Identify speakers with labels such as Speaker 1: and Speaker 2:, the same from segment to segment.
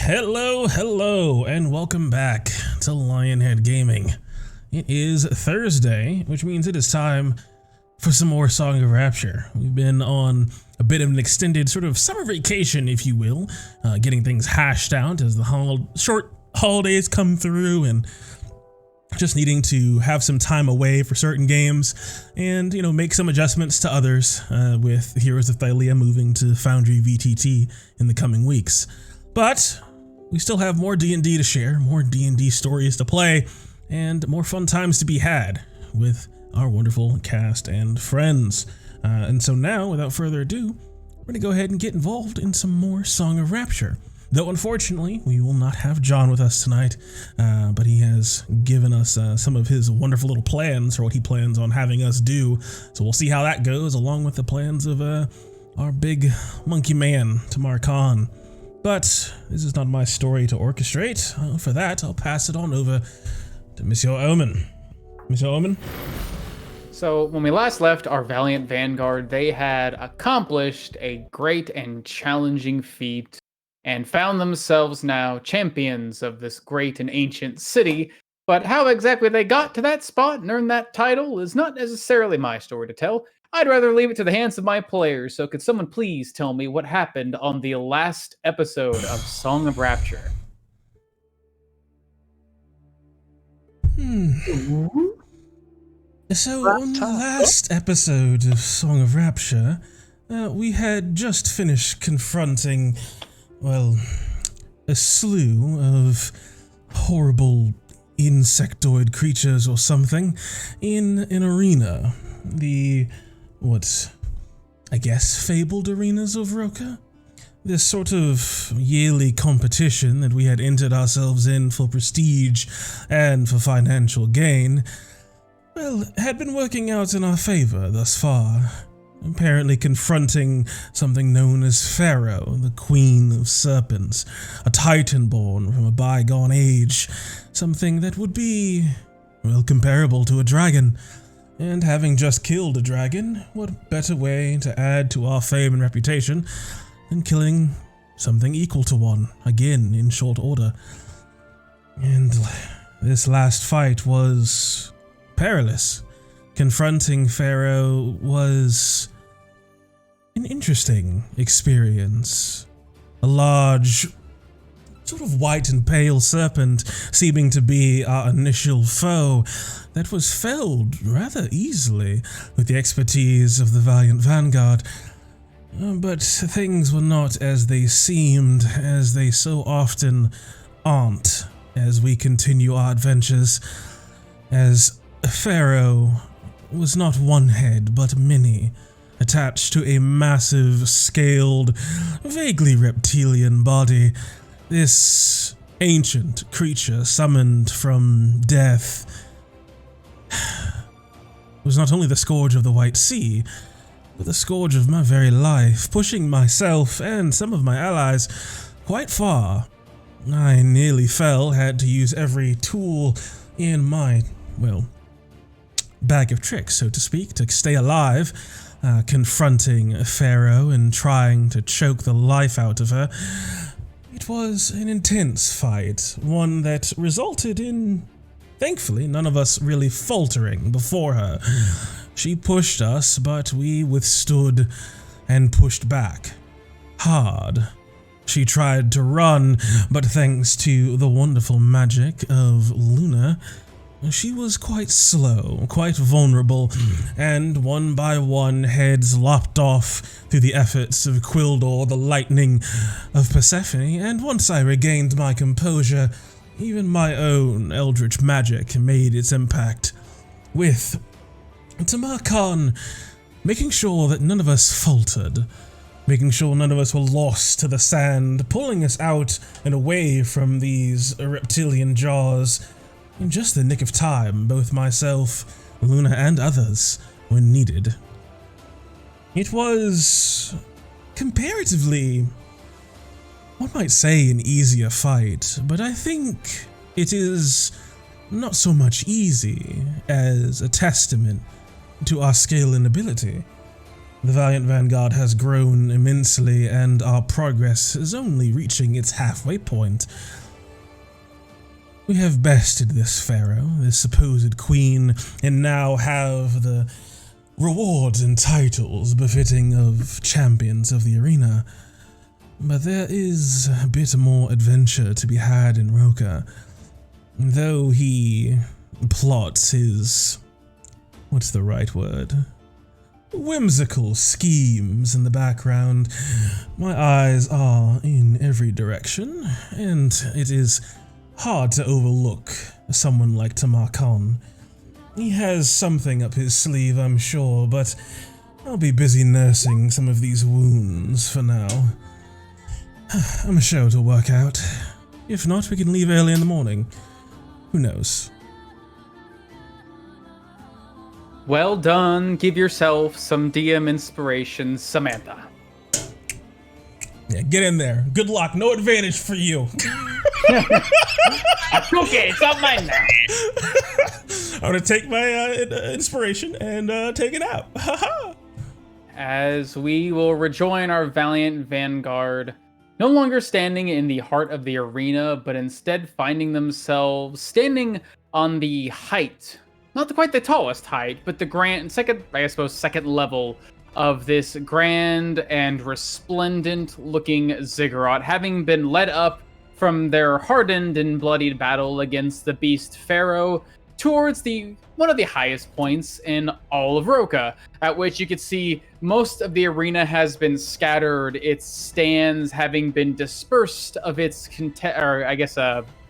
Speaker 1: Hello, and welcome back to Lionhead Gaming. It is Thursday, which means it is time for some more Song of Rapture. We've been on a bit of an extended sort of summer vacation, if you will, getting things hashed out as the short holidays come through and just needing to have some time away for certain games and, make some adjustments to others with Heroes of Thylia moving to Foundry VTT in the coming weeks. But we still have more D&D to share, more D&D stories to play, and more fun times to be had with our wonderful cast and friends. And so now, without further ado, we're going to go ahead and get involved in some more Song of Rapture. Though unfortunately, we will not have John with us tonight, but he has given us some of his wonderful little plans for what he plans on having us do. So we'll see how that goes, along with the plans of our big monkey man, Tamar Khan. But this is not my story to orchestrate. For that, I'll pass it on over to Monsieur Omen. Monsieur Omen?
Speaker 2: So when we last left our valiant vanguard, they had accomplished a great and challenging feat and found themselves now champions of this great and ancient city. But how exactly they got to that spot and earned that title is not necessarily my story to tell. I'd rather leave it to the hands of my players, so could someone please tell me what happened on the last episode of Song of Rapture?
Speaker 1: So on the last episode of Song of Rapture, we had just finished confronting, well, a slew of horrible insectoid creatures or something in an arena. The fabled arenas of Roka? This sort of yearly competition that we had entered ourselves in for prestige and for financial gain, well, had been working out in our favor thus far. Apparently confronting something known as Pharaoh, the Queen of Serpents, a Titan-born from a bygone age, something that would be, well, comparable to a dragon. And having just killed a dragon, what better way to add to our fame and reputation than killing something equal to one, again in short order. And this last fight was perilous. Confronting Pharaoh was an interesting experience. A large, sort of white and pale serpent seeming to be our initial foe that was felled rather easily with the expertise of the valiant vanguard. But things were not as they seemed, as they so often aren't as we continue our adventures, as Pharaoh was not one head but many, attached to a massive, scaled, vaguely reptilian body. This ancient creature summoned from death was not only the scourge of the White Sea, but the scourge of my very life, pushing myself and some of my allies quite far. I nearly fell, had to use every tool in my, well, bag of tricks, so to speak, to stay alive, confronting Pharaoh and trying to choke the life out of her. It was an intense fight, one that resulted in, thankfully, none of us really faltering before her. She pushed us, but we withstood and pushed back hard. She tried to run, but thanks to the wonderful magic of Luna, she was quite slow, quite vulnerable, and one by one heads lopped off through the efforts of Quildor, the lightning of Persephone, and once I regained my composure, even my own eldritch magic made its impact, with Tamar Khan making sure that none of us faltered, making sure none of us were lost to the sand, pulling us out and away from these reptilian jaws in just the nick of time, both myself, Luna, and others, when needed. It was comparatively, one might say, an easier fight, but I think it is not so much easy as a testament to our skill and ability. The Valiant Vanguard has grown immensely, and our progress is only reaching its halfway point. We have bested this pharaoh, this supposed queen, and now have the rewards and titles befitting of champions of the arena. But there is a bit more adventure to be had in Roka. Though he plots his... what's the right word? Whimsical schemes in the background, my eyes are in every direction, and it is hard to overlook someone like Tamarkan. He has something up his sleeve, I'm sure, but I'll be busy nursing some of these wounds for now. I'm sure it'll work out. If not, we can leave early in the morning. Who knows?
Speaker 2: Well done. Give yourself some DM inspiration, Samantha.
Speaker 1: Yeah, get in there. Good luck. No advantage for you.
Speaker 2: Okay, it's not mine now.
Speaker 1: I'm gonna take my inspiration and take it out.
Speaker 2: As we will rejoin our Valiant Vanguard, no longer standing in the heart of the arena, but instead finding themselves standing on the height, not quite the tallest height, but the second level of this grand and resplendent looking ziggurat, having been led up from their hardened and bloodied battle against the beast pharaoh towards one of the highest points in all of Roka, at which you could see most of the arena has been scattered, its stands having been dispersed of its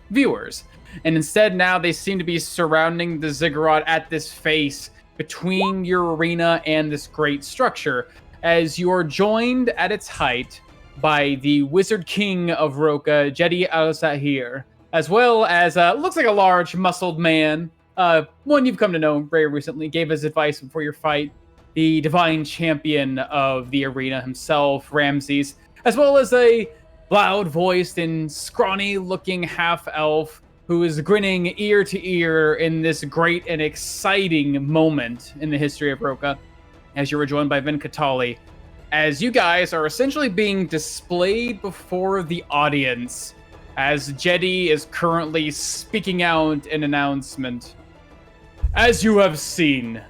Speaker 2: viewers. And instead now they seem to be surrounding the ziggurat at this face between your arena and this great structure, as you are joined at its height by the Wizard King of Roka, Jedi Al-Zahir, as well as looks like a large muscled man, one you've come to know very recently, gave his advice before your fight, the divine champion of the arena himself, Ramses, as well as a loud-voiced and scrawny-looking half-elf who is grinning ear to ear in this great and exciting moment in the history of Roka, as you were joined by Venkatali, as you guys are essentially being displayed before the audience, as Jedi is currently speaking out an announcement. As you have seen,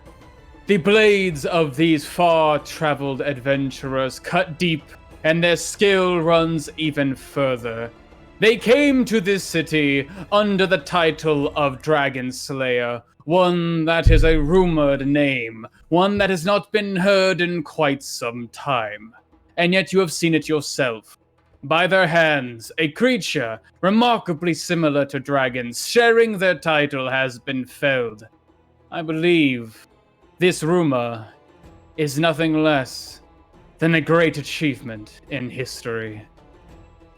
Speaker 2: the blades of these far-traveled adventurers cut deep, and their skill runs even further. They came to this city under the title of Dragon Slayer, one that is a rumored name, one that has not been heard in quite some time. And yet you have seen it yourself. By their hands, a creature remarkably similar to dragons, sharing their title, has been felled. I believe this rumor is nothing less than a great achievement in history.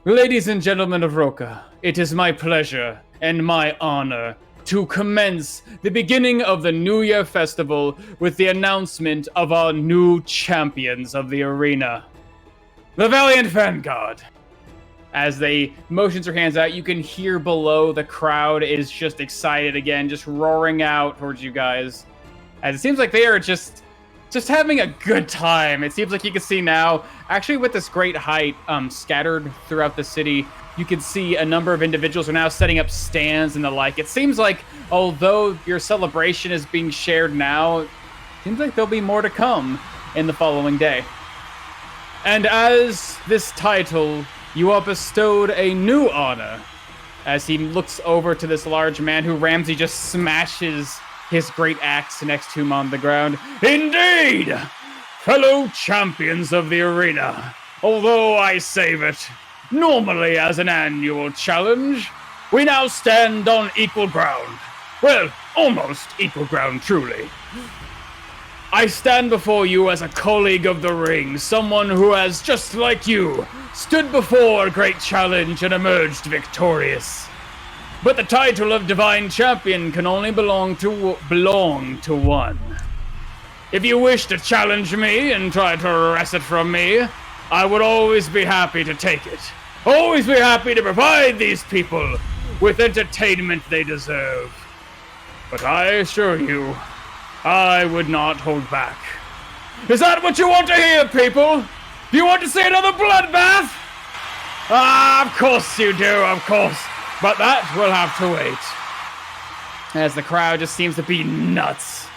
Speaker 2: Ladies and gentlemen of Roka, it is my pleasure and my honor to commence the beginning of the New Year Festival with the announcement of our new champions of the arena. The Valiant Vanguard. As they motions her hands out, you can hear below the crowd is just excited again, just roaring out towards you guys. As it seems like they are just having a good time. It seems like you can see now, actually with this great height scattered throughout the city, you can see a number of individuals are now setting up stands and the like. It seems like, although your celebration is being shared now, it seems like there'll be more to come in the following day. And as this title, you are bestowed a new honor, as he looks over to this large man who Ramsey just smashes his great axe next to him on the ground. Indeed! Fellow champions of the arena, although I save it normally as an annual challenge, we now stand on equal ground. Well, almost equal ground, truly. I stand before you as a colleague of the ring, someone who has, just like you, stood before a great challenge and emerged victorious. But the title of Divine Champion can only belong to one. If you wish to challenge me and try to wrest it from me, I would always be happy to take it. Always be happy to provide these people with entertainment they deserve. But I assure you, I would not hold back. Is that what you want to hear, people? Do you want to see another bloodbath? Ah, of course you do, of course. But that will have to wait. As the crowd just seems to be nuts.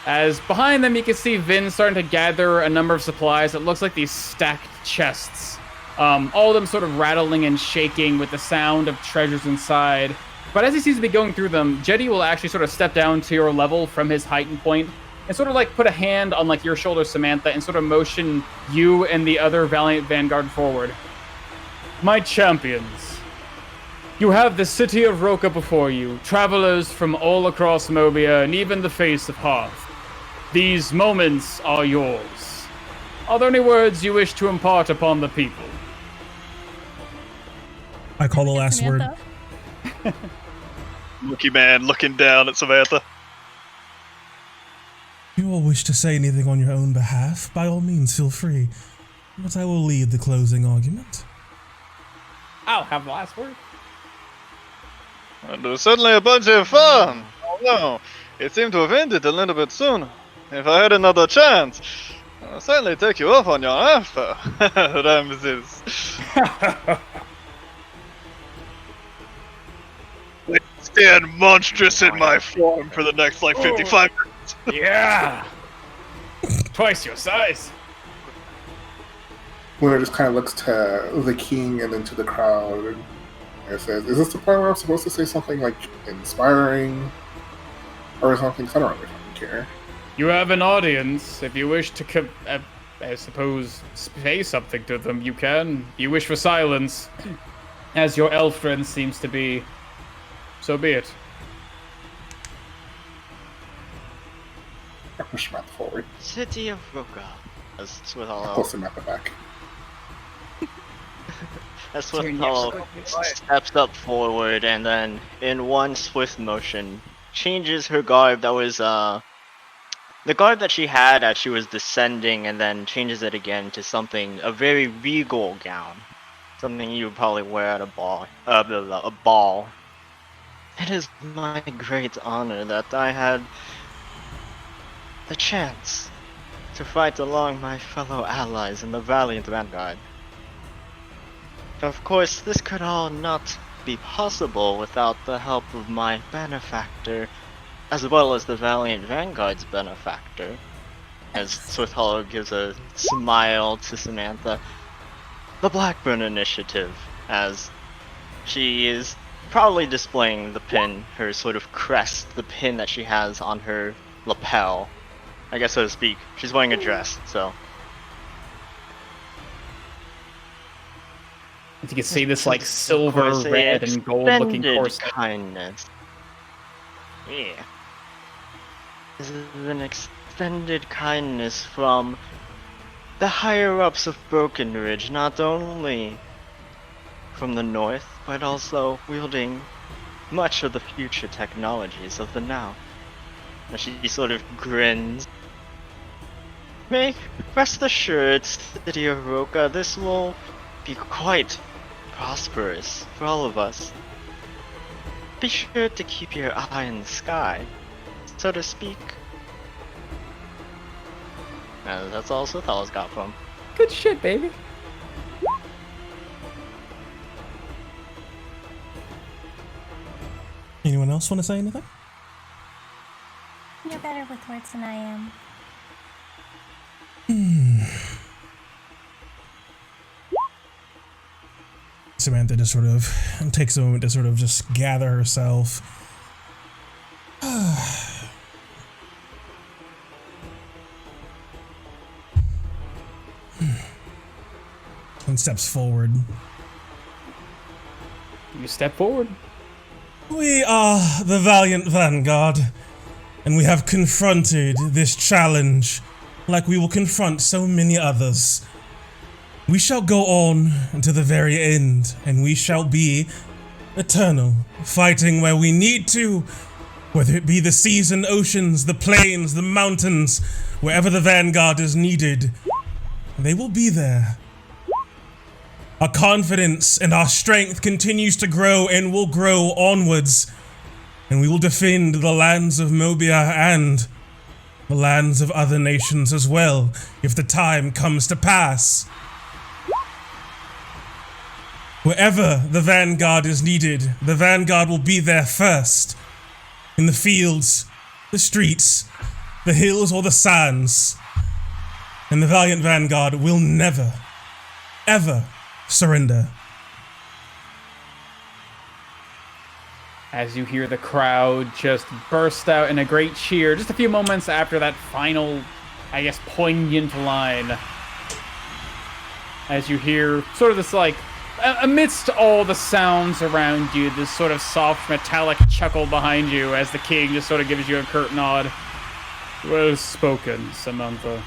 Speaker 2: As behind them you can see Vin starting to gather a number of supplies. It looks like these stacked chests. All of them sort of rattling and shaking with the sound of treasures inside. But as he seems to be going through them, Jetty will actually sort of step down to your level from his heightened point and sort of like put a hand on like your shoulder, Samantha, and sort of motion you and the other Valiant Vanguard forward. My champions, you have the city of Roka before you, travelers from all across Mobia and even the face of Hearth. These moments are yours. Are there any words you wish to impart upon the people?
Speaker 1: I call the last word.
Speaker 3: Mookie Man looking down at Samantha.
Speaker 1: If you all wish to say anything on your own behalf, by all means feel free. But I will lead the closing argument.
Speaker 2: I'll have the last word.
Speaker 3: It was certainly a bunch of fun. Although, it seemed to have ended a little bit soon. If I had another chance, I'll certainly take you up on your offer, Ramses. Stand monstrous in my form for the next, 55 minutes.
Speaker 2: Yeah! Twice your size.
Speaker 4: Winter just kind of looks to the king and then to the crowd and says, "Is this the part where I'm supposed to say something like inspiring or something? 'Cause I don't really fucking care."
Speaker 2: You have an audience. If you wish to, I suppose, say something to them, you can. You wish for silence, as your elf friend seems to be. So be it.
Speaker 4: I push him out forward.
Speaker 5: City of Roka. That's with
Speaker 4: I
Speaker 5: all.
Speaker 4: push him at the back.
Speaker 5: That's with all. Steps up forward and then, in one swift motion, changes her garb that was the garb that she had as she was descending, and then changes it again to something, a very regal gown, something you would probably wear at a ball. A ball. It is my great honor that I had the chance to fight along my fellow allies in the Valiant Vanguard. Of course, this could all not be possible without the help of my benefactor, as well as the Valiant Vanguard's benefactor. As Swift Hollow gives a smile to Samantha. The Blackburn Initiative, as she is probably displaying the pin, her sort of crest, the pin that she has on her lapel, I guess so to speak. She's wearing a dress, so.
Speaker 2: You can see this like silver, red, and gold-looking corset.
Speaker 5: Kindness. Yeah. This is an extended kindness from the higher-ups of Broken Ridge, not only from the north, but also wielding much of the future technologies of the now. And she sort of grins. Rest assured, City of Roka, this will be quite prosperous for all of us. Be sure to keep your eye in the sky, so to speak. And that's all Sothal's got from.
Speaker 2: Good shit, baby.
Speaker 1: Anyone else want to say anything?
Speaker 6: You're better with words than I am.
Speaker 1: Samantha just sort of takes a moment to sort of just gather herself. And steps forward.
Speaker 2: You step forward.
Speaker 1: We are the Valiant Vanguard, and we have confronted this challenge like we will confront so many others. We shall go on to the very end, and we shall be eternal, fighting where we need to, whether it be the seas and oceans, the plains, the mountains, wherever the Vanguard is needed. They will be there. Our confidence and our strength continues to grow and will grow onwards, and we will defend the lands of Mobia and the lands of other nations as well, if the time comes to pass. Wherever the vanguard is needed, the vanguard will be there first. In the fields, the streets, the hills, or the sands. And the valiant vanguard will never, ever surrender.
Speaker 2: As you hear the crowd just burst out in a great cheer, just a few moments after that final, I guess, poignant line. As you hear sort of this, like, amidst all the sounds around you, this sort of soft metallic chuckle behind you as the king just sort of gives you a curt nod. Well spoken, Samantha.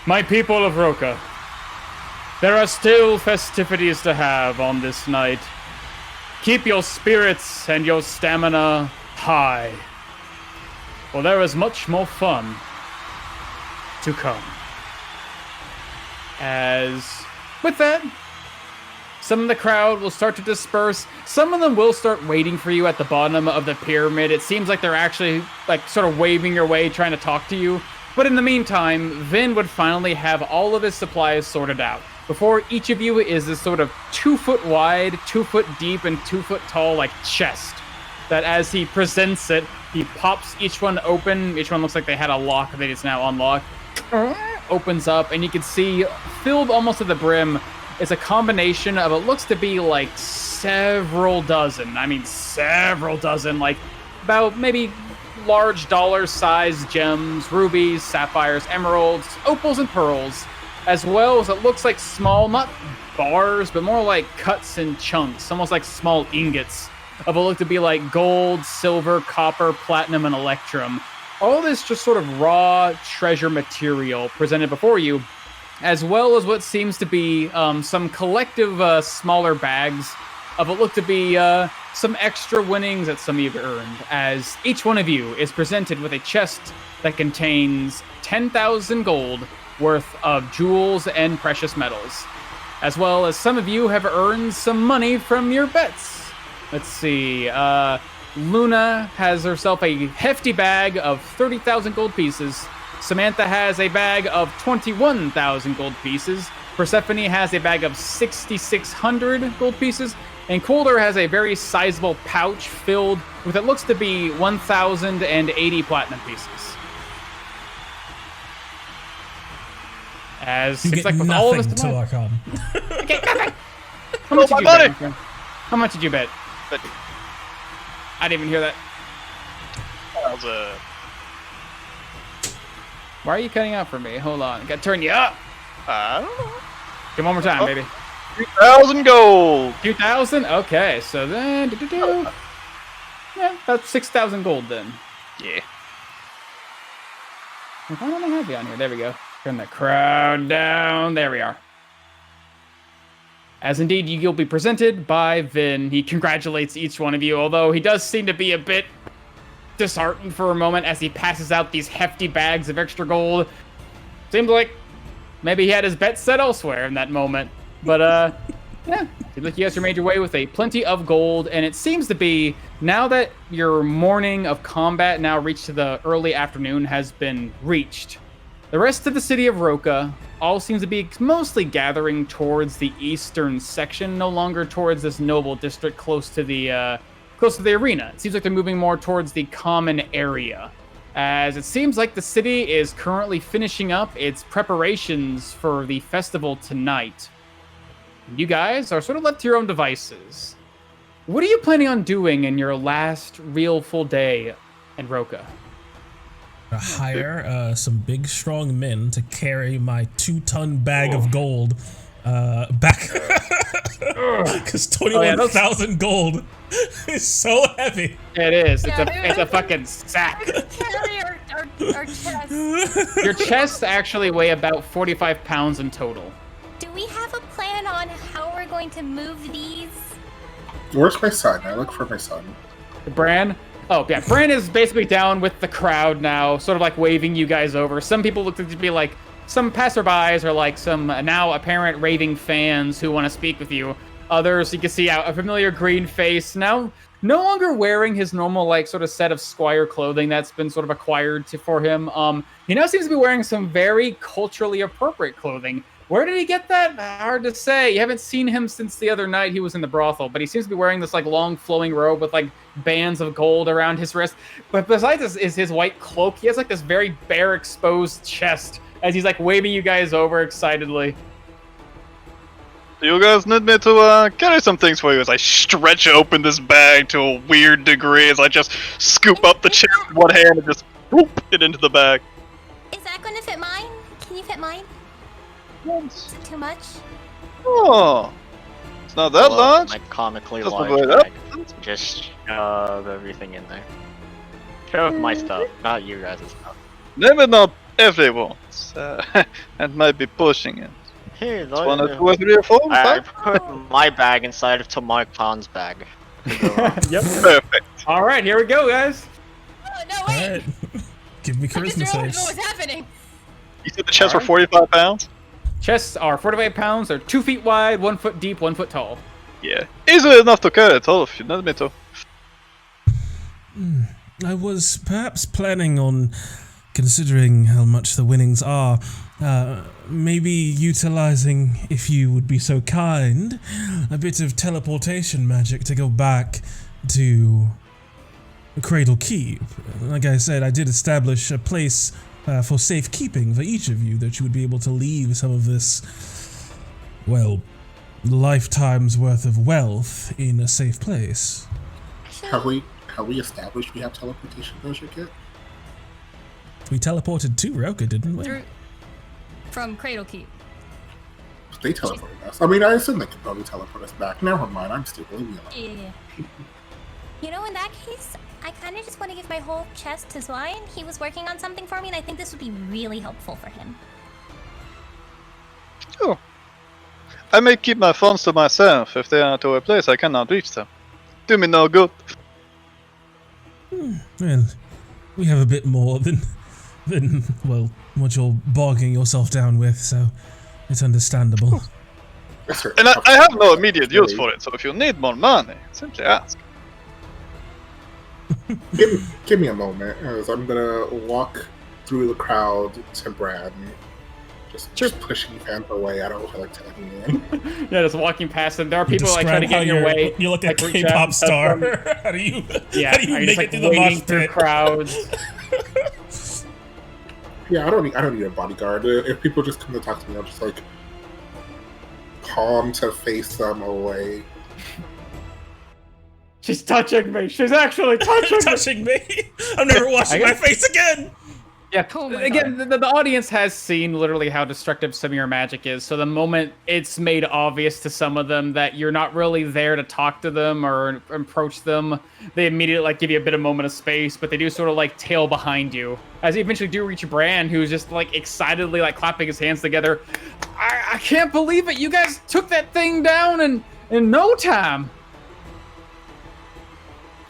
Speaker 2: My people of Roka, there are still festivities to have on this night. Keep your spirits and your stamina high, for there is much more fun to come. As with that, some of the crowd will start to disperse. Some of them will start waiting for you at the bottom of the pyramid. It seems like they're actually like sort of waving your way, trying to talk to you. But in the meantime, Vin would finally have all of his supplies sorted out. Before each of you is this sort of 2 foot wide, 2 foot deep, and 2 foot tall, like, chest. That as he presents it, he pops each one open. Each one looks like they had a lock that is now unlocked. Opens up, and you can see, filled almost to the brim, is a combination of, it looks to be like several dozen, like about maybe large dollar-sized gems, rubies, sapphires, emeralds, opals, and pearls, as well as it looks like small, not bars, but more like cuts and chunks, almost like small ingots of what look to be like gold, silver, copper, platinum, and electrum. All this just sort of raw treasure material presented before you, as well as what seems to be some collective smaller bags of what look to be some extra winnings that some of you have earned, as each one of you is presented with a chest that contains 10,000 gold worth of jewels and precious metals, as well as some of you have earned some money from your bets. Let's see, Luna has herself a hefty bag of 30,000 gold pieces. Samantha has a bag of 21,000 gold pieces. Persephone has a bag of 6,600 gold pieces. And Calder has a very sizable pouch filled with it looks to be 1,080 platinum pieces. As
Speaker 1: You
Speaker 2: it's
Speaker 1: get
Speaker 2: like with
Speaker 1: nothing
Speaker 2: all of this
Speaker 1: till I come.
Speaker 2: Okay, nothing. How much did you bet, my friend? How much did you bet?
Speaker 3: But
Speaker 2: I didn't even hear that.
Speaker 3: that was a
Speaker 2: Why are you cutting out for me? Hold on. I gotta turn you up.
Speaker 3: I don't know.
Speaker 2: Give one more time, baby.
Speaker 3: 3,000 gold.
Speaker 2: 2,000? Okay, so then... Yeah, about 6,000 gold then.
Speaker 3: Yeah.
Speaker 2: Why don't I have you on here? There we go. Turn the crowd down. There we are. As indeed, you'll be presented by Vin. He congratulates each one of you, although he does seem to be a bit disheartened for a moment as he passes out these hefty bags of extra gold. Seems like maybe he had his bet set elsewhere in that moment. But, yeah, seems like you guys made your way with a plenty of gold, and it seems to be, now that your morning of combat now reached to the early afternoon has been reached, the rest of the city of Roka all seems to be mostly gathering towards the eastern section, no longer towards this noble district close to the arena. It seems like they're moving more towards the common area, as it seems like the city is currently finishing up its preparations for the festival tonight. You guys are sort of left to your own devices. What are you planning on doing in your last real full day in Roka?
Speaker 1: Hire some big, strong men to carry my 2-ton bag of gold back. Because 21,000 gold is so heavy.
Speaker 2: It is. It's a fucking sack.
Speaker 6: Carry our chest.
Speaker 2: Your chests actually weigh about 45 pounds in total.
Speaker 6: Do we have a plan on how we're going to move these?
Speaker 4: Where's my son? I look for my son.
Speaker 2: Bran? Oh, yeah. Bran is basically down with the crowd now, sort of like waving you guys over. Some people look to be like, some passerbys are like some now apparent raving fans who want to speak with you. Others, you can see a familiar green face. Now, no longer wearing his normal like sort of set of squire clothing that's been sort of acquired for him. He now seems to be wearing some very culturally appropriate clothing. Where did he get that? Hard to say. You haven't seen him since the other night he was in the brothel, but he seems to be wearing this like long flowing robe with like bands of gold around his wrist. But besides this is his white cloak. He has like this very bare exposed chest as he's like waving you guys over excitedly.
Speaker 3: You guys need me to carry some things for you as I stretch open this bag to a weird degree as I just scoop up the chest with one hand and just whoop it into the bag.
Speaker 6: Is that going to fit mine? Can you fit mine?
Speaker 3: Yes.
Speaker 6: Is it too much?
Speaker 3: Oh, it's not that large.
Speaker 5: My comically
Speaker 3: Just
Speaker 5: large
Speaker 3: avoid that.
Speaker 5: bag. Just shove everything in there. Shove my stuff, not you guys' stuff.
Speaker 3: Maybe not everyone's. And might be pushing it.
Speaker 5: Here,
Speaker 3: It's 1 or 2 or 3 or 4,
Speaker 5: I
Speaker 3: 5.
Speaker 5: put my bag inside of Tamar Khan's bag.
Speaker 2: Yep.
Speaker 3: Perfect.
Speaker 2: All right, here we go, guys.
Speaker 6: Oh, no,
Speaker 1: All
Speaker 6: wait.
Speaker 1: right. Give me
Speaker 6: I just
Speaker 1: charisma
Speaker 6: don't know
Speaker 1: saves.
Speaker 6: what's happening.
Speaker 3: You said the chests were 45 pounds?
Speaker 2: Chests are 45 pounds. They're 2 feet wide, 1 foot deep, 1 foot tall.
Speaker 3: Yeah. Easily enough to carry it all if you need me to.
Speaker 1: I was perhaps planning on, considering how much the winnings are, maybe utilizing, if you would be so kind, a bit of teleportation magic to go back to Cradle Keep. Like I said, I did establish a place for safekeeping for each of you, that you would be able to leave some of this, well, lifetime's worth of wealth in a safe place.
Speaker 4: Have we established we have teleportation magic yet?
Speaker 1: We teleported to Roka, didn't we?
Speaker 6: From Cradle Keep.
Speaker 4: They teleported us. I mean, I assume they could probably teleport us back. Never mind, I'm stupid. Leave me alone.
Speaker 6: Yeah. You know, in that case, I kind of just want to give my whole chest to Zwine. He was working on something for me, and I think this would be really helpful for him.
Speaker 3: Sure. I may keep my funds to myself if they are to a place I cannot reach them. Do me no good.
Speaker 1: Well, we have a bit more than well, what you're bogging yourself down with, so it's understandable.
Speaker 4: Yes, sir.
Speaker 3: And I have no immediate use for it, so if you need more money, simply ask.
Speaker 4: Give me a moment, as I'm gonna walk through the crowd to Brad, just pushing Panther away. I don't feel like telling anyone.
Speaker 2: Yeah, just walking past them. There are people like trying to get in your way.
Speaker 1: You're like a
Speaker 2: reach out
Speaker 1: K-pop
Speaker 2: and touch
Speaker 1: star.
Speaker 2: them.
Speaker 1: How do you
Speaker 2: Yeah,
Speaker 1: make
Speaker 2: just,
Speaker 1: it through the mosh
Speaker 2: wading through
Speaker 1: pit?
Speaker 2: crowds.
Speaker 4: Yeah, I don't need a bodyguard. If people just come to talk to me, I'll just like calm to face them away.
Speaker 2: She's touching me. She's actually touching me.
Speaker 1: Touching me? I'm never washing my face again.
Speaker 2: Yeah.
Speaker 6: Oh my
Speaker 2: Again, the audience has seen literally how destructive some of your magic is. So the moment it's made obvious to some of them that you're not really there to talk to them or approach them, they immediately like give you a bit of moment of space, but they do sort of like tail behind you. As you eventually do reach Bran, who's just like excitedly like clapping his hands together. I can't believe it. You guys took that thing down in no time.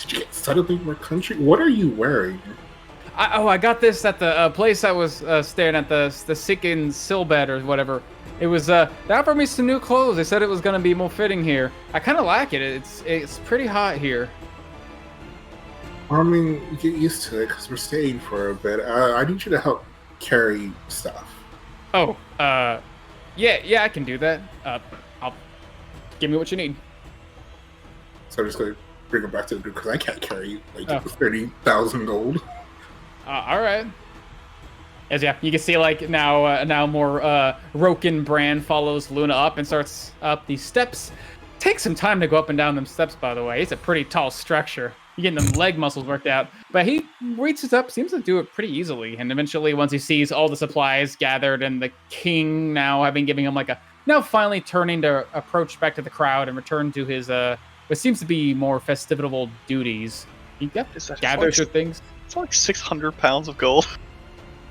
Speaker 4: Did you get suddenly more country? What are you wearing?
Speaker 2: I got this at the place I was staying at, the Sikin Silbed or whatever. It was they offered me some new clothes. They said it was gonna be more fitting here. I kind of like it. It's pretty hot here.
Speaker 4: I mean, get used to it because we're staying for a bit. I need you to help carry stuff.
Speaker 2: Oh, yeah, I can do that. I'll give me what you need.
Speaker 4: So I'm just gonna bring it back to the group because I can't carry like
Speaker 2: Oh.
Speaker 4: 30,000 gold.
Speaker 2: All right. As yeah, you can see like now more Roken Bran follows Luna up and starts up these steps. Takes some time to go up and down them steps, by the way. It's a pretty tall structure. You're getting them leg muscles worked out. But he reaches up, seems to do it pretty easily. And eventually, once he sees all the supplies gathered and the king now having given him like a now finally turning to approach back to the crowd and return to his what seems to be more festivitable duties. He gathers your things.
Speaker 3: It's like 600 pounds of gold.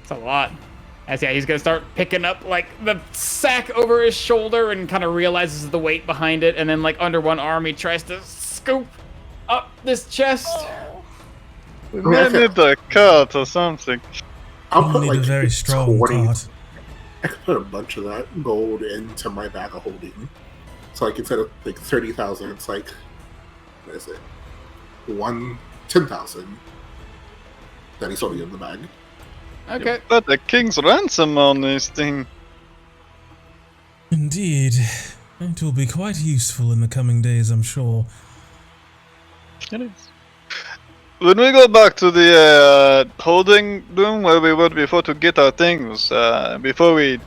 Speaker 2: It's a lot. As yeah, he's gonna start picking up like the sack over his shoulder and kind of realizes the weight behind it, and then like under one arm he tries to scoop up this chest.
Speaker 3: We may need a cart or something.
Speaker 4: I'll
Speaker 1: You
Speaker 4: put
Speaker 1: need
Speaker 4: like
Speaker 1: a very strong
Speaker 4: 20
Speaker 1: card.
Speaker 4: I could put a bunch of that gold into my bag of holding. So like instead of like 30,000, it's like, what is it? one 10,000 that he's holding in the bag.
Speaker 2: Okay.
Speaker 3: But the king's ransom on this thing.
Speaker 1: Indeed. It will be quite useful in the coming days, I'm sure.
Speaker 3: It is. When we go back to the holding room where we were before to get our things, before we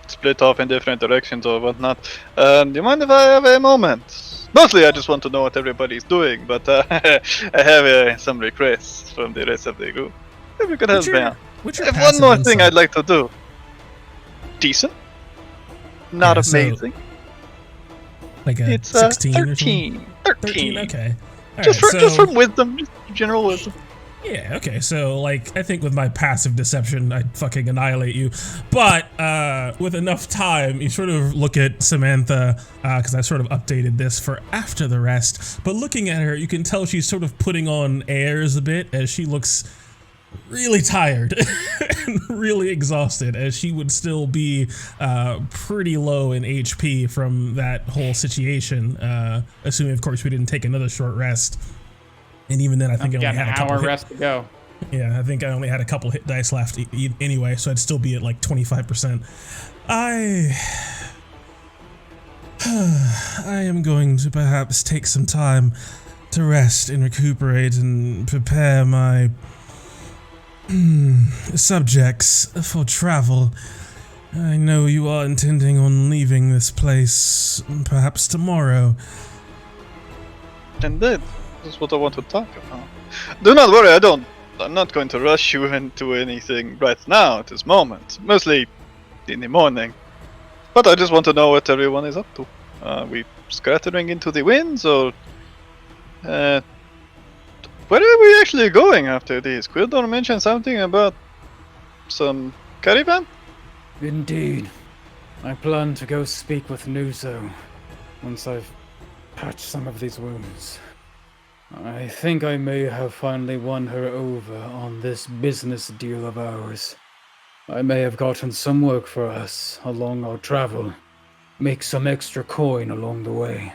Speaker 3: split off in different directions or whatnot, do you mind if I have a moment? Mostly I just want to know what everybody's doing, but I have some requests from the rest of the group. If you could help me out.
Speaker 1: What's your
Speaker 3: One
Speaker 1: passive
Speaker 3: more thing
Speaker 1: insight?
Speaker 3: I'd like to do. Decent. Not
Speaker 1: Yeah, so
Speaker 3: amazing.
Speaker 1: Like a
Speaker 3: It's
Speaker 1: 16 or
Speaker 3: 13.
Speaker 1: something?
Speaker 3: 13.
Speaker 1: Okay. All
Speaker 3: Just
Speaker 1: right,
Speaker 3: just
Speaker 1: so-
Speaker 3: from wisdom, just general wisdom.
Speaker 1: Yeah, okay, so, like, I think with my passive deception, I'd fucking annihilate you. But, with enough time, you sort of look at Samantha, because I sort of updated this for after the rest, but looking at her, you can tell she's sort of putting on airs a bit, as she looks really tired and really exhausted, as she would still be pretty low in HP from that whole situation, assuming, of course, we didn't take another short rest. And even then, I think I
Speaker 2: I've
Speaker 1: only
Speaker 2: got
Speaker 1: had
Speaker 2: an
Speaker 1: a couple
Speaker 2: hour rest to go.
Speaker 1: Yeah, I think I only had a couple hit dice left anyway, so I'd still be at like 25%. I am going to perhaps take some time to rest and recuperate and prepare my subjects for travel. I know you are intending on leaving this place perhaps tomorrow.
Speaker 3: Indeed. That's what I want to talk about. Do not worry, I'm not going to rush you into anything right now at this moment. Mostly in the morning. But I just want to know what everyone is up to. We scattering into the winds, or where are we actually going after this? Quildor mentioned something about some caravan?
Speaker 2: Indeed. I plan to go speak with Nuzo once I've patched some of these wounds. I think I may have finally won her over on this business deal of ours. I may have gotten some work for us along our travel. Make some extra coin along the way.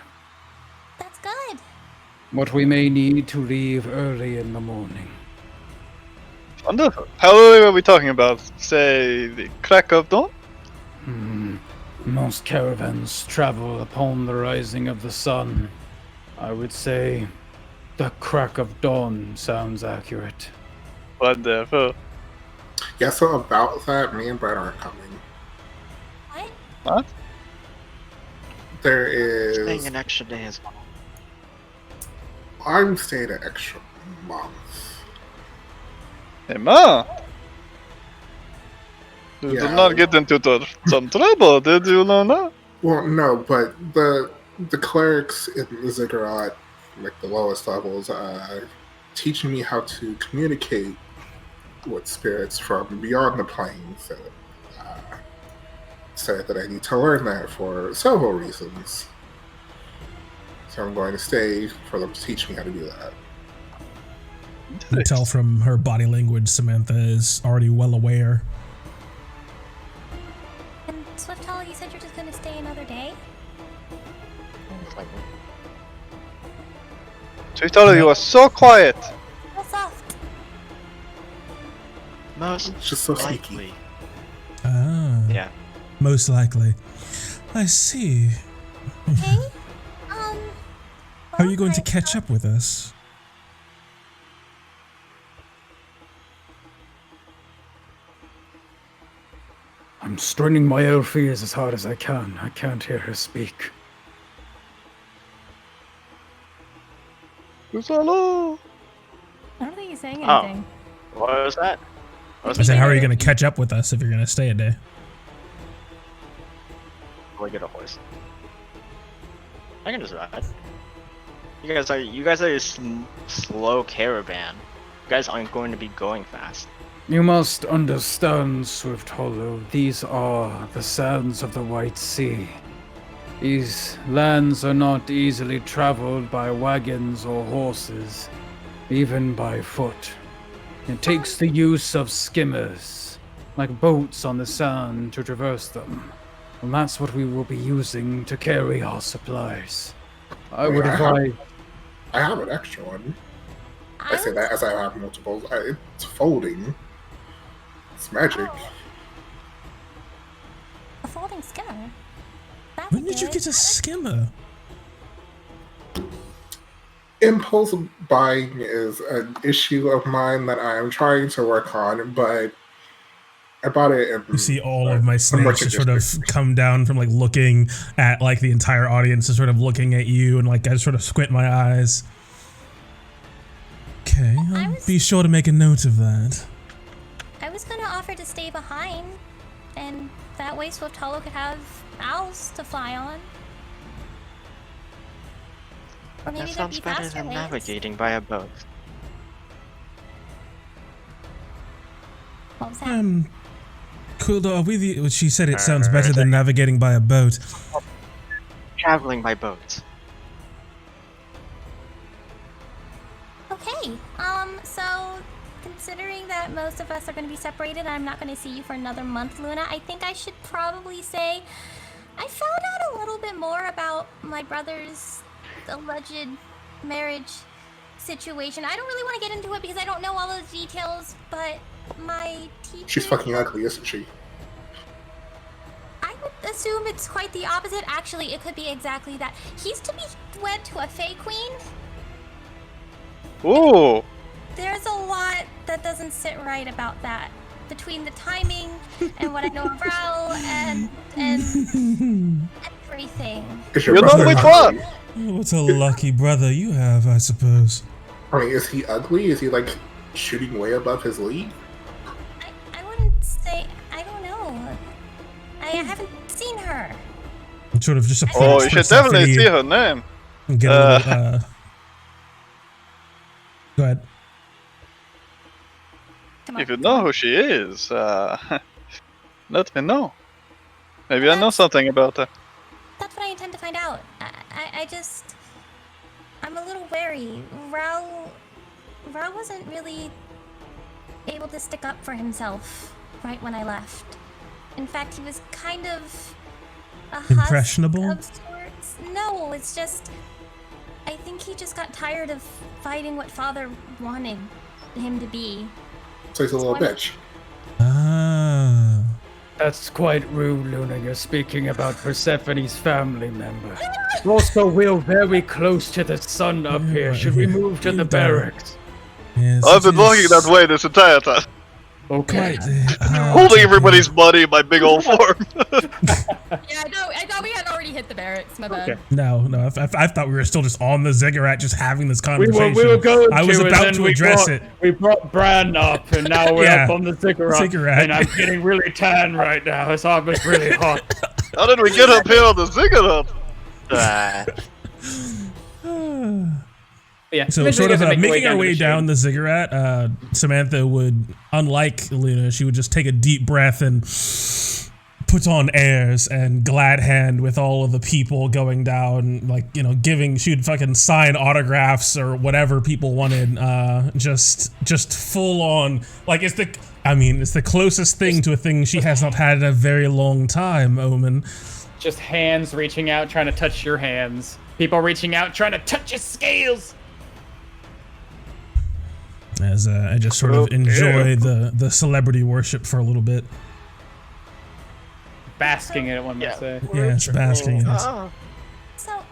Speaker 6: That's good.
Speaker 2: What we may need to leave early in the morning.
Speaker 3: Wonderful. How early are we talking about? Say, the crack of dawn?
Speaker 2: Most caravans travel upon the rising of the sun. I would say the crack of dawn sounds accurate.
Speaker 3: Wonderful.
Speaker 4: Yeah, so about that, me and Brett aren't coming.
Speaker 6: What?
Speaker 3: What?
Speaker 4: There
Speaker 5: Staying
Speaker 4: is.
Speaker 5: an extra day as well.
Speaker 4: I'm staying an extra month.
Speaker 3: Hey, Ma! You did
Speaker 4: Yeah.
Speaker 3: not get into some trouble, did you, Lona?
Speaker 4: Well, no, but the clerics in the ziggurat, like the lowest levels, teaching me how to communicate with spirits from beyond the planes. And, said that I need to learn that for several reasons. So I'm going to stay for them to teach me how to do that.
Speaker 1: You can tell from her body language, Samantha is already well aware.
Speaker 6: And Swift Hollow, you said you're just gonna stay another day?
Speaker 3: Sweetheart, you are so quiet.
Speaker 6: How soft.
Speaker 5: Most
Speaker 4: It's just so sneaky.
Speaker 5: likely.
Speaker 1: Ah,
Speaker 5: Yeah.
Speaker 1: most likely. I see.
Speaker 6: Okay.
Speaker 1: How are you going to catch up with us?
Speaker 2: I'm straining my elf ears as hard as I can. I can't hear her speak.
Speaker 3: Hello.
Speaker 6: I don't think he's saying
Speaker 5: Oh.
Speaker 6: anything.
Speaker 5: What was that? What
Speaker 1: I
Speaker 5: was
Speaker 1: said,
Speaker 5: that?
Speaker 1: how are you going to catch up with us if you're going to stay a day?
Speaker 5: Probably get a horse. I can just ride. You guys are a slow caravan. You guys aren't going to be going fast.
Speaker 2: You must understand, Swift Hollow, these are the sands of the White Sea. These lands are not easily traveled by wagons or horses, even by foot. It takes the use of skimmers, like boats on the sand, to traverse them. And that's what we will be using to carry our supplies. I would advise
Speaker 4: I have an extra one. I say that as I have multiples. It's folding. It's magic.
Speaker 6: Oh. A folding skimmer. That's
Speaker 1: When did you
Speaker 6: good.
Speaker 1: get a skimmer?
Speaker 4: Impulse buying is an issue of mine that I am trying to work on, but I bought it in
Speaker 1: You see all of my
Speaker 4: the
Speaker 1: snakes just sort of
Speaker 4: district.
Speaker 1: come down from like looking at like the entire audience and sort of looking at you, and like I sort of squint my eyes. Okay, I'll be sure to make a note of that.
Speaker 6: I was gonna offer to stay behind, and that way Swift Hollow could have owls to fly on. Or maybe
Speaker 5: That
Speaker 6: there'd
Speaker 5: sounds
Speaker 6: be
Speaker 5: better
Speaker 6: faster
Speaker 5: than
Speaker 6: ways.
Speaker 5: navigating by a boat.
Speaker 6: What was that?
Speaker 1: Cool. Are we the? She said it sounds better than navigating by a boat.
Speaker 5: Traveling by boat.
Speaker 6: Okay, so considering that most of us are going to be separated and I'm not going to see you for another month, Luna, I think I should probably say I found out a little bit more about my brother's alleged marriage situation. I don't really want to get into it because I don't know all those details, but my teacher...
Speaker 4: She's fucking ugly, isn't she?
Speaker 6: I would assume it's quite the opposite. Actually, it could be exactly that. He's to be wed to a Fey Queen.
Speaker 3: Ooh.
Speaker 6: There's a lot that doesn't sit right about that. Between the timing and what I know of Raul and everything.
Speaker 4: Is your
Speaker 3: You know
Speaker 4: brother
Speaker 3: which
Speaker 4: ugly?
Speaker 3: one?
Speaker 1: What a lucky brother you have, I suppose.
Speaker 4: I mean, is he ugly? Is he like shooting way above his league?
Speaker 6: I wouldn't say. I don't know. I haven't seen her.
Speaker 1: Sort of just approach
Speaker 3: Oh, you should definitely see her name.
Speaker 1: and get a little, Go ahead.
Speaker 6: Come on,
Speaker 3: If you
Speaker 6: come
Speaker 3: know
Speaker 6: on.
Speaker 3: who she is, let me know. Maybe I know something about her.
Speaker 6: That's what I intend to find out. I'm a little wary. Raul wasn't really able to stick up for himself right when I left. In fact, he was kind of a husk
Speaker 1: Impressionable?
Speaker 6: of sorts. No, it's just I think he just got tired of fighting what Father wanted him to be.
Speaker 4: So he's a little bitch.
Speaker 1: Ah.
Speaker 2: That's quite rude, Luna. You're speaking about Persephone's family member. Also, we're very close to the sun up here. Should we move to the barracks?
Speaker 1: Yes,
Speaker 3: I've been
Speaker 1: it
Speaker 3: walking
Speaker 1: is
Speaker 3: that way this entire time.
Speaker 2: Okay.
Speaker 1: quite,
Speaker 3: Holding everybody's money in my big old form.
Speaker 7: Yeah, no, I thought we had already hit the barracks. My bad.
Speaker 2: Okay.
Speaker 1: No, I thought we were still just on the ziggurat, just having this
Speaker 2: We
Speaker 1: conversation.
Speaker 2: were going
Speaker 1: I was
Speaker 2: to, and
Speaker 1: about
Speaker 2: then
Speaker 1: to
Speaker 2: we
Speaker 1: address
Speaker 2: brought,
Speaker 1: it.
Speaker 2: We brought Bran up, and now we're
Speaker 1: Yeah.
Speaker 2: up on the ziggurat.
Speaker 1: Ziggurat.
Speaker 2: And I'm getting really tan right now. It's almost really hot.
Speaker 3: How did we get up here on the ziggurat?
Speaker 2: Yeah.
Speaker 1: So
Speaker 2: eventually
Speaker 1: sort
Speaker 2: you
Speaker 1: of
Speaker 2: guys make your
Speaker 1: making our
Speaker 2: to
Speaker 1: way
Speaker 2: the
Speaker 1: down
Speaker 2: shade.
Speaker 1: the ziggurat, Samantha would, unlike Luna, she would just take a deep breath and put on airs and glad hand with all of the people going down, like, you know, she'd fucking sign autographs or whatever people wanted, just full on, like, it's the closest thing to a thing she has not had in a very long time, Omen.
Speaker 2: Just hands reaching out, trying to touch your hands. People reaching out, trying to touch your scales.
Speaker 1: As I just sort of enjoy the celebrity worship for a little bit.
Speaker 2: Basking in it, one might say.
Speaker 1: Yes, basking in it.
Speaker 6: So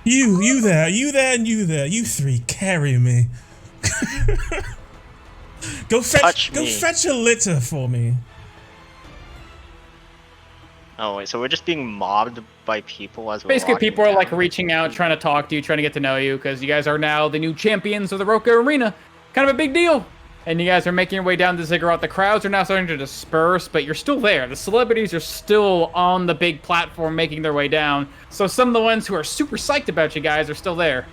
Speaker 1: You there, and you there, you three, carry me. Go
Speaker 5: Touch me.
Speaker 1: fetch a litter for me.
Speaker 5: Oh wait, so we're just being mobbed by people as we're
Speaker 2: Basically,
Speaker 5: walking
Speaker 2: people are like
Speaker 5: down.
Speaker 2: reaching out, trying to talk to you, trying to get to know you, because you guys are now the new champions of the Roka Arena. Kind of a big deal. And you guys are making your way down the ziggurat. The crowds are now starting to disperse, but you're still there. The celebrities are still on the big platform making their way down. So some of the ones who are super psyched about you guys are still there.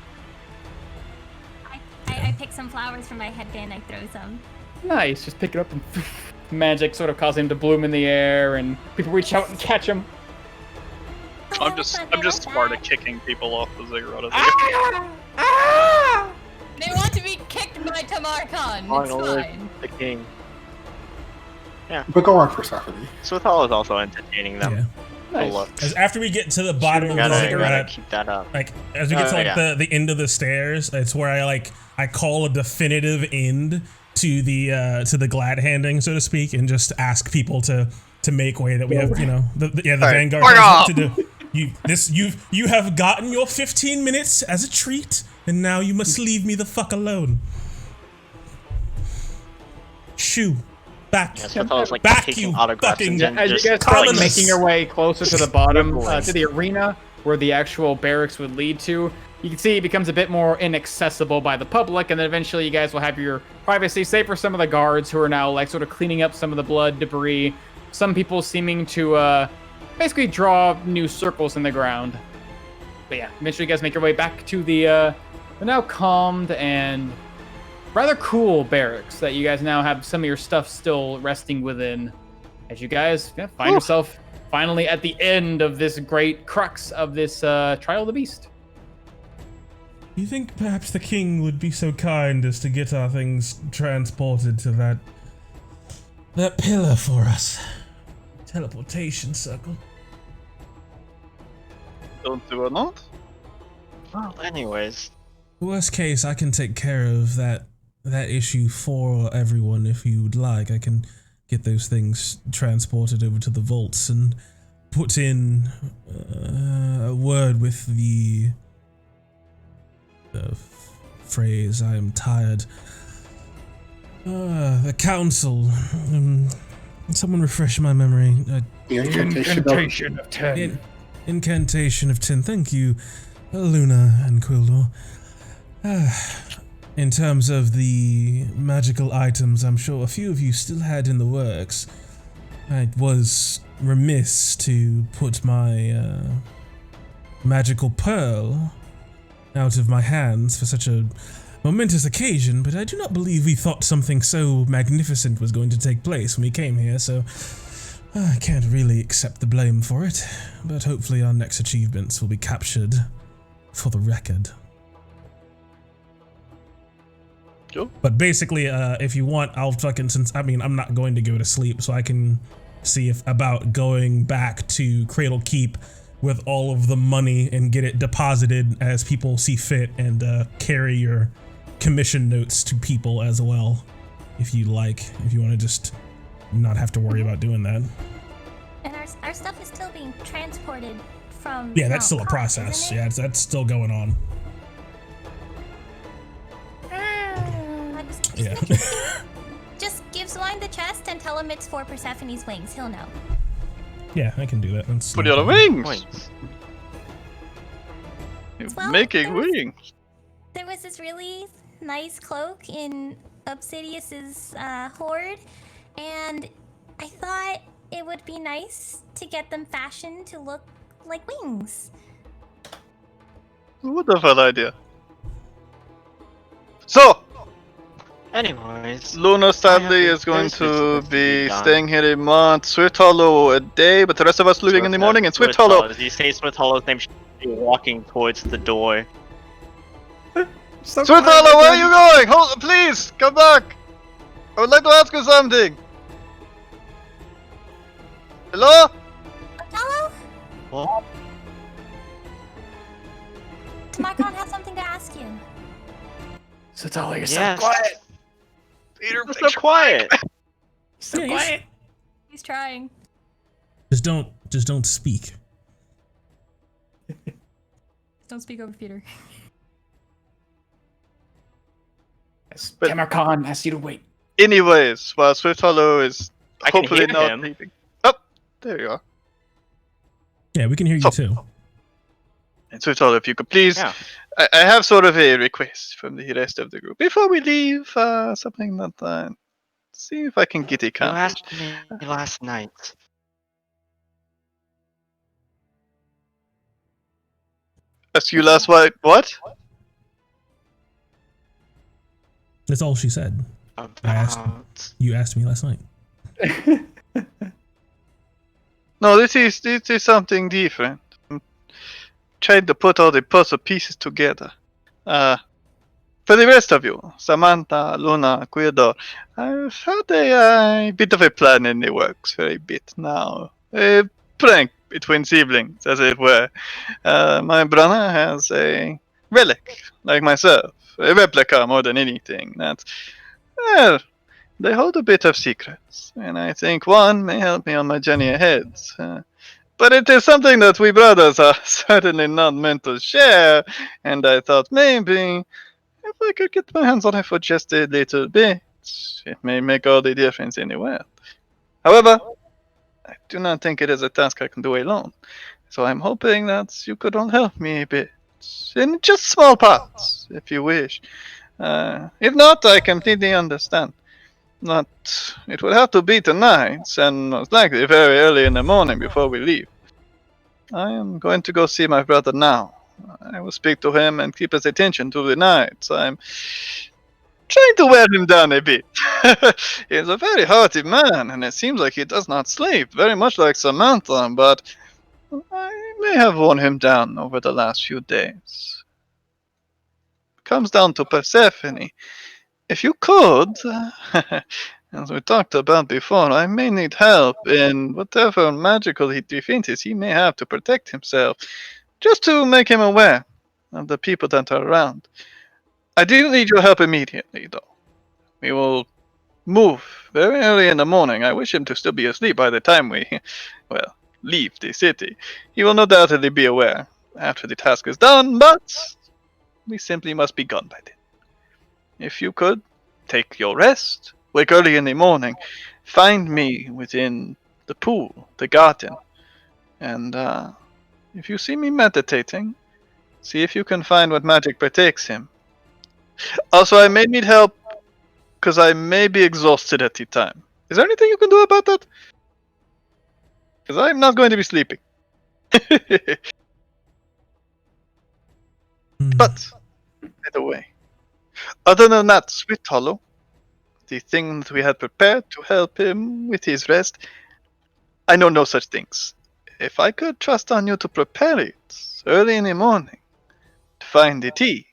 Speaker 6: I pick some flowers from my headband. I throw some.
Speaker 2: Nice. Just pick it up and magic sort of causes him to bloom in the air, and people reach out and catch him.
Speaker 3: I'm just smart at kicking people off the ziggurat.
Speaker 7: They want to be kicked by Tamar Khan. It's
Speaker 5: Arnold,
Speaker 7: fine.
Speaker 5: the king.
Speaker 4: But go on, Persephone.
Speaker 5: Swithal is also entertaining them.
Speaker 1: Yeah.
Speaker 2: Nice.
Speaker 5: looks.
Speaker 1: As after we get to the bottom of the
Speaker 5: Gotta
Speaker 1: ziggurat,
Speaker 5: keep that up.
Speaker 1: like as we get to like
Speaker 5: yeah.
Speaker 1: the end of the stairs, it's where I call a definitive end to the glad handing, so to speak, and just ask people to make way that we have, the Vanguard has to do. You have gotten your 15 minutes as a treat, and now you must leave me the fuck alone. Shoo. Back.
Speaker 5: Yeah, so I was like
Speaker 1: Back,
Speaker 5: taking
Speaker 1: you
Speaker 5: autographs
Speaker 1: fucking-
Speaker 5: and then
Speaker 2: As you
Speaker 5: just
Speaker 2: guys start
Speaker 1: colonists.
Speaker 2: making your way closer to the bottom,
Speaker 5: Scribbling.
Speaker 2: to the arena where the actual barracks would lead to, you can see it becomes a bit more inaccessible by the public, and then eventually you guys will have your privacy, save for some of the guards who are now like sort of cleaning up some of the blood debris. Some people seeming to basically draw new circles in the ground. But yeah, eventually you guys make your way back to the now calmed and rather cool barracks that you guys now have some of your stuff still resting within. As you guys find yourself finally at the end of this great crux of this Trial of the Beast.
Speaker 1: You think perhaps the king would be so kind as to get our things transported to that pillar for us? Teleportation circle.
Speaker 3: Don't do or not.
Speaker 5: Well, anyways.
Speaker 1: Worst case, I can take care of that issue for everyone if you would like. I can get those things transported over to the vaults and put in a word with the phrase, I am tired. The council. Someone refresh my memory.
Speaker 4: The incantation
Speaker 2: of 10.
Speaker 1: Incantation of 10. Thank you, Luna and Quildor. In terms of the magical items, I'm sure a few of you still had in the works. I was remiss to put my magical pearl out of my hands for such a momentous occasion, but I do not believe we thought something so magnificent was going to take place when we came here, so I can't really accept the blame for it, but hopefully our next achievements will be captured for the record.
Speaker 3: Sure.
Speaker 1: But basically, if you want, I'll fucking, I'm not going to go to sleep, so I can see about going back to Cradle Keep with all of the money and get it deposited as people see fit, and carry your commission notes to people as well, if you like, if you want to just not have to worry about doing that.
Speaker 6: And our stuff is still being transported from.
Speaker 1: Yeah, that's still a
Speaker 6: Mount Cox,
Speaker 1: process.
Speaker 6: isn't it?
Speaker 1: Yeah, that's still going on. Yeah.
Speaker 6: Just give Swine the chest and tell him it's for Persephone's wings. He'll know.
Speaker 1: Yeah, I can do that. That's
Speaker 3: Put
Speaker 1: no
Speaker 3: your
Speaker 1: problem.
Speaker 3: wings.
Speaker 5: Points.
Speaker 3: You're
Speaker 6: Well,
Speaker 3: making
Speaker 6: there was-
Speaker 3: wings.
Speaker 6: There was this really nice cloak in Obsidius's horde, and I thought it would be nice to get them fashioned to look like wings.
Speaker 3: Wonderful idea. So,
Speaker 5: Anyways.
Speaker 3: Luna sadly
Speaker 5: I have
Speaker 3: is going
Speaker 5: business
Speaker 3: to
Speaker 5: to
Speaker 3: be
Speaker 5: be done.
Speaker 3: staying here a month, Swift Hollow a day, but the rest of us leaving in the morning, and Swift Hollow.
Speaker 5: As you say Swift Hollow's name, should be walking towards the door.
Speaker 3: Swift Hollow, where are you going? Hold, please, come back. I would like to ask you something. Hello?
Speaker 6: Othello?
Speaker 5: What?
Speaker 6: Tamakon has something to ask you.
Speaker 2: So tell her
Speaker 5: Yes.
Speaker 2: quiet.
Speaker 3: Peter,
Speaker 5: You're so quiet.
Speaker 2: So
Speaker 1: Yeah,
Speaker 2: quiet.
Speaker 7: He's trying.
Speaker 1: Just don't speak.
Speaker 7: Don't speak over Peter.
Speaker 3: But-
Speaker 2: Tamarcon asks you to wait.
Speaker 3: Anyways, while Swift Hollow is
Speaker 5: I can
Speaker 3: hopefully
Speaker 5: hear
Speaker 3: not
Speaker 5: him.
Speaker 3: leaving. Oh, there you are.
Speaker 1: Yeah, we can hear you
Speaker 3: So-
Speaker 1: too.
Speaker 3: And Swift Hollow, if you could please,
Speaker 5: Yeah.
Speaker 3: I have sort of a request from the rest of the group. Before we leave, something that see if I can get a
Speaker 5: You
Speaker 3: accomplished.
Speaker 5: asked me last night.
Speaker 3: Ask you last what?
Speaker 1: That's all she said. asked-
Speaker 5: About...
Speaker 1: You asked me last night.
Speaker 3: No, this is something different. I'm trying to put all the puzzle pieces together. For the rest of you, Samantha, Luna, Quildor, I've had a bit of a plan in the works for a bit now. Prank between siblings, as it were. My brother has a relic, like myself, a replica more than anything. That's well, they hold a bit of secrets, and I think one may help me on my journey ahead. But it is something that we brothers are certainly not meant to share, and I thought maybe if I could get my hands on it for just a little bit, it may make all the difference in the world. However, I do not think it is a task I can do alone, so I'm hoping that you could all help me a bit. In just small parts, if you wish. If not, I completely understand. Not, it would have to be tonight, and most likely very early in the morning before we leave. I am going to go see my brother now. I will speak to him and keep his attention through the night. I'm trying to wear him down a bit. He is a very hearty man, and it seems like he does not sleep, very much like Samantha, but I may have worn him down over the last few days. It comes down to Persephone. If you could, as we talked about before, I may need help in whatever magical defenses he may have to protect himself, just to make him aware of the people that are around. I do need your help immediately, though. We will move very early in the morning. I wish him to still be asleep by the time we, well, leave the city. He will no doubtedly be aware after the task is done, but we simply must be gone by then. If you could, take your rest, wake early in the morning, find me within the pool, the garden, and if you see me meditating, see if you can find what magic protects him. Also, I may need help because I may be exhausted at the time. Is there anything you can do about that? Because I'm not going to be sleeping. But, by the way, other than that, Sweet Hollow, the thing that we had prepared to help him with his rest, I know no such things. If I could trust on you to prepare it early in the morning, to find the tea,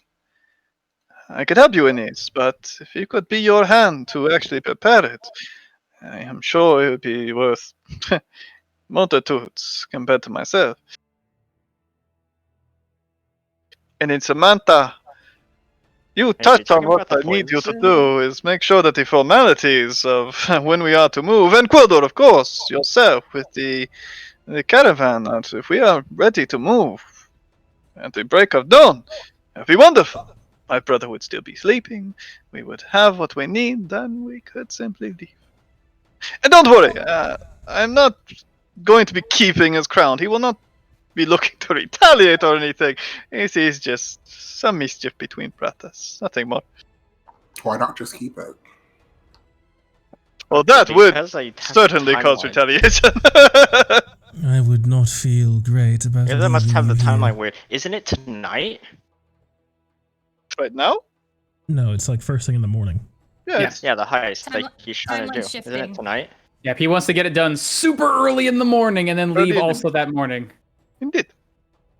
Speaker 3: I could help you in this, but if it could be your hand to actually prepare it, I am sure it would be worth multitudes compared to myself. And in Samantha, you touched on what I need you to do is make sure that the formalities of when we are to move, and Quildor, of course, yourself with the caravan, that if we are ready to move at the break of dawn, it'd be wonderful. My brother would still be sleeping, we would have what we need, then we could simply leave. And don't worry, I'm not going to be keeping his crown. He will not be looking to retaliate or anything. This is just some mischief between brothers, nothing more.
Speaker 4: Why not just keep it?
Speaker 3: Well, that would certainly cause retaliation.
Speaker 1: I would not feel great about
Speaker 5: Yeah, that must have the
Speaker 1: leaving you
Speaker 5: timeline
Speaker 1: here.
Speaker 5: weird. Isn't it tonight?
Speaker 3: Right now?
Speaker 1: No, it's like first thing in the morning.
Speaker 3: Yeah,
Speaker 2: Yes.
Speaker 5: Yeah, the heist
Speaker 7: Time-
Speaker 5: that he's trying to do.
Speaker 7: timeline
Speaker 5: Isn't
Speaker 7: shifting.
Speaker 5: it tonight?
Speaker 2: Yeah, if he wants to get it done super early in the morning and then
Speaker 3: Early
Speaker 2: leave
Speaker 3: in the-
Speaker 2: also that morning.
Speaker 3: Indeed.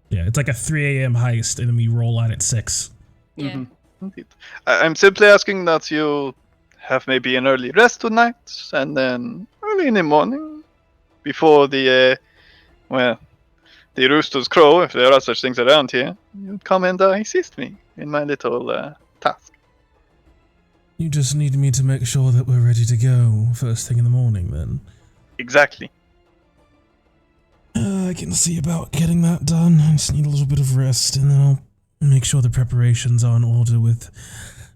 Speaker 1: Yeah, it's like a 3 a.m. heist, and then we roll out at 6.
Speaker 7: Yeah.
Speaker 2: Mhm.
Speaker 3: Indeed. I'm simply asking that you have maybe an early rest tonight, and then early in the morning, before the, the roosters crow, if there are such things around here, you come and assist me in my little task.
Speaker 1: You just need me to make sure that we're ready to go first thing in the morning, then.
Speaker 3: Exactly.
Speaker 1: I can see about getting that done. I just need a little bit of rest, and then I'll make sure the preparations are in order with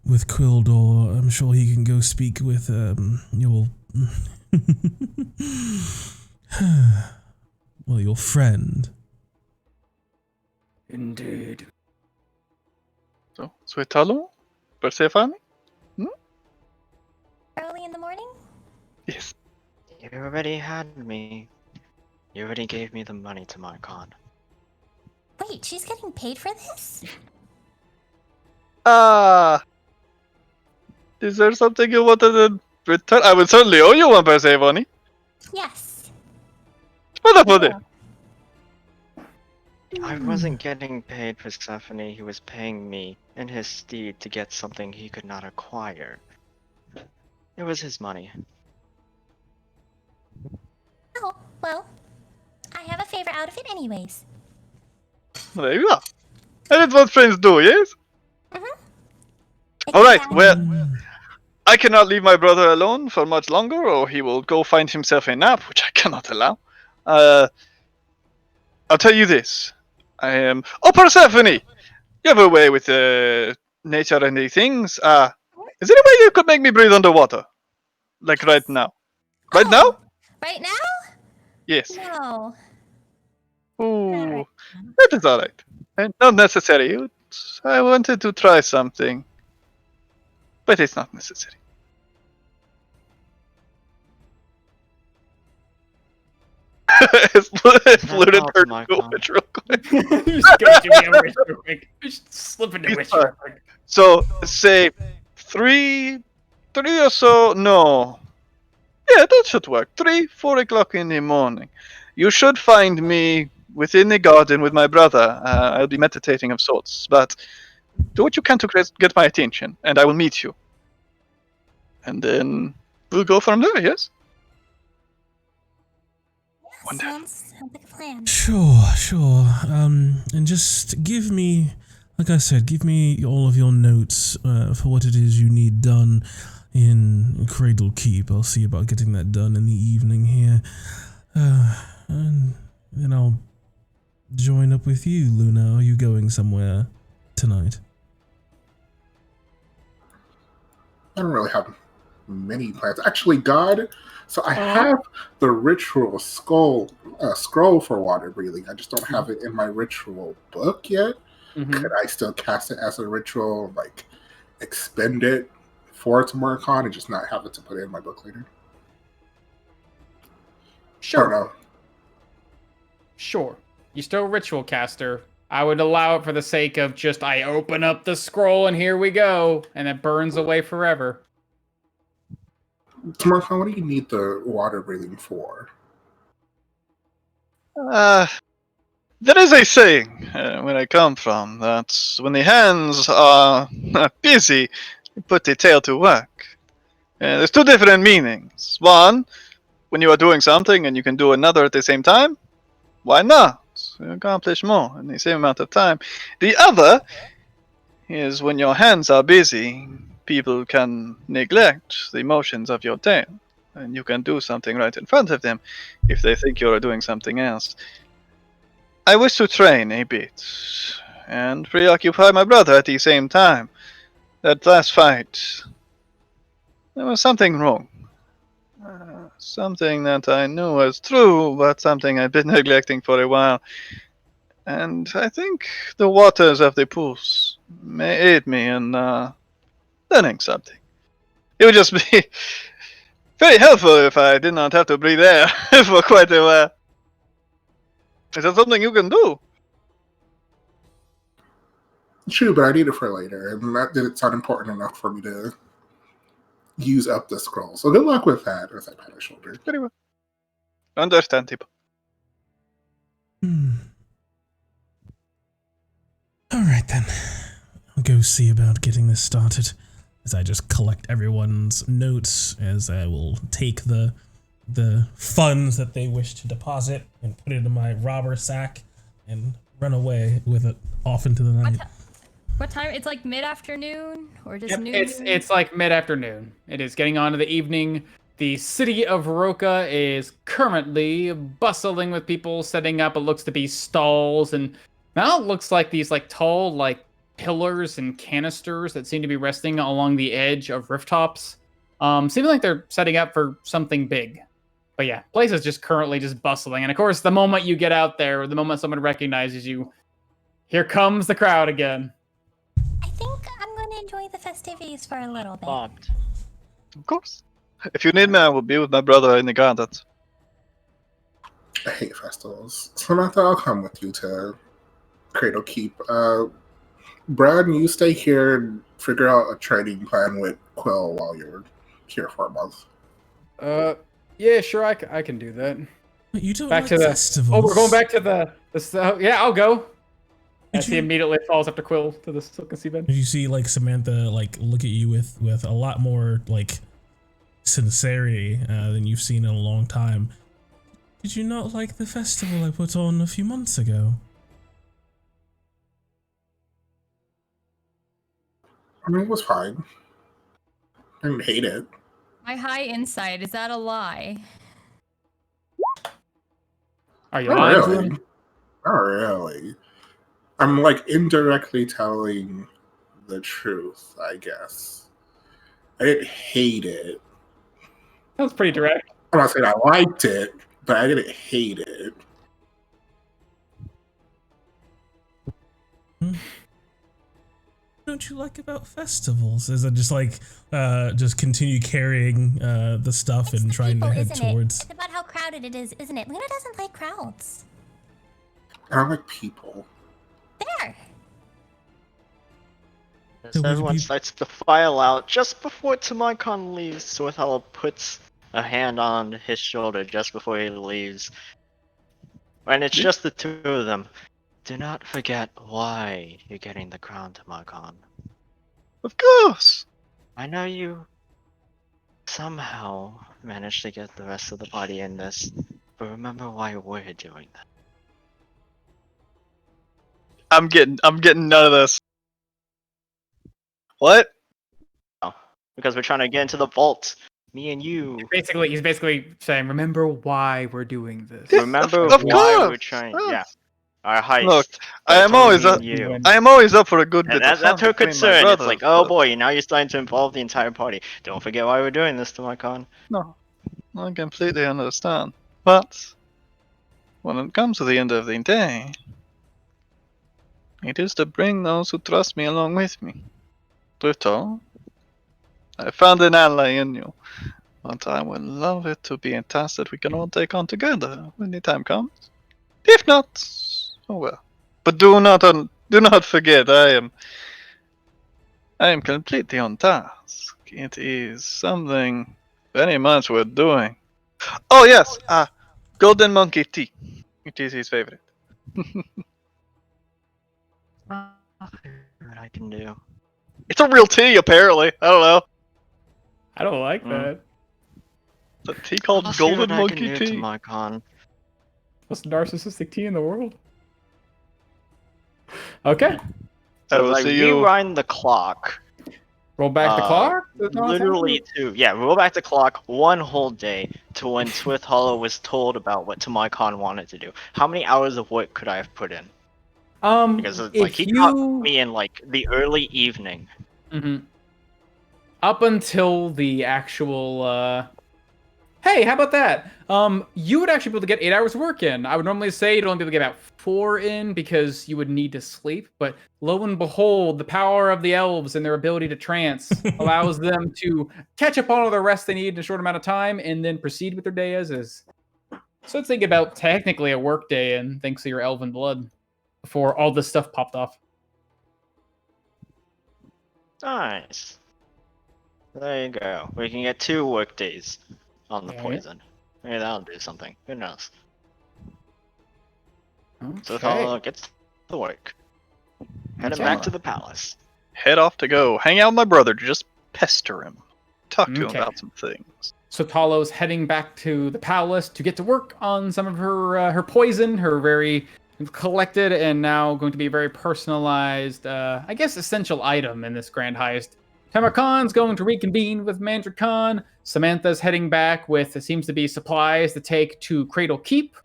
Speaker 1: Quildor. I'm sure he can go speak with your well, your friend.
Speaker 2: Indeed.
Speaker 3: So, Suetalo? Persephone?
Speaker 6: Early in the morning?
Speaker 3: Yes.
Speaker 5: You already had me. You already gave me the money to my con.
Speaker 6: Wait, she's getting paid for this?
Speaker 3: Is there something you wanted to return? I would certainly owe you one, Persephone.
Speaker 6: Yes.
Speaker 3: Wonderful day.
Speaker 5: I wasn't getting paid for Persephone, he was paying me in his stead to get something he could not acquire. It was his money.
Speaker 6: Oh, well, I have a favor never out of it anyways.
Speaker 3: There you are. And it's what friends do, yes? Alright, well, I cannot leave my brother alone for much longer, or he will go find himself a nap, which I cannot allow. I'll tell you this. I am... Oh, Persephone! You have a way with nature and the things. Is there a way you could make me breathe underwater? Like right now. Right now?
Speaker 6: Right now?
Speaker 3: Yes.
Speaker 6: No.
Speaker 3: Ooh, that is alright. Not necessary. I wanted to try something. But it's not necessary. Luna turned to a witch real quick.
Speaker 2: Just go to me a wish real quick. Just slip into wish real quick.
Speaker 3: So, say 3 or so, no. Yeah, that should work. 3, 4 o'clock in the morning. You should find me within the garden with my brother. I'll be meditating of sorts, but do what you can to get my attention, and I will meet you. And then we'll go from there, yes?
Speaker 6: Sounds like a plan.
Speaker 1: Sure. And just give me, like I said, give me all of your notes for what it is you need done in Cradle Keep. I'll see about getting that done in the evening here. And then I'll join up with you, Luna. Are you going somewhere tonight?
Speaker 4: I don't really have many plans. Actually, God, so I have the ritual scroll for water breathing. I just don't have it in my ritual book yet. Could I still cast it as a ritual, like expend it for TomorrowCon and just not have it to put it in my book later?
Speaker 2: Sure.
Speaker 4: I don't know.
Speaker 2: Sure. You're still a ritual caster. I would allow it for the sake of just I open up the scroll and here we go, and it burns away forever.
Speaker 4: TomorrowCon, what do you need the water breathing for?
Speaker 3: There is a saying where I come from that when the hands are busy, you put the tail to work. There's 2 different meanings. One, when you are doing something and you can do another at the same time, why not? You accomplish more in the same amount of time. The other is when your hands are busy, people can neglect the motions of your tail, and you can do something right in front of them if they think you are doing something else. I wish to train a bit, and preoccupy my brother at the same time. That last fight, there was something wrong. Something that I knew was true, but something I've been neglecting for a while. And I think the waters of the pools may aid me in learning something. It would just be very helpful if I did not have to breathe air for quite a while. Is that something you can do?
Speaker 4: True, but I need it for later, and that didn't sound important enough for me to use up the scroll. So good luck with that, as I pat her shoulder.
Speaker 3: Very well. Understandable.
Speaker 1: Alright then. I'll go see about getting this started. As I just collect everyone's notes, as I will take the funds that they wish to deposit and put it in my robber sack and run away with it off into the night.
Speaker 7: What time? It's like mid-afternoon or just noon?
Speaker 2: It's like mid-afternoon. It is getting on to the evening. The city of Roka is currently bustling with people setting up. It looks to be stalls, and now it looks like these tall pillars and canisters that seem to be resting along the edge of rooftops. Seeming like they're setting up for something big. But yeah, place is just currently just bustling. And of course, the moment you get out there, or the moment someone recognizes you, here comes the crowd again.
Speaker 6: I think I'm going to enjoy the festivities for a little bit.
Speaker 5: Bombed.
Speaker 3: Of course. If you need me, I will be with my brother in the gardens.
Speaker 4: I hate festivals. Samantha, I'll come with you to Cradle Keep. Brad, you stay here and figure out a trading plan with Quill while you're here for a month.
Speaker 2: Yeah, sure, I can do that.
Speaker 1: But you don't
Speaker 2: Back
Speaker 1: like
Speaker 2: to the
Speaker 1: festivals.
Speaker 2: Oh, we're going back to the yeah, I'll go. As
Speaker 1: Did
Speaker 2: he
Speaker 1: you-
Speaker 2: immediately falls after Quill to the silken sea bed.
Speaker 1: You see Samantha look at you with a lot more sincerity than you've seen in a long time. Did you not like the festival I put on a few months ago?
Speaker 4: I mean, it was fine. I didn't hate it.
Speaker 7: My high insight, is that a lie?
Speaker 2: Are you
Speaker 4: Not
Speaker 2: lying,
Speaker 4: really.
Speaker 2: Luna?
Speaker 4: Not really. I'm like indirectly telling the truth, I guess. I didn't hate it.
Speaker 2: That's pretty direct.
Speaker 4: I'm not saying I liked it, but I didn't hate it.
Speaker 1: What don't you like about festivals? Is it just like just continue carrying the stuff
Speaker 6: It's
Speaker 1: and
Speaker 6: the
Speaker 1: trying
Speaker 6: people,
Speaker 1: to head
Speaker 6: isn't it?
Speaker 1: towards?
Speaker 6: It's about how crowded it is, isn't it? Luna doesn't like crowds.
Speaker 4: I don't like people.
Speaker 6: There.
Speaker 5: As
Speaker 1: So would it
Speaker 5: everyone
Speaker 1: be-
Speaker 5: starts to file out, just before Tamakon leaves, Swithalo puts a hand on his shoulder just before he leaves. And it's just the two of them. Do not forget why you're getting the crown, Tamakon.
Speaker 3: Of course.
Speaker 5: I know you somehow managed to get the rest of the party in this, but remember why we're doing that.
Speaker 3: I'm getting none of this. What?
Speaker 5: Because we're trying to get into the vault. Me and you.
Speaker 2: He's basically saying, remember why we're doing this.
Speaker 5: Remember
Speaker 3: Of
Speaker 5: why
Speaker 3: course.
Speaker 5: we're trying.
Speaker 3: Yes.
Speaker 5: Yeah. Our heist.
Speaker 3: Look,
Speaker 5: But
Speaker 3: I
Speaker 5: it's
Speaker 3: am
Speaker 5: only
Speaker 3: always
Speaker 5: me
Speaker 3: up.
Speaker 5: and you.
Speaker 3: I am always up for a good bit
Speaker 5: And
Speaker 3: of
Speaker 5: that's
Speaker 3: fun
Speaker 5: her
Speaker 3: between my
Speaker 5: concern. It's
Speaker 3: brothers,
Speaker 5: like, oh
Speaker 3: but
Speaker 5: boy, now you're starting to involve the entire party. Don't forget why we're doing this, Tamakon.
Speaker 3: No, I completely understand. But when it comes to the end of the day, it is to bring those who trust me along with me. Pluto, I found an ally in you, but I would love it to be a task that we can all take on together when the time comes. If not, oh well. But do not forget, I am completely on task. It is something very much worth doing. Oh yes, golden monkey tea. It is his favorite.
Speaker 5: What I can do.
Speaker 3: It's a real tea, apparently. I don't know.
Speaker 2: I don't like
Speaker 5: Mm.
Speaker 2: that.
Speaker 3: It's a tea called
Speaker 5: I'll see what
Speaker 3: golden
Speaker 5: I can
Speaker 3: monkey
Speaker 5: do,
Speaker 3: tea.
Speaker 5: Tamakon.
Speaker 2: Most narcissistic tea in the world. Okay.
Speaker 3: I
Speaker 5: So
Speaker 3: will
Speaker 5: like
Speaker 3: see you.
Speaker 5: rewind the clock.
Speaker 2: Roll back the clock.
Speaker 5: Literally roll back the clock one whole day to when Swith Hollow was told about what Tamakon wanted to do. How many hours of work could I have put in? Because like
Speaker 2: If
Speaker 5: he
Speaker 2: you
Speaker 5: taught me in like the early evening.
Speaker 2: Mhm. Up until the actual hey, how about that? You would actually be able to get 8 hours of work in. I would normally say you'd only be able to get about 4 in because you would need to sleep. But lo and behold, the power of the elves and their ability to trance allows them to catch up on all the rest they need in a short amount of time and then proceed with their day as is. So think about technically a work day and thanks to your elven blood before all this stuff popped off.
Speaker 5: Nice. There you go. We can get 2 work days on the
Speaker 2: Okay.
Speaker 5: poison. Maybe that'll do something. Who knows? So
Speaker 2: Okay.
Speaker 5: Hollow gets to work. Heading
Speaker 2: Okay.
Speaker 5: back to the palace.
Speaker 3: Head off to go hang out with my brother. Just pester him. Talk to him
Speaker 2: Okay.
Speaker 3: about some things.
Speaker 2: So Talo's heading back to the palace to get to work on some of her poison, her very collected and now going to be a very personalized, I guess, essential item in this grand heist. Tamarkon's going to reconvene with Mandra Khan. Samantha's heading back with, it seems to be, supplies to take to Cradle Keep.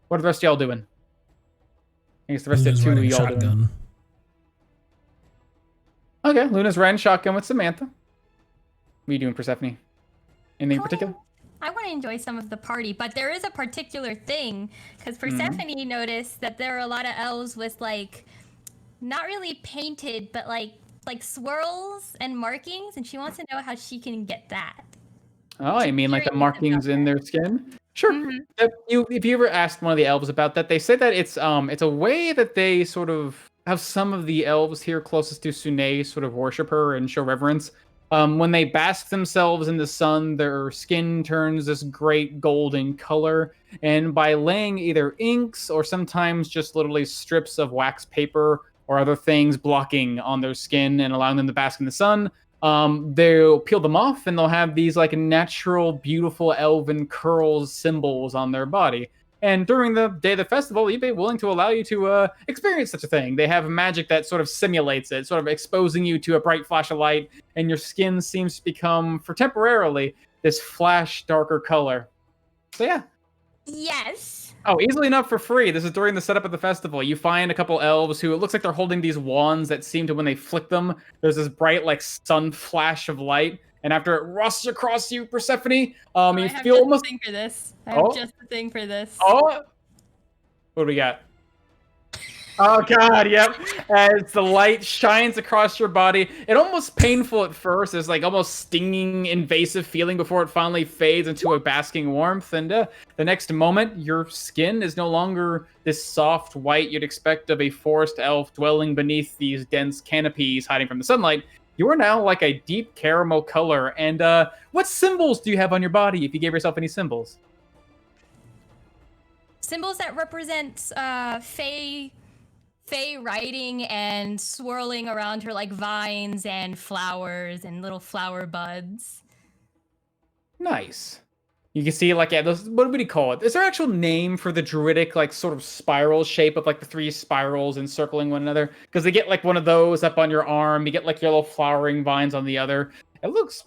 Speaker 2: What are the rest of y'all doing? I guess the rest of
Speaker 1: Luna's
Speaker 2: the two of
Speaker 1: riding
Speaker 2: y'all doing.
Speaker 1: shotgun.
Speaker 2: Okay, Luna's riding shotgun with Samantha. What are you doing, Persephone? Anything in particular?
Speaker 6: I want to enjoy some of the party, but there is a particular thing because Persephone noticed that there are a lot of elves with like, not really painted, but like swirls and markings, and she wants to know how she can get that.
Speaker 2: Oh, you mean like the
Speaker 6: Curious
Speaker 2: markings
Speaker 6: about
Speaker 2: in their skin? Sure.
Speaker 6: Mhm.
Speaker 2: If you ever asked one of the elves about that, they say that it's a way that they sort of have some of the elves here closest to Sune sort of worship her and show reverence. When they bask themselves in the sun, their skin turns this great golden color, and by laying either inks or sometimes just literally strips of wax paper or other things blocking on their skin and allowing them to bask in the sun, they'll peel them off and they'll have these like natural, beautiful elven curls symbols on their body. And during the day of the festival, they'd be willing to allow you to experience such a thing. They have magic that sort of simulates it, sort of exposing you to a bright flash of light, and your skin seems to become, for temporarily, this flash darker color. So yeah.
Speaker 6: Yes.
Speaker 2: Oh, easily enough for free. This is during the setup of the festival. You find a couple elves who it looks like they're holding these wands that seem to, when they flick them, there's this bright, like, sun flash of light. And after it rushes across you, Persephone, you feel almost...
Speaker 7: I have just the thing for this. I have just the thing for this.
Speaker 2: Oh! What do we got? Oh, God, yep. As the light shines across your body, it almost painful at first. There's like almost stinging, invasive feeling before it finally fades into a basking warmth. And the next moment, your skin is no longer this soft white you'd expect of a forest elf dwelling beneath these dense canopies hiding from the sunlight. You are now like a deep caramel color. And what symbols do you have on your body if you gave yourself any symbols?
Speaker 7: Symbols that represent Fae riding and swirling around her like vines and flowers and little flower buds.
Speaker 2: Nice. You can see like, yeah, those, what would you call it? Is there an actual name for the druidic like sort of spiral shape of like the 3 spirals encircling one another? Because they get like one of those up on your arm. You get like your little flowering vines on the other. It looks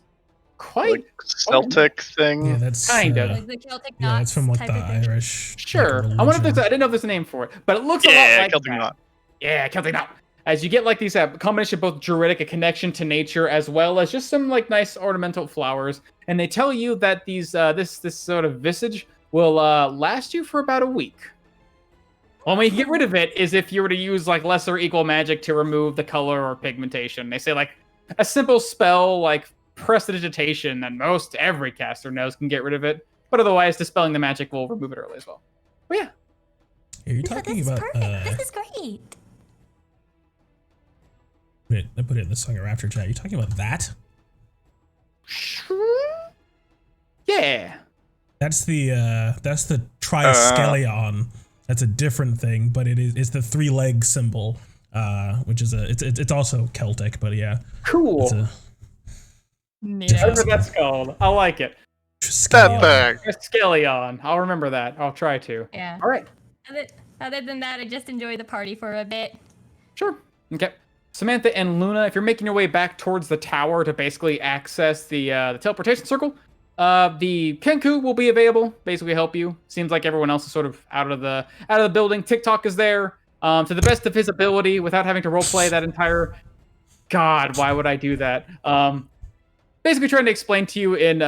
Speaker 2: quite
Speaker 3: like Celtic thing.
Speaker 1: Yeah, that's
Speaker 2: kind of.
Speaker 7: Like the Celtic
Speaker 1: Yeah, it's from like
Speaker 7: type
Speaker 1: the
Speaker 7: of thing.
Speaker 1: Irish.
Speaker 2: Sure.
Speaker 1: Like,
Speaker 2: I wonder if there's.
Speaker 1: religion.
Speaker 2: I didn't know if there's a name for it, but it looks a lot like
Speaker 3: Celtic
Speaker 2: that.
Speaker 3: knot.
Speaker 2: Yeah, Celtic knot. As you get like these combination of both druidic, a connection to nature, as well as just some like nice ornamental flowers, and they tell you that these this sort of visage will last you for about a week. Only way you can get rid of it is if you were to use like lesser equal magic to remove the color or pigmentation. They say like a simple spell like prestidigitation that most every caster knows can get rid of it, but otherwise dispelling the magic will remove it early as well. But yeah.
Speaker 1: Are you
Speaker 6: No,
Speaker 1: talking
Speaker 6: this is
Speaker 1: about?
Speaker 6: perfect. This is great.
Speaker 1: I put it in the Song of Rapture chat. Are you talking about that?
Speaker 2: Yeah.
Speaker 1: That's the triskelion. That's a different thing, but it's the 3-leg symbol, which is it's also Celtic, but yeah.
Speaker 2: Cool.
Speaker 1: It's a
Speaker 7: Yeah.
Speaker 2: Whatever that's called. I like it.
Speaker 3: Step back.
Speaker 2: Skeleon. I'll remember that. I'll try to.
Speaker 7: Yeah.
Speaker 2: All right.
Speaker 7: Other than that, I just enjoy the party for a bit.
Speaker 2: Sure. Okay. Samantha and Luna, if you're making your way back towards the tower to basically access the teleportation circle, the Kenku will be available, basically help you. Seems like everyone else is sort of out of the building. TikTok is there to the best of his ability without having to roleplay that entire. God, why would I do that? Basically trying to explain to you in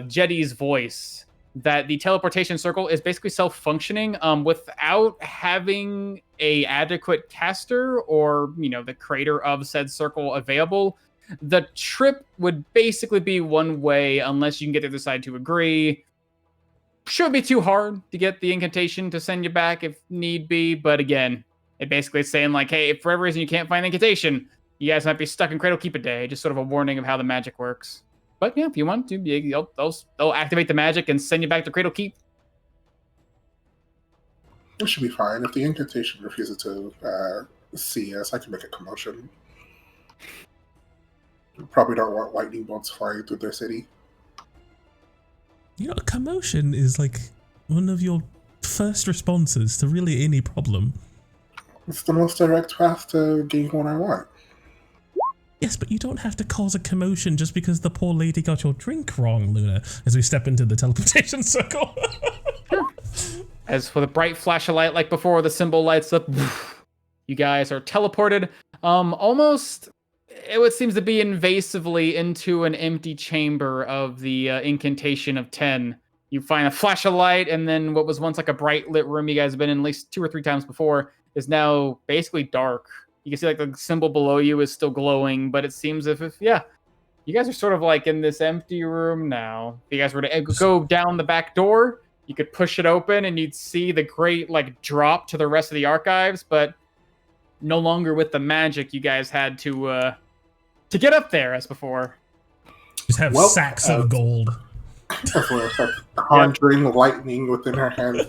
Speaker 2: Jetty's voice that the teleportation circle is basically self-functioning without having a adequate caster or, you know, the creator of said circle available. The trip would basically be one way unless you can get the other side to agree. Should be too hard to get the incantation to send you back if need be, but again, it basically is saying like, hey, if for every reason you can't find the incantation, you guys might be stuck in Cradle Keep a day. Just sort of a warning of how the magic works. But yeah, if you want to, they'll activate the magic and send you back to Cradle Keep.
Speaker 4: It should be fine. If the incantation refuses to see us, I can make a commotion. Probably don't want lightning bolts flying through their city.
Speaker 1: You know, commotion is like one of your first responses to really any problem.
Speaker 4: It's the most direct path to getting what I want.
Speaker 1: Yes, but you don't have to cause a commotion just because the poor lady got your drink wrong, Luna, as we step into the teleportation circle.
Speaker 2: As for the bright flash of light like before, the symbol lights up. You guys are teleported almost, it seems to be invasively into an empty chamber of the incantation of 10. You find a flash of light, and then what was once like a bright lit room you guys have been in at least 2 or 3 times before is now basically dark. You can see like the symbol below you is still glowing, but it seems if yeah, you guys are sort of like in this empty room now. If you guys were to go down the back door, you could push it open and you'd see the great like drop to the rest of the archives, but no longer with the magic you guys had to get up there as before.
Speaker 1: Just have sacks of gold.
Speaker 4: Conjuring lightning within her hands.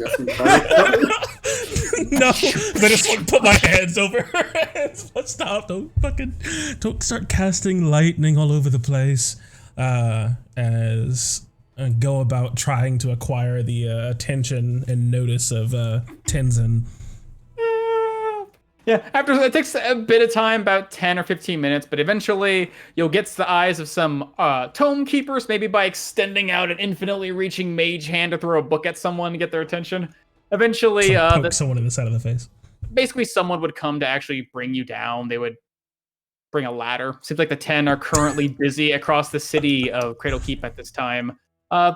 Speaker 1: No, I just want to put my hands over her hands. Stop! Don't start casting lightning all over the place. As go about trying to acquire the attention and notice of Tenzin.
Speaker 2: Yeah, after it takes a bit of time, about 10 or 15 minutes, but eventually you'll get to the eyes of some tome keepers, maybe by extending out an infinitely reaching mage hand to throw a book at someone to get their attention. Eventually,
Speaker 1: Poke someone in the side of the face.
Speaker 2: Basically someone would come to actually bring you down. They would bring a ladder. Seems like the 10 are currently busy across the city of Cradle Keep at this time.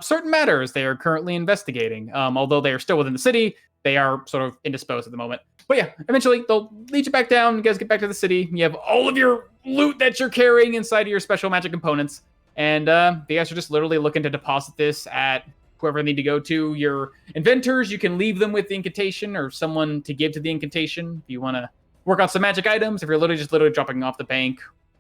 Speaker 2: Certain matters they are currently investigating. Although they are still within the city, they are sort of indisposed at the moment. But yeah, eventually they'll lead you back down. You guys get back to the city. You have all of your loot that you're carrying inside of your special magic components. And you guys are just literally looking to deposit this at whoever you need to go to. Your inventors, you can leave them with the incantation or someone to give to the incantation. If you want to work on some magic items, if you're literally dropping off the bank,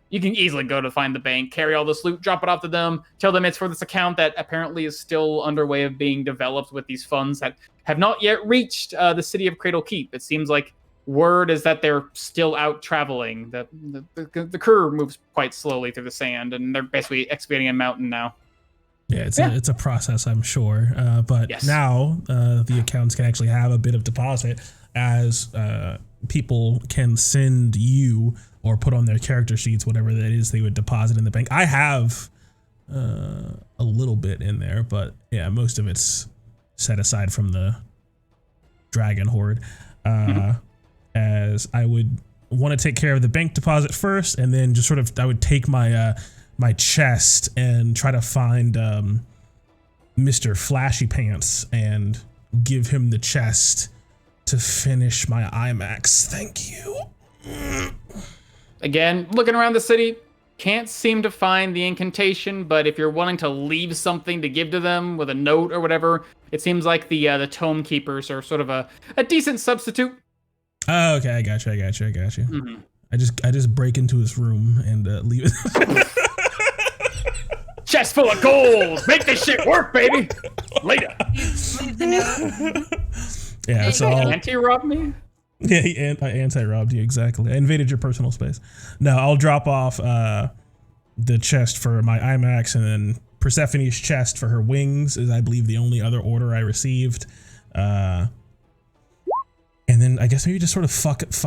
Speaker 2: you can easily go to find the bank, carry all this loot, drop it off to them, tell them it's for this account that apparently is still underway of being developed with these funds that have not yet reached the city of Cradle Keep. It seems like word is that they're still out traveling. The crew moves quite slowly through the sand, and they're basically excavating a mountain now.
Speaker 1: Yeah, it's a process, I'm sure. But
Speaker 2: yes.
Speaker 1: Now the accounts can actually have a bit of deposit as people can send you or put on their character sheets whatever that is they would deposit in the bank. I have a little bit in there, but yeah, most of it's set aside from the Dragon Horde. As I would want to take care of the bank deposit first, and then just sort of I would take my my chest and try to find Mr. Flashy Pants and give him the chest to finish my IMAX. Thank you.
Speaker 2: Again, looking around the city, can't seem to find the incantation, but if you're wanting to leave something to give to them with a note or whatever, it seems like the tome keepers are sort of a decent substitute.
Speaker 1: Oh, okay, I got you.
Speaker 2: Mm-hmm.
Speaker 1: I just break into his room and leave it.
Speaker 2: Chest full of gold. Make this shit work, baby. Later.
Speaker 7: Leave the note.
Speaker 1: Yeah, so
Speaker 2: Anti-rob me?
Speaker 1: Yeah, I anti-robbed you, exactly. I invaded your personal space. No, I'll drop off the chest for my IMAX, and then Persephone's chest for her wings is, I believe, the only other order I received. And then I guess maybe just sort of futz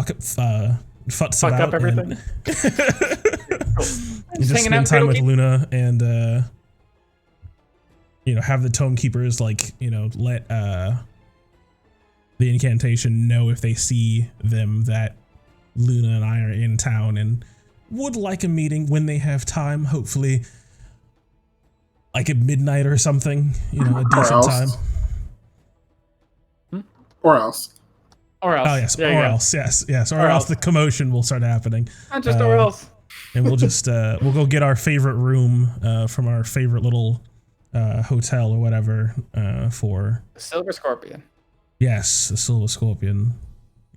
Speaker 2: up everything.
Speaker 1: And just spend time with Luna and have the tome keepers let the incantation know if they see them that Luna and I are in town and would like a meeting when they have time, hopefully like at midnight or something, a decent time.
Speaker 4: Or else.
Speaker 2: Or else.
Speaker 1: Oh yes, yes. Or else the commotion will start happening.
Speaker 2: Not just or else.
Speaker 1: And we'll just we'll go get our favorite room from our favorite little hotel or whatever for
Speaker 2: The Silver Scorpion.
Speaker 1: Yes, the Silver Scorpion.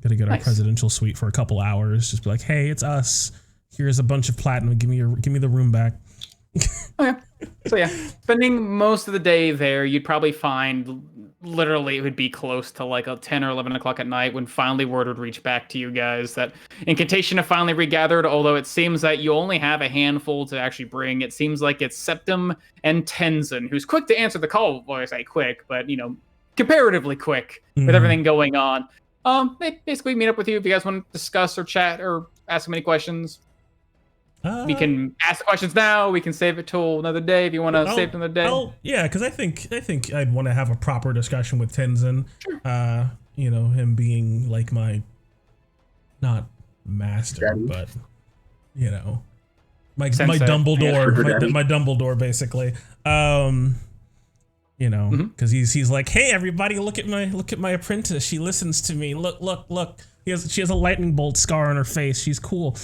Speaker 1: Gotta get our presidential suite for a couple hours. Just be like, hey, it's us. Here's a bunch of platinum. Give me the room back.
Speaker 2: Okay. So yeah, spending most of the day there, you'd probably find literally it would be close to like 10 or 11 o'clock at night when finally word would reach back to you guys that incantation have finally regathered, although it seems that you only have a handful to actually bring. It seems like it's Septim and Tenzin, who's quick to answer the call. Well, I say quick, but comparatively quick with everything going on. They basically meet up with you if you guys want to discuss or chat or ask them any questions. We can ask the questions now. We can save it till another day if you want to save it another day.
Speaker 1: Yeah, because I think I'd want to have a proper discussion with Tenzin. Sure. Him being like my, not master, but my Dumbledore, my Dumbledore basically. Because he's like, hey everybody, look at my apprentice. She listens to me. Look. She has a lightning bolt scar on her face. She's cool.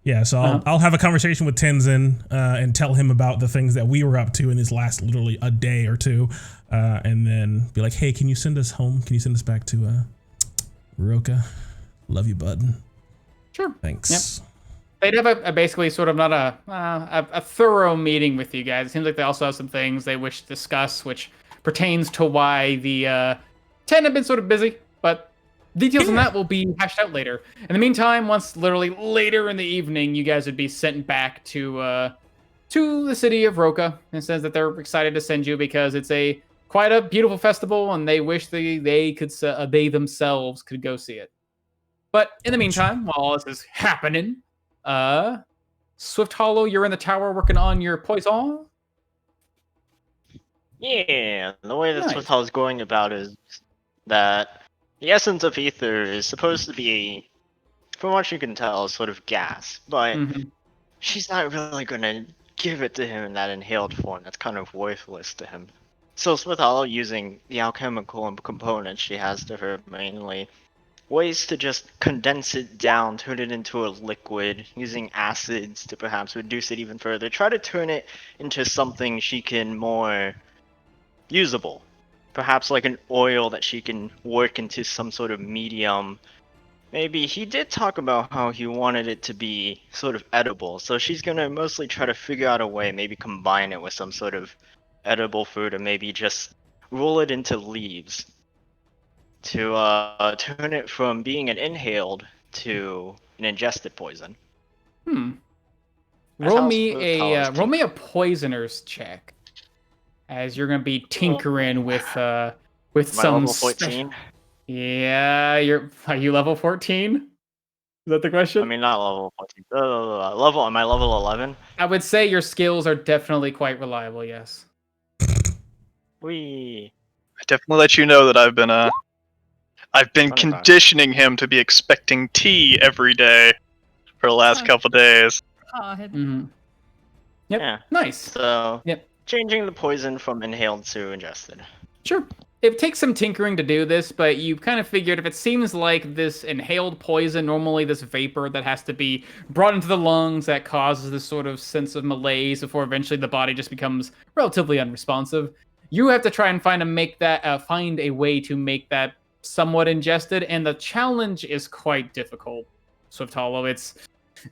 Speaker 1: Yeah, so I'll have a conversation with Tenzin and tell him about the things that we were up to in his last literally a day or two, and then be like, hey, can you send us home? Can you send us back to Roka? Love you, bud.
Speaker 2: Sure.
Speaker 1: Thanks.
Speaker 2: Yep. They'd have a basically sort of not a thorough meeting with you guys. It seems like they also have some things they wish to discuss, which pertains to why the 10 have been sort of busy, but details on that will be hashed out later. In the meantime, once literally later in the evening, you guys would be sent back to to the city of Roca and says that they're excited to send you because it's quite a beautiful festival and they wish they themselves could go see it. But in the meantime, while all this is happening, Swift Hollow, you're in the tower working on your poison.
Speaker 5: Yeah, the way that
Speaker 2: Nice.
Speaker 5: Swift is going about is that the essence of ether is supposed to be, from what you can tell, sort of gas, but she's not really gonna give it to him in that inhaled form. That's kind of worthless to him. So Swift Hollow, using the alchemical components she has to her mainly, ways to just condense it down, turn it into a liquid, using acids to perhaps reduce it even further, try to turn it into something she can more usable. Perhaps like an oil that she can work into some sort of medium. Maybe he did talk about how he wanted it to be sort of edible, so she's gonna mostly try to figure out a way, maybe combine it with some sort of edible fruit, or maybe just roll it into leaves to turn it from being an inhaled to an ingested poison. That's
Speaker 2: Roll
Speaker 5: how
Speaker 2: me
Speaker 5: Swift
Speaker 2: roll me a poisoner's check, as you're gonna be tinkering with
Speaker 5: Am I
Speaker 2: some
Speaker 5: level 14?
Speaker 2: Yeah, are you level 14? Is that the question?
Speaker 5: I mean, not level 14. Am I level 11?
Speaker 2: I would say your skills are definitely quite reliable, yes.
Speaker 5: Wee.
Speaker 3: I definitely let you know that I've been
Speaker 5: 25.
Speaker 3: conditioning him to be expecting tea every day for the last couple days.
Speaker 7: God.
Speaker 2: Yep.
Speaker 5: Yeah.
Speaker 2: Nice.
Speaker 5: So,
Speaker 2: Yep.
Speaker 5: changing the poison from inhaled to ingested.
Speaker 2: Sure. It takes some tinkering to do this, but you kind of figured if it seems like this inhaled poison, normally this vapor that has to be brought into the lungs that causes this sort of sense of malaise before eventually the body just becomes relatively unresponsive. You have to try and find a way to make that somewhat ingested, and the challenge is quite difficult. Swift Hollow, it's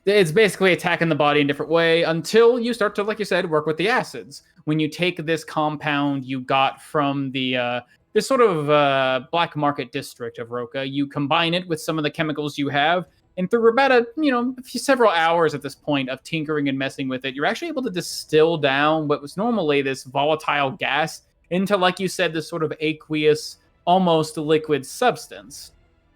Speaker 2: basically attacking the body in a different way until you start to, like you said, work with the acids. When you take this compound you got from the this sort of black market district of Roca, you combine it with some of the chemicals you have, and through about several hours at this point of tinkering and messing with it, you're actually able to distill down what was normally this volatile gas into, like you said, this sort of aqueous, almost liquid substance,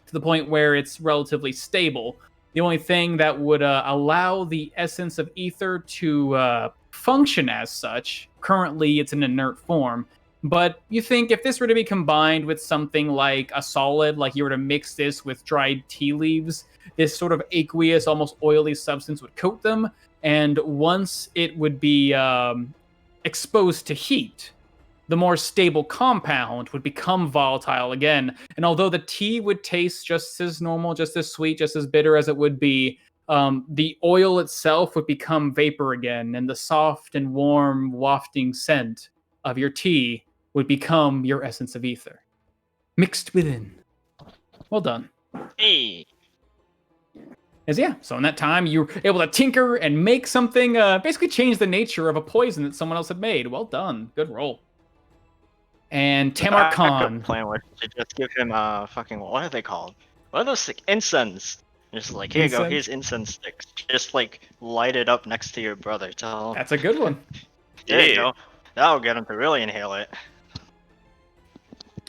Speaker 2: to the point where it's relatively stable. The only thing that would allow the essence of ether to function as such, currently it's an inert form. But you think if this were to be combined with something like a solid, like you were to mix this with dried tea leaves, this sort of aqueous, almost oily substance would coat them. And once it would be exposed to heat, the more stable compound would become volatile again. And although the tea would taste just as normal, just as sweet, just as bitter as it would be, the oil itself would become vapor again, and the soft and warm wafting scent of your tea would become your essence of ether, mixed within. Well done.
Speaker 5: Hey.
Speaker 2: So in that time, you were able to tinker and make something, basically change the nature of a poison that someone else had made. Well done. Good roll. And Tamar Khan.
Speaker 5: Plan was to just give him fucking, what are they called? What are those incense? Just like, here you go, here's incense sticks. Just like light it up next to your brother. Tell him.
Speaker 2: That's a good one.
Speaker 5: There you go. That'll get him to really inhale it.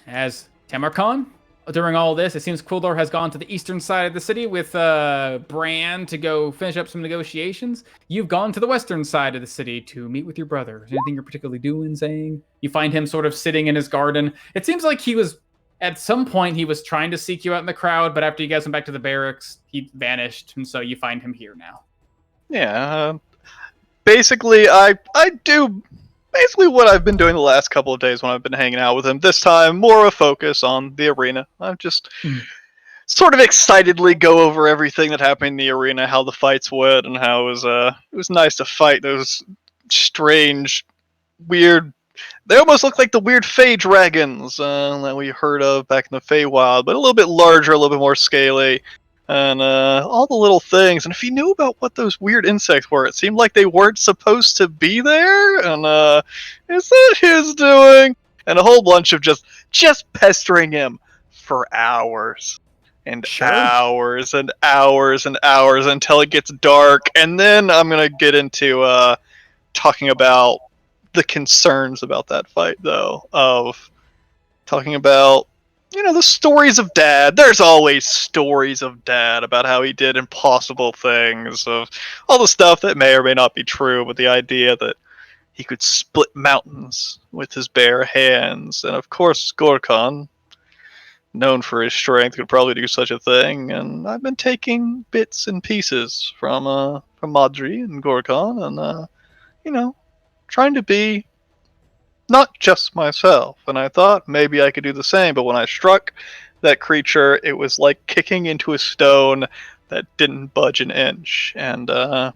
Speaker 2: As Tamar Khan, during all this, it seems Quildor has gone to the eastern side of the city with Bran to go finish up some negotiations. You've gone to the western side of the city to meet with your brother. Is anything you're particularly doing, saying? You find him sort of sitting in his garden. It seems like at some point, he was trying to seek you out in the crowd, but after you guys went back to the barracks, he vanished, and so you find him here now.
Speaker 3: Yeah, basically, I do basically what I've been doing the last couple of days when I've been hanging out with him. This time, more of a focus on the arena. I'm just sort of excitedly go over everything that happened in the arena, how the fights went, and how it was nice to fight those strange, weird. They almost look like the weird Fey dragons that we heard of back in the Feywild, but a little bit larger, a little bit more scaly. And all the little things. And if you knew about what those weird insects were, it seemed like they weren't supposed to be there. And is that his doing? And a whole bunch of just pestering him for hours. And hours and hours and hours until it gets dark. And then I'm going to get into talking about the concerns about that fight, though, of talking about, the stories of Dad. There's always stories of Dad about how he did impossible things, of all the stuff that may or may not be true, but the idea that he could split mountains with his bare hands. And of course, Gorkon, known for his strength, could probably do such a thing. And I've been taking bits and pieces from Madri and Gorkon, and trying to be not just myself. And I thought maybe I could do the same, but when I struck that creature, it was like kicking into a stone that didn't budge an inch. And I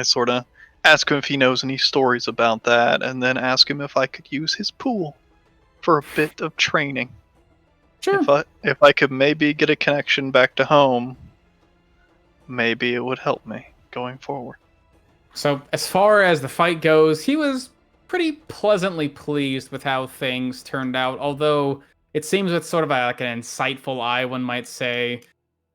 Speaker 3: sort of ask him if he knows any stories about that, and then ask him if I could use his pool for a bit of training.
Speaker 2: Sure.
Speaker 3: If I could maybe get a connection back to home, maybe it would help me going forward.
Speaker 2: So, as far as the fight goes, he was pretty pleasantly pleased with how things turned out, although it seems with sort of like an insightful eye, one might say.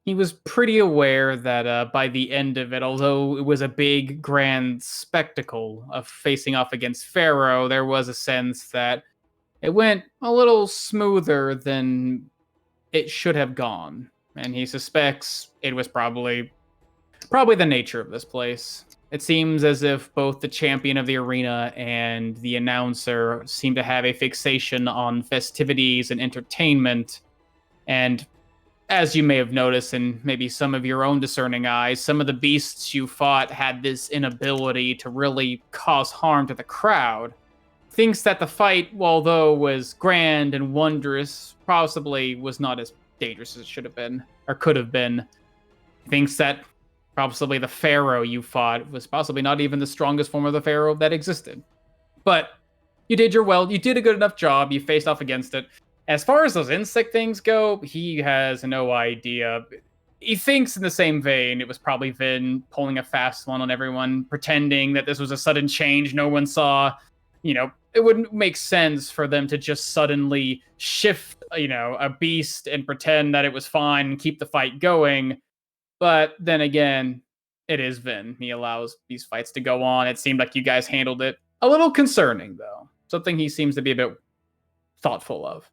Speaker 2: He was pretty aware that by the end of it, although it was a big, grand spectacle of facing off against Pharaoh, there was a sense that it went a little smoother than it should have gone. And he suspects it was probably the nature of this place. It seems as if both the champion of the arena and the announcer seem to have a fixation on festivities and entertainment. And as you may have noticed, in maybe some of your own discerning eyes, some of the beasts you fought had this inability to really cause harm to the crowd. Thinks that the fight, although was grand and wondrous, possibly was not as dangerous as it should have been, or could have been. Thinks that possibly the Pharaoh you fought was possibly not even the strongest form of the Pharaoh that existed. But you did you did a good enough job, you faced off against it. As far as those insect things go, he has no idea. He thinks in the same vein it was probably Vin pulling a fast one on everyone, pretending that this was a sudden change no one saw. It wouldn't make sense for them to just suddenly shift, a beast and pretend that it was fine and keep the fight going. But then again, it is Vin. He allows these fights to go on. It seemed like you guys handled it a little concerning, though. Something he seems to be a bit thoughtful of.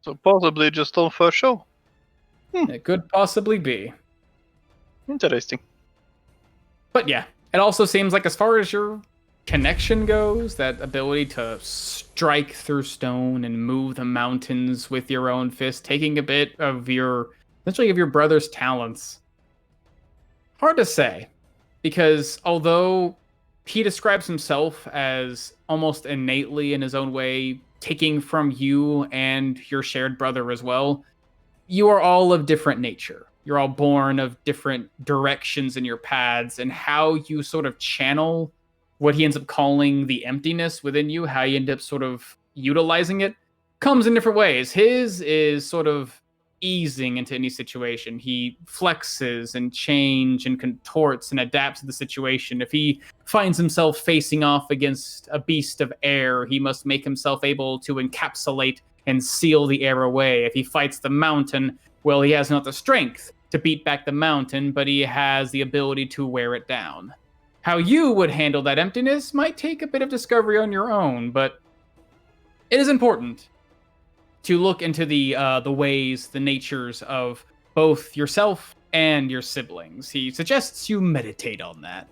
Speaker 3: So possibly just all for show.
Speaker 2: It could possibly be.
Speaker 3: Interesting.
Speaker 2: But yeah, it also seems like as far as your connection goes, that ability to strike through stone and move the mountains with your own fist, taking a bit of essentially of your brother's talents. Hard to say, because although he describes himself as almost innately in his own way, taking from you and your shared brother as well, you are all of different nature. You're all born of different directions in your paths, and how you sort of channel what he ends up calling the emptiness within you, how you end up sort of utilizing it, comes in different ways. His is sort of easing into any situation. He flexes and change and contorts and adapts to the situation. If he finds himself facing off against a beast of air, he must make himself able to encapsulate and seal the air away. If he fights the mountain, well, he has not the strength to beat back the mountain, but he has the ability to wear it down. How you would handle that emptiness might take a bit of discovery on your own, but it is important to look into the ways, the natures of both yourself and your siblings. He suggests you meditate on that,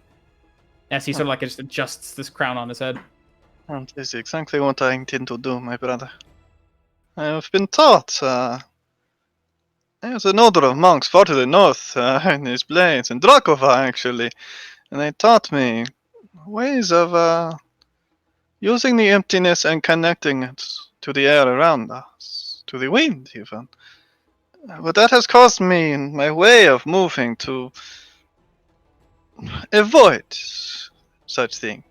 Speaker 2: as he sort of like just adjusts this crown on his head.
Speaker 3: And this is exactly what I intend to do, my brother. I have been taught. There's an order of monks far to the north in these plains, in Drakova actually, and they taught me ways of using the emptiness and connecting it to the air around us, to the wind even. But that has caused me in my way of moving to avoid such things,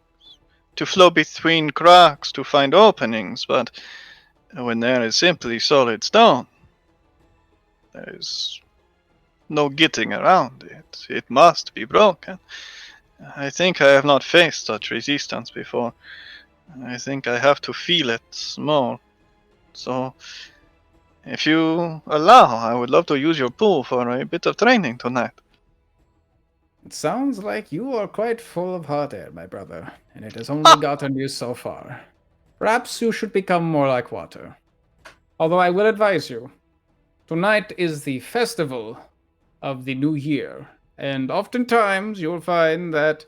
Speaker 3: to flow between cracks to find openings, but when there is simply solid stone, there is no getting around it. It must be broken. I think I have not faced such resistance before. I think I have to feel it more. So, if you allow, I would love to use your pool for a bit of training tonight.
Speaker 2: It sounds like you are quite full of hot air, my brother, and it has only gotten you so far. Perhaps you should become more like water. Although I will advise you, tonight is the festival of the new year, and oftentimes you'll find that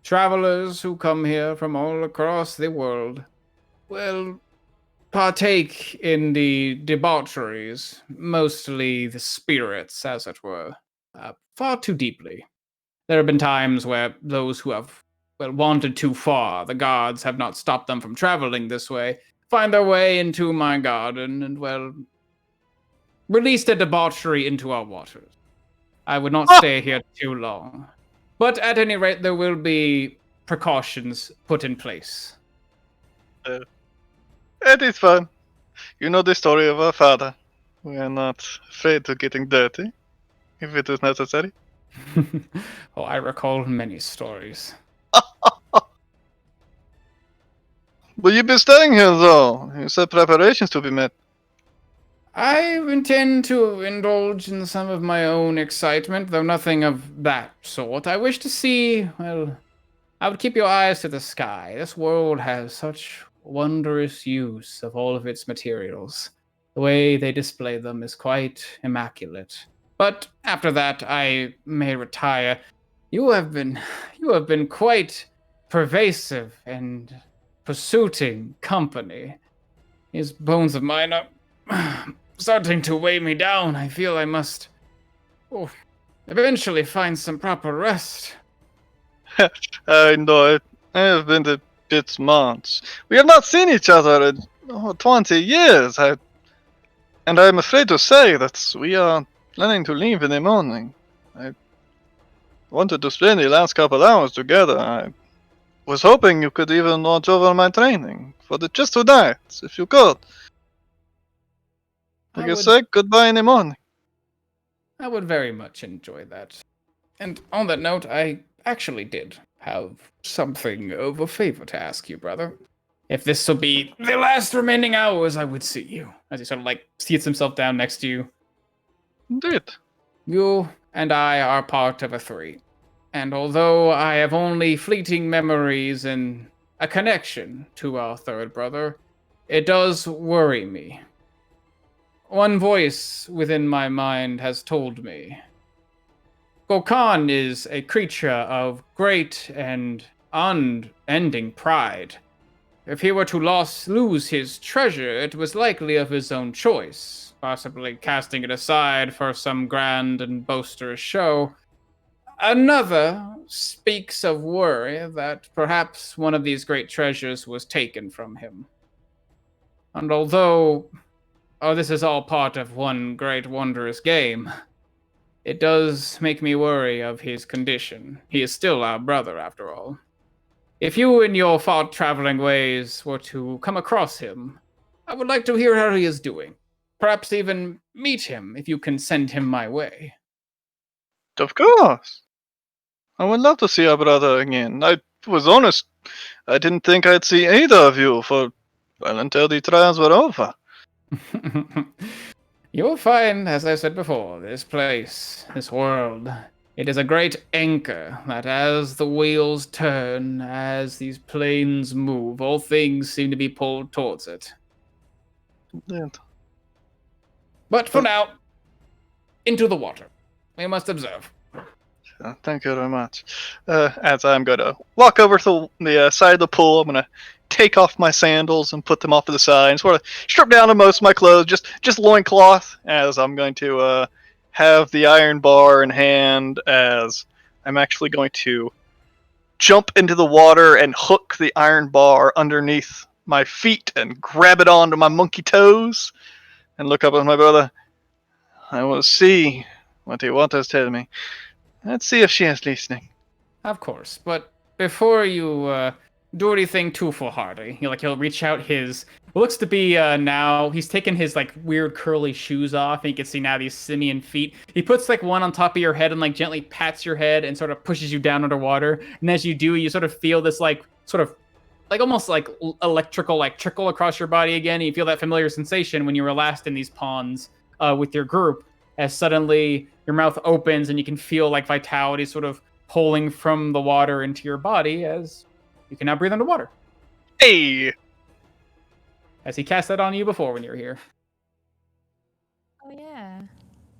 Speaker 2: travelers who come here from all across the world will partake in the debaucheries, mostly the spirits, as it were, far too deeply. There have been times where those who have, well, wandered too far, the gods have not stopped them from traveling this way, find their way into my garden and, well, release their debauchery into our waters. I would not stay here too long. But at any rate, there will be precautions put in place.
Speaker 3: It is fun. You know the story of our father. We are not afraid of getting dirty, if it is necessary.
Speaker 2: Oh, I recall many stories.
Speaker 3: But you've been staying here, though. You said preparations to be met.
Speaker 2: I intend to indulge in some of my own excitement, though nothing of that sort. I wish to see, well, I would keep your eyes to the sky. This world has such wondrous use of all of its materials. The way they display them is quite immaculate. But after that, I may retire. You have been quite pervasive and pursuing company. These bones of mine are starting to weigh me down. I feel I must eventually find some proper rest.
Speaker 3: I know it. I have been to bits months. We have not seen each other in 20 years. And I'm afraid to say that we are planning to leave in the morning. I wanted to spend the last couple hours together. I was hoping you could even watch over my training for just tonight, if you could. I could say goodbye in the morning.
Speaker 2: I would very much enjoy that. And on that note, I actually did have something of a favor to ask you, brother. If this will be the last remaining hours, I would see you. As he sort of like seats himself down next to you.
Speaker 3: Indeed.
Speaker 2: You and I are part of a three. And although I have only fleeting memories and a connection to our third brother, it does worry me. One voice within my mind has told me Gokhan is a creature of great and unending pride. If he were to lose his treasure, it was likely of his own choice, possibly casting it aside for some grand and boisterous show. Another speaks of worry that perhaps one of these great treasures was taken from him. And although this is all part of one great wondrous game, it does make me worry of his condition. He is still our brother, after all. If you in your far-traveling ways were to come across him, I would like to hear how he is doing. Perhaps even meet him if you can send him my way.
Speaker 3: Of course. I would love to see our brother again. I was honest. I didn't think I'd see either of you until the trials were over.
Speaker 2: You'll find, as I said before, this place, this world, it is a great anchor that as the wheels turn, as these planes move, all things seem to be pulled towards it.
Speaker 3: Indeed.
Speaker 2: But for now, into the water. We must observe.
Speaker 3: Thank you very much. As I'm going to walk over to the side of the pool, I'm going to take off my sandals and put them off to the side and sort of strip down to most of my clothes, just loincloth, as I'm going to have the iron bar in hand, as I'm actually going to jump into the water and hook the iron bar underneath my feet and grab it onto my monkey toes and look up at my brother. I will see what you want to tell me. Let's see if she is listening.
Speaker 2: Of course, but before you do anything too foolhardy, he'll reach out his what looks to be now he's taken his like weird curly shoes off, and you can see now these simian feet. He puts like one on top of your head and like gently pats your head and sort of pushes you down underwater. And as you do, you sort of feel this like sort of like almost like electrical like trickle across your body again. And you feel that familiar sensation when you were last in these ponds with your group, as suddenly your mouth opens and you can feel like vitality sort of pulling from the water into your body as you can now breathe underwater.
Speaker 3: Hey!
Speaker 2: As he cast that on you before when you were here.
Speaker 7: Oh yeah.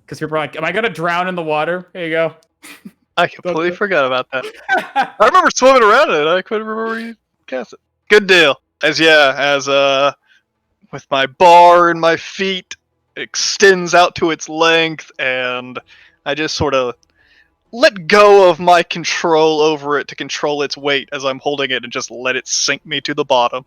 Speaker 2: Because you're like, am I going to drown in the water? Here you go.
Speaker 3: I completely forgot about that. I remember swimming around it. I couldn't remember where you cast it. Good deal. As with my bar and my feet, it extends out to its length, and I just sort of let go of my control over it to control its weight as I'm holding it and just let it sink me to the bottom.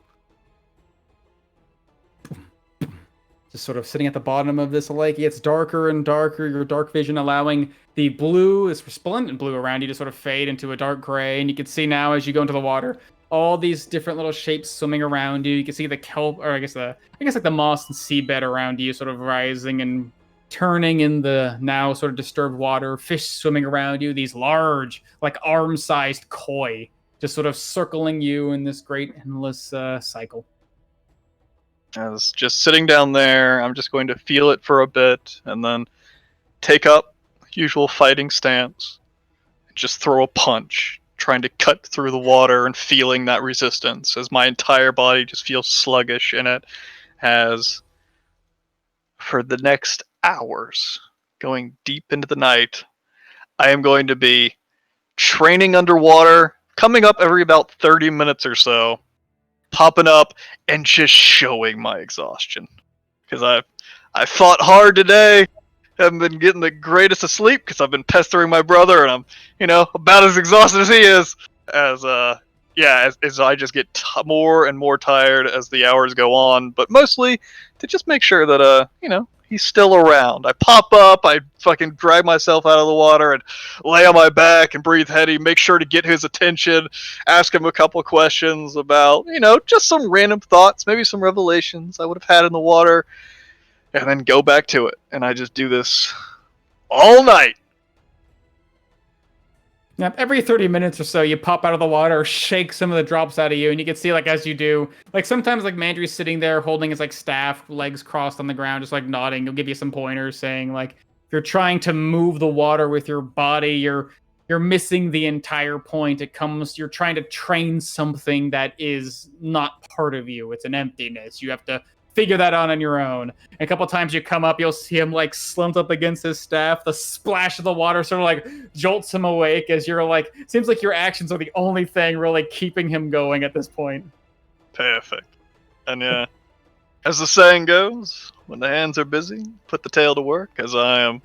Speaker 2: Just sort of sitting at the bottom of this lake. It gets darker and darker, your dark vision allowing the blue, this resplendent blue around you to sort of fade into a dark gray. And you can see now as you go into the water, all these different little shapes swimming around you. You can see the kelp, or I guess like the moss and seabed around you sort of rising and turning in the now sort of disturbed water. Fish swimming around you, these large, like arm-sized koi, just sort of circling you in this great endless cycle.
Speaker 3: I was just sitting down there. I'm just going to feel it for a bit and then take up usual fighting stance. Just throw a punch, trying to cut through the water and feeling that resistance as my entire body just feels sluggish in it. As for the next hours, going deep into the night, I am going to be training underwater, coming up every about 30 minutes or so, popping up and just showing my exhaustion. Because I fought hard today, haven't been getting the greatest of sleep because I've been pestering my brother, and I'm, about as exhausted as he is. As I just get more and more tired as the hours go on, but mostly to just make sure that he's still around. I pop up, I fucking drag myself out of the water and lay on my back and breathe heavy, make sure to get his attention, ask him a couple of questions about, just some random thoughts, maybe some revelations I would have had in the water, and then go back to it. And I just do this all night.
Speaker 2: Yeah, every 30 minutes or so, you pop out of the water, shake some of the drops out of you, and you can see, as you do, sometimes, Mandry's sitting there holding his, staff, legs crossed on the ground, just, nodding. He'll give you some pointers saying, if you're trying to move the water with your body, you're missing the entire point. You're trying to train something that is not part of you. It's an emptiness. You have to figure that out on your own. And a couple times you come up, you'll see him slumped up against his staff. The splash of the water sort of jolts him awake as you're seems like your actions are the only thing really keeping him going at this point.
Speaker 3: Perfect. And yeah, as the saying goes, when the hands are busy, put the tail to work, as I am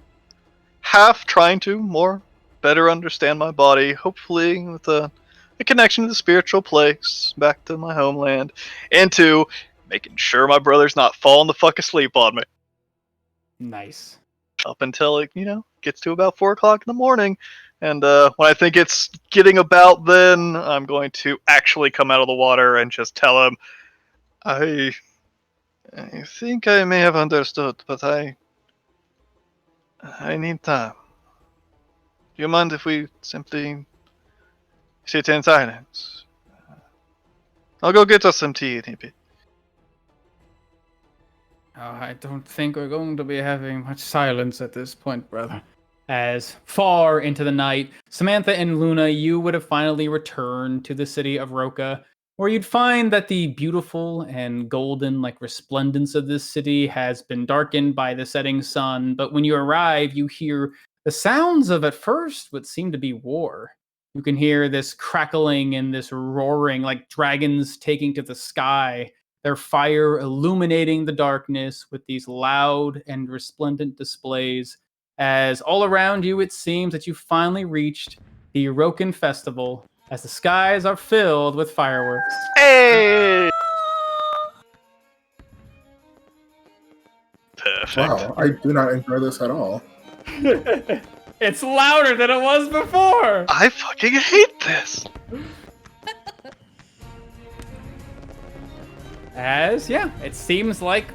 Speaker 3: half trying to better understand my body, hopefully with a connection to the spiritual place, back to my homeland, into making sure my brother's not falling the fuck asleep on me.
Speaker 2: Nice.
Speaker 3: Up until it, gets to about 4 o'clock in the morning. And when I think it's getting about then, I'm going to actually come out of the water and just tell him, I think I may have understood, but I need time. Do you mind if we simply sit in silence? I'll go get us some tea in a bit.
Speaker 2: I don't think we're going to be having much silence at this point, brother. As far into the night, Samantha and Luna, you would have finally returned to the city of Roka, where you'd find that the beautiful and golden, resplendence of this city has been darkened by the setting sun. But when you arrive, you hear the sounds of, at first, what seemed to be war. You can hear this crackling and this roaring, like dragons taking to the sky, their fire illuminating the darkness with these loud and resplendent displays. As all around you, it seems that you finally reached the Rokan Festival, as the skies are filled with fireworks.
Speaker 3: Hey! Perfect.
Speaker 4: Wow, I do not enjoy this at all.
Speaker 2: It's louder than it was before!
Speaker 3: I fucking hate this!
Speaker 2: It seems like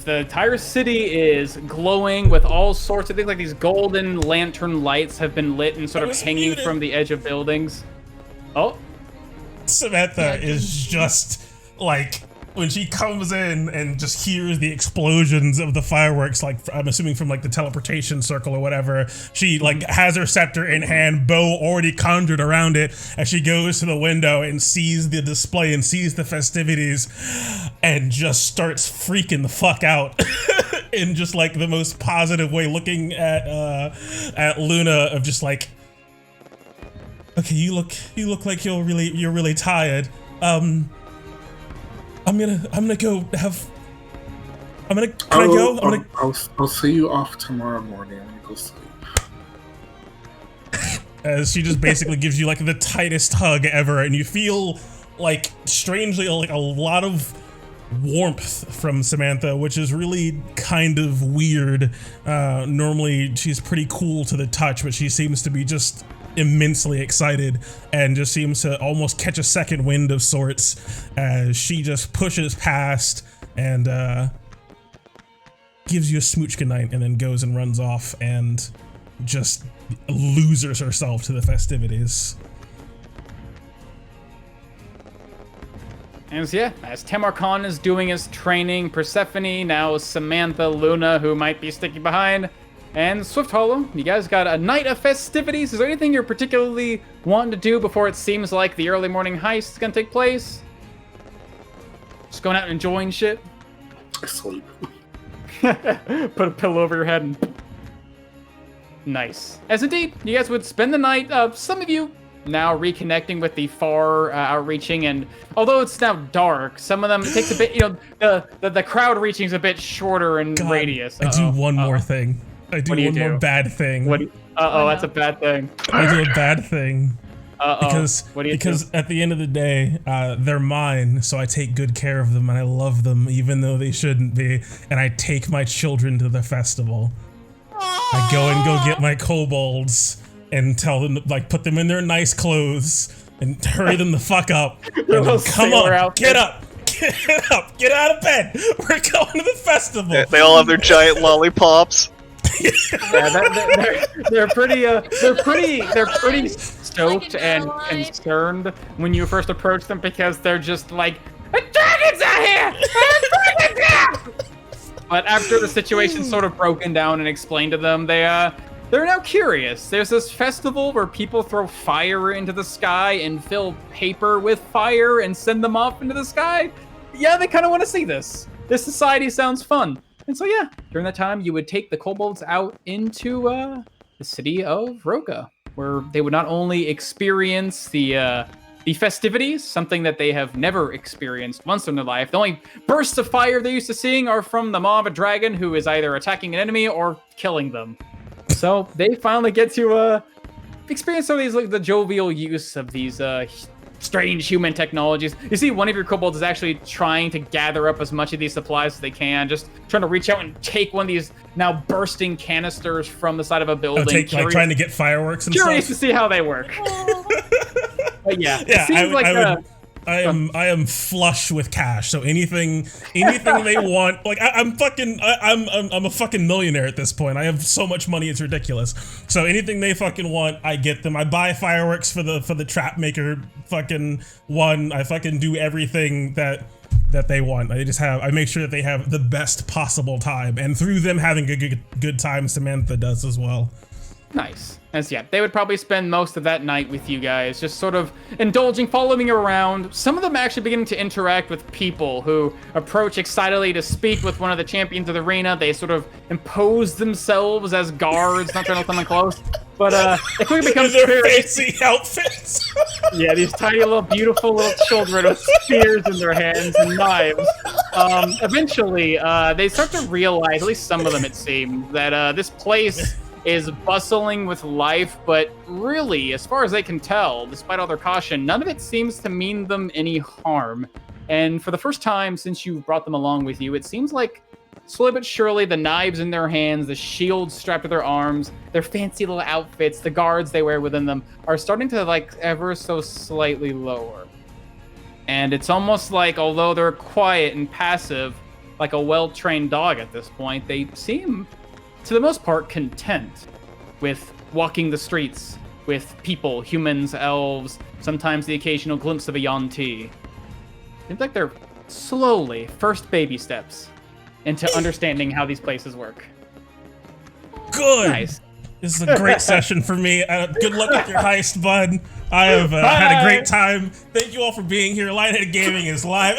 Speaker 2: the entire city is glowing with all sorts of things, like these golden lantern lights have been lit and sort of hanging from the edge of buildings. Oh.
Speaker 1: Samantha is just, when she comes in and just hears the explosions of the fireworks, like I'm assuming from like the teleportation circle or whatever, she like has her scepter in hand, bow already conjured around it, as she goes to the window and sees the display and sees the festivities and just starts freaking the fuck out in just like the most positive way, looking at Luna of just like, okay, you look like you're really tired. I'm gonna go have. Can I go?
Speaker 4: I'll see you off tomorrow morning. I'm gonna go sleep.
Speaker 1: As she just basically gives you like the tightest hug ever, and you feel like strangely like a lot of warmth from Samantha, which is really kind of weird. Normally she's pretty cool to the touch, but she seems to be just immensely excited and just seems to almost catch a second wind of sorts as she just pushes past and gives you a smooch goodnight and then goes and runs off and just loses herself to the festivities.
Speaker 2: And so, yeah, as Tamarkan is doing his training, Persephone, now Samantha, Luna, who might be sticking behind, and Swift Hollow, you guys got a night of festivities. Is there anything you're particularly wanting to do before it seems like the early morning heist is gonna take place? Just going out and enjoying shit?
Speaker 4: Sleep.
Speaker 2: Put a pillow over your head and... Nice. As indeed, you guys would spend the night, some of you now reconnecting with the far outreaching, and although it's now dark, some of them, it takes a bit, the crowd reaching is a bit shorter in radius.
Speaker 1: I do one more thing. I do one more bad thing.
Speaker 2: That's a bad thing.
Speaker 1: I do a bad thing. Because
Speaker 2: do?
Speaker 1: At the end of the day, they're mine, so I take good care of them and I love them even though they shouldn't be, and I take my children to the festival. I go and get my kobolds and tell them to, like, put them in their nice clothes and hurry them the fuck up. And then, come on, get up, get out of bed. We're going to the festival.
Speaker 3: They all have their giant lollipops.
Speaker 2: Yeah, they're pretty stoked and concerned when you first approach them, because they're just like, "The dragon's out here! The dragon's here!" But after the situation's sort of broken down and explained to them, they're now curious. There's this festival where people throw fire into the sky and fill paper with fire and send them off into the sky. Yeah, they kind of want to see this. This society sounds fun. And so, yeah, during that time, you would take the kobolds out into the city of Roka, where they would not only experience the festivities, something that they have never experienced once in their life. The only bursts of fire they're used to seeing are from the maw of a dragon who is either attacking an enemy or killing them. So they finally get to experience some of these, like, the jovial use of these strange human technologies. You see one of your kobolds is actually trying to gather up as much of these supplies as they can, just trying to reach out and take one of these now bursting canisters from the side of a building.
Speaker 1: Like trying to get fireworks and
Speaker 2: curious
Speaker 1: stuff.
Speaker 2: to see how they work. But yeah, it seems
Speaker 1: I am flush with cash, so anything they want, like I'm a fucking millionaire at this point. I have so much money, it's ridiculous. So anything they fucking want, I get them. I buy fireworks for the trap maker fucking one. I fucking do everything that they want. I make sure that they have the best possible time, and through them having a good time, Samantha does as well.
Speaker 2: Nice. As yeah, they would probably spend most of that night with you guys, just sort of indulging, following you around. Some of them actually beginning to interact with people who approach excitedly to speak with one of the champions of the arena. They sort of impose themselves as guards, not trying to come in close. But it quickly becomes
Speaker 1: their fancy outfits.
Speaker 2: Yeah, these tiny little beautiful little children with spears in their hands and knives. Eventually, they start to realize, at least some of them it seems, that this place is bustling with life, but really, as far as they can tell, despite all their caution, none of it seems to mean them any harm. And for the first time since you've brought them along with you, it seems like slowly but surely the knives in their hands, the shields strapped to their arms, their fancy little outfits, the guards they wear within them are starting to, like, ever so slightly lower. And it's almost like, although they're quiet and passive, like a well-trained dog at this point, they seem, to the most part, content with walking the streets with people, humans, elves, sometimes the occasional glimpse of a Yuan-ti. Seems like they're slowly, first baby steps into understanding how these places work.
Speaker 1: Good.
Speaker 2: Nice.
Speaker 1: This is a great session for me. Good luck with your heist, bud. I have had a great time. Thank you all for being here. Lightheaded Gaming is live.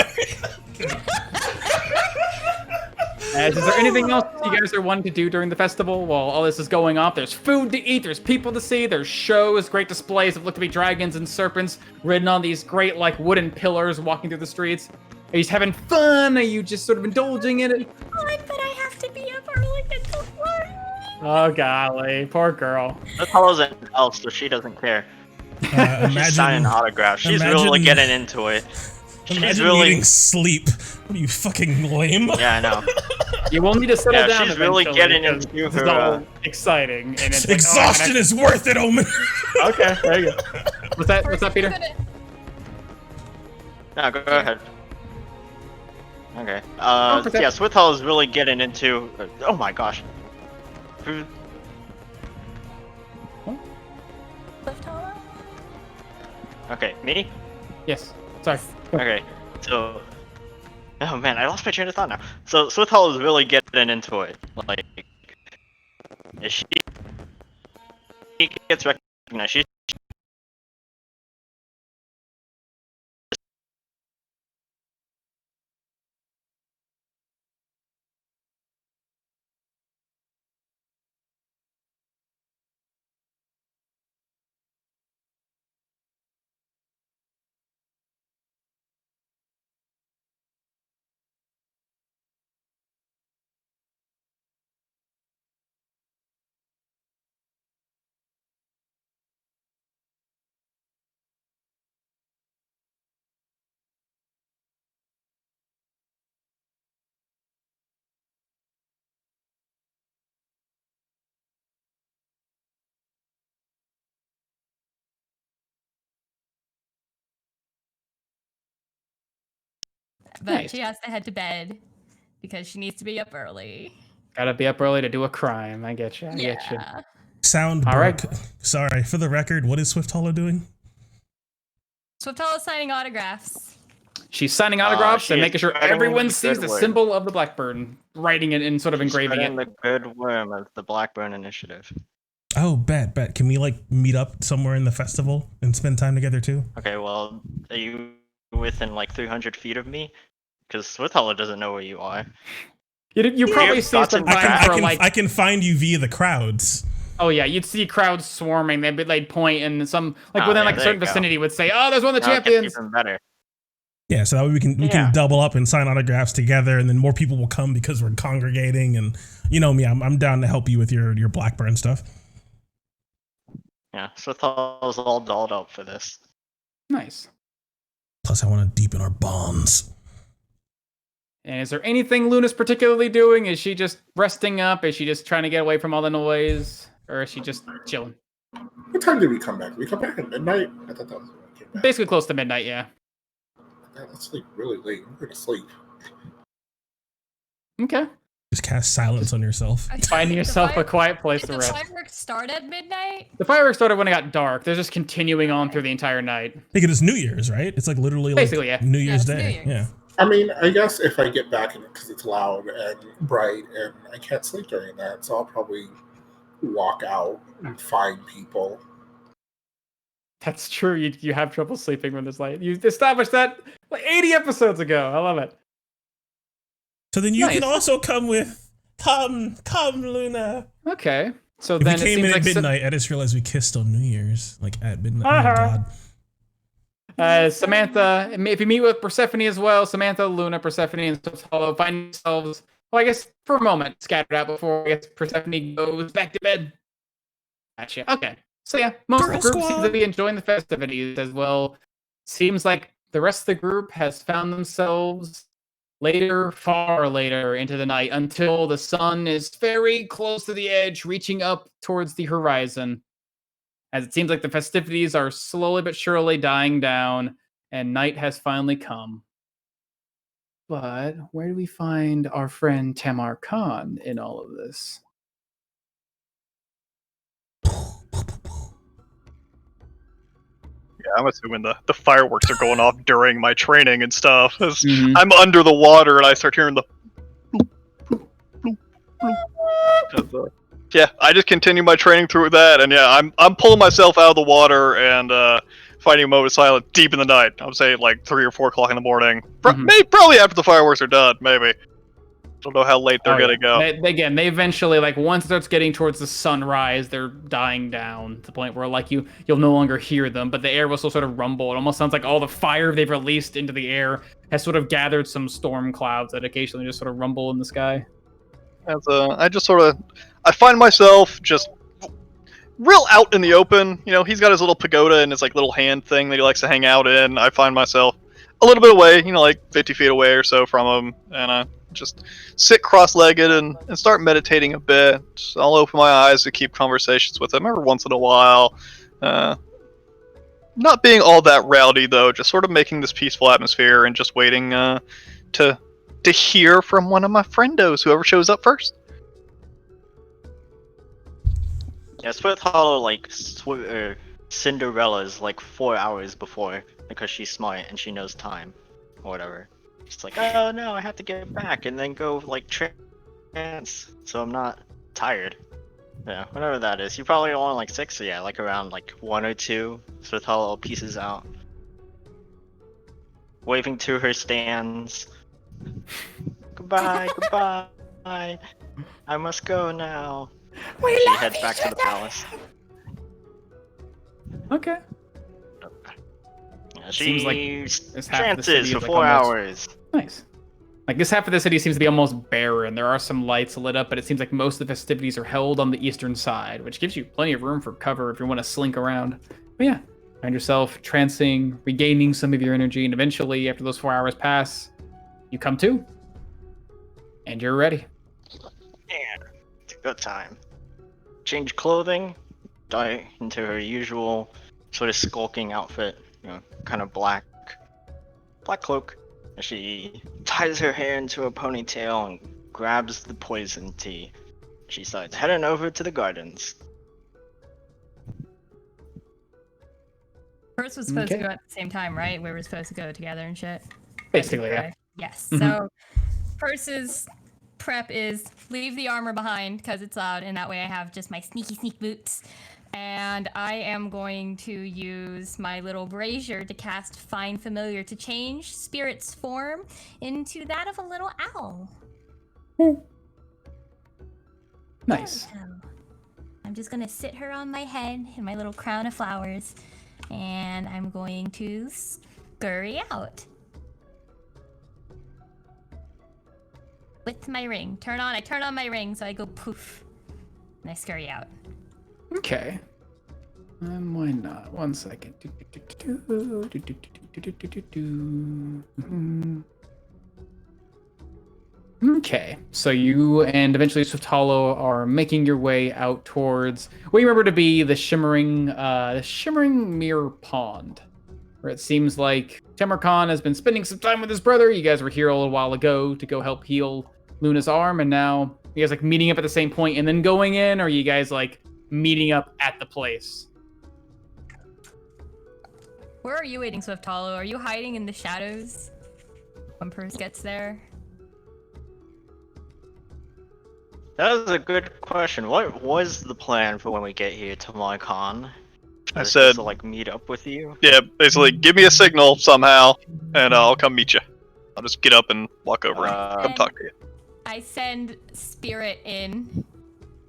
Speaker 2: Is there anything else you guys are wanting to do during the festival while all this is going on? There's food to eat, there's people to see, there's shows, great displays of look to be dragons and serpents ridden on these great like wooden pillars walking through the streets. Are you just having fun? Are you just sort of indulging in it?
Speaker 6: God, but I have to be up early to work.
Speaker 2: Oh golly, poor girl.
Speaker 5: This Hollow's an elf, so she doesn't care. She's signing autographs. She's really getting into it. She's really
Speaker 1: needing sleep. What are you, fucking lame?
Speaker 5: Yeah, I know.
Speaker 2: You will need to settle down.
Speaker 5: She's really getting
Speaker 2: because
Speaker 5: into
Speaker 2: this is all exciting. And it's
Speaker 1: Exhaustion
Speaker 2: like,
Speaker 1: is worth it, Omen.
Speaker 2: Okay, there you go. What's that, Peter?
Speaker 5: No, go ahead. Okay.
Speaker 2: Oh,
Speaker 5: yeah, Swithall is really getting into. Oh my gosh. Okay, me?
Speaker 2: Yes. Sorry.
Speaker 5: Okay, so. Oh man, I lost my train of thought now. So Swithall is really getting into it. Like, if she gets recognized, she's
Speaker 7: But she has to head to bed because she needs to be up early.
Speaker 2: Gotta be up early to do a crime. I get you. I get you.
Speaker 1: Sound
Speaker 2: all right.
Speaker 1: Sorry, for the record, what is Swift Hollow doing?
Speaker 7: Swift Hollow is signing autographs.
Speaker 2: She's signing autographs and making sure everyone
Speaker 5: the
Speaker 2: sees the
Speaker 5: good
Speaker 2: symbol of the Blackburn, writing it and sort of engraving it.
Speaker 5: the good worm of the Blackburn Initiative.
Speaker 1: Oh, bet. Can we like meet up somewhere in the festival and spend time together too?
Speaker 5: Okay, well, are you within like 300 feet of me? Because Swithhollow doesn't know where you are.
Speaker 2: You probably see some
Speaker 1: I can find you via the crowds.
Speaker 2: Oh yeah, you'd see crowds swarming. They'd point, and some within like a certain vicinity would say, "Oh, there's one of the champions."
Speaker 5: Even better.
Speaker 1: Yeah, so that way we can double up and sign autographs together, and then more people will come because we're congregating. And you know me, I'm down to help you with your Blackburn stuff.
Speaker 5: Yeah, Swithhollow's all dolled up for this.
Speaker 2: Nice.
Speaker 1: Plus, I want to deepen our bonds.
Speaker 2: And is there anything Luna's particularly doing? Is she just resting up? Is she just trying to get away from all the noise? Or is she just chilling?
Speaker 4: What time did we come back? Did we come back at midnight? I thought that was when we came back.
Speaker 2: Basically close to midnight, yeah.
Speaker 4: That's like really late. I'm going to sleep.
Speaker 2: Okay.
Speaker 1: Just cast silence on yourself.
Speaker 2: Finding yourself a quiet place to rest.
Speaker 7: Did the fireworks start at midnight?
Speaker 2: The fireworks started when it got dark. They're just continuing on through the entire night.
Speaker 1: Because it's New Year's, right? It's like literally
Speaker 2: basically,
Speaker 1: like
Speaker 2: yeah.
Speaker 1: New Year's
Speaker 7: New
Speaker 1: Day.
Speaker 7: Year's.
Speaker 1: Yeah.
Speaker 4: I mean, I guess if I get back because it's loud and bright and I can't sleep during that, so I'll probably walk out and find people.
Speaker 2: That's true. You have trouble sleeping when there's light. You established that like 80 episodes ago. I love it.
Speaker 1: So then you can also come with. Come, Luna.
Speaker 2: Okay. So
Speaker 1: if
Speaker 2: then
Speaker 1: we came
Speaker 2: it seems
Speaker 1: in at
Speaker 2: like
Speaker 1: midnight, I just realized we kissed on New Year's, like at midnight. Oh my
Speaker 2: God. Samantha, if you meet with Persephone as well, Samantha, Luna, Persephone, and Swithhollow find themselves, well, I guess for a moment, scattered out before I guess Persephone goes back to bed. Gotcha. Okay. So yeah, most of the group seems to be enjoying the festivities as well. Seems like the rest of the group has found themselves later, far later into the night until the sun is very close to the edge, reaching up towards the horizon. As it seems like the festivities are slowly but surely dying down, and night has finally come. But where do we find our friend Tamar Khan in all of this?
Speaker 3: Yeah, I'm assuming the fireworks are going off during my training and stuff.
Speaker 2: Mhm.
Speaker 3: I'm under the water and I start hearing the. Yeah, I just continue my training through that, and yeah, I'm pulling myself out of the water and finding a moment of silence deep in the night. I would say like 3 or 4 o'clock in the morning. Probably after the fireworks are done. Maybe. Don't know how late they're gonna go.
Speaker 2: They eventually, like, once it starts getting towards the sunrise, they're dying down to the point where, like, you'll no longer hear them, but the air will still sort of rumble. It almost sounds like all the fire they've released into the air has sort of gathered some storm clouds that occasionally just sort of rumble in the sky.
Speaker 3: I find myself just real out in the open. You know, he's got his little pagoda and his like little hand thing that he likes to hang out in. I find myself a little bit away, you know, like 50 feet away or so from him, and I just sit cross-legged and start meditating a bit. I'll open my eyes to keep conversations with him every once in a while. Not being all that rowdy though, just sort of making this peaceful atmosphere and just waiting to hear from one of my friendos, whoever shows up first.
Speaker 5: Yeah, Swift Hollow, like, Cinderella's like 4 hours before, because she's smart and she knows time, or whatever. She's like, oh no, I have to get back and then go, like, trance, so I'm not tired. Yeah, whatever that is. You probably only like 6, so yeah, like around like 1 or 2, Swift Hollow pieces out. Waving to her stands. Goodbye, goodbye. I must go now. She heads back to the palace.
Speaker 2: Okay.
Speaker 5: Yeah,
Speaker 2: Seems like this half of the
Speaker 5: trances
Speaker 2: city
Speaker 5: for
Speaker 2: is, like,
Speaker 5: 4
Speaker 2: almost-
Speaker 5: hours.
Speaker 2: Nice. Like, this half of the city seems to be almost barren. There are some lights lit up, but it seems like most of the festivities are held on the eastern side, which gives you plenty of room for cover if you want to slink around. But yeah, find yourself trancing, regaining some of your energy, and eventually, after those 4 hours pass, you come to. And you're ready.
Speaker 5: Yeah, it's a good time. Change clothing, dye into her usual sort of skulking outfit, you know, kind of black cloak. She ties her hair into a ponytail and grabs the poison tea. She starts heading over to the gardens.
Speaker 7: First was supposed
Speaker 2: Okay.
Speaker 7: to go at the same time, right? We were supposed to go together and shit.
Speaker 2: Basically, yeah.
Speaker 7: Yes.
Speaker 2: Mhm.
Speaker 7: So Purse's prep is leave the armor behind because it's loud, and that way I have just my sneak boots. And I am going to use my little brazier to cast Find Familiar to change Spirit's form into that of a little owl.
Speaker 2: Nice.
Speaker 6: So, I'm just gonna sit her on my head in my little crown of flowers, and I'm going to scurry out. With my ring. I turn on my ring, so I go poof. And I scurry out.
Speaker 2: Okay. Why not? 1 second. Okay, so you and eventually Swift Hollow are making your way out towards what you remember to be the shimmering mirror pond, where it seems like Temercon has been spending some time with his brother. You guys were here a little while ago to go help heal Luna's arm, and now you guys like meeting up at the same point and then going in, or are you guys like meeting up at the place?
Speaker 7: Where are you waiting, Swift Hollow? Are you hiding in the shadows when Purse gets there?
Speaker 5: That was a good question. What was the plan for when we get here to MyCon?
Speaker 3: I
Speaker 5: Is it
Speaker 3: said,
Speaker 5: just to like meet up with you.
Speaker 3: yeah, basically, give me a signal somehow, and I'll come meet you. I'll just get up and walk over and come talk to you.
Speaker 7: I send Spirit in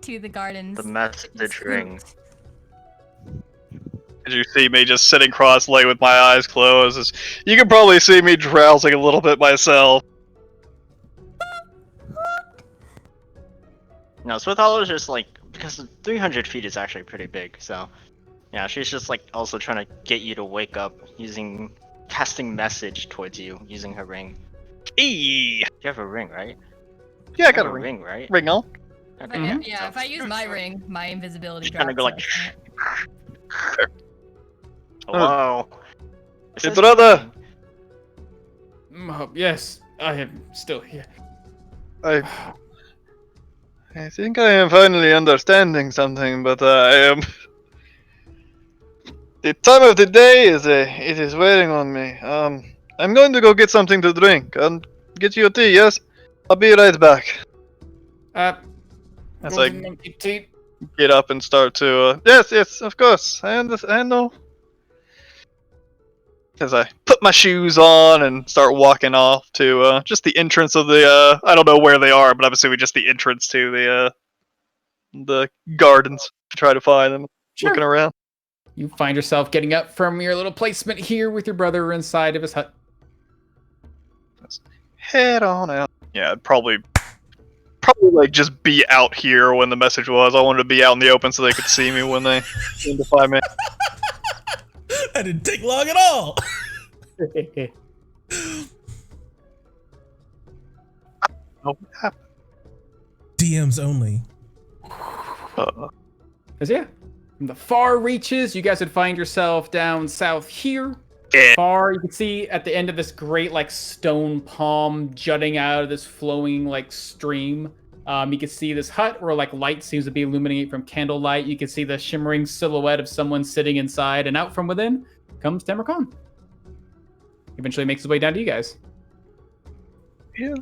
Speaker 7: to the gardens.
Speaker 5: The message ring.
Speaker 3: As you see me just sitting cross-legged with my eyes closed, you can probably see me drowsing a little bit myself.
Speaker 5: No, Swift Hollow is just like, because 300 feet is actually pretty big, so yeah, she's just like also trying to get you to wake up casting message towards you using her ring.
Speaker 3: Eee!
Speaker 5: You have a ring, right?
Speaker 3: Yeah, I
Speaker 5: You
Speaker 3: got
Speaker 5: have
Speaker 3: a ring.
Speaker 5: right?
Speaker 3: Ring on.
Speaker 7: But
Speaker 5: Okay.
Speaker 7: yeah, if I use my ring, my invisibility
Speaker 5: She's
Speaker 7: drops.
Speaker 5: trying to go like,
Speaker 7: so I can't.
Speaker 5: hello. It
Speaker 3: Hey,
Speaker 5: says
Speaker 3: brother.
Speaker 2: Yes, I am still here.
Speaker 3: I think I am finally understanding something, but I am... The time of the day it is waiting on me. I'm going to go get something to drink. Get you a tea, yes? I'll be right back. As I get up and start to, yes, of course, I know. As I put my shoes on and start walking off to just the entrance of the, I don't know where they are, but I'm assuming just the entrance to the gardens to try to find them.
Speaker 2: Sure.
Speaker 3: Looking around.
Speaker 2: You find yourself getting up from your little placement here with your brother inside of his hut.
Speaker 3: Let's head on out. Yeah, I'd probably like just be out here when the message was. I wanted to be out in the open so they could see me when they came to find me.
Speaker 1: That didn't take long at all.
Speaker 3: What happened?
Speaker 1: DMs only.
Speaker 2: Cause yeah, from the far reaches, you guys would find yourself down south here.
Speaker 3: Yeah.
Speaker 2: Far, you can see at the end of this great like stone palm jutting out of this flowing like stream. You can see this hut where like light seems to be illuminating from candlelight. You can see the shimmering silhouette of someone sitting inside, and out from within comes Tamarkan. Eventually makes his way down to you guys.
Speaker 3: Yeah.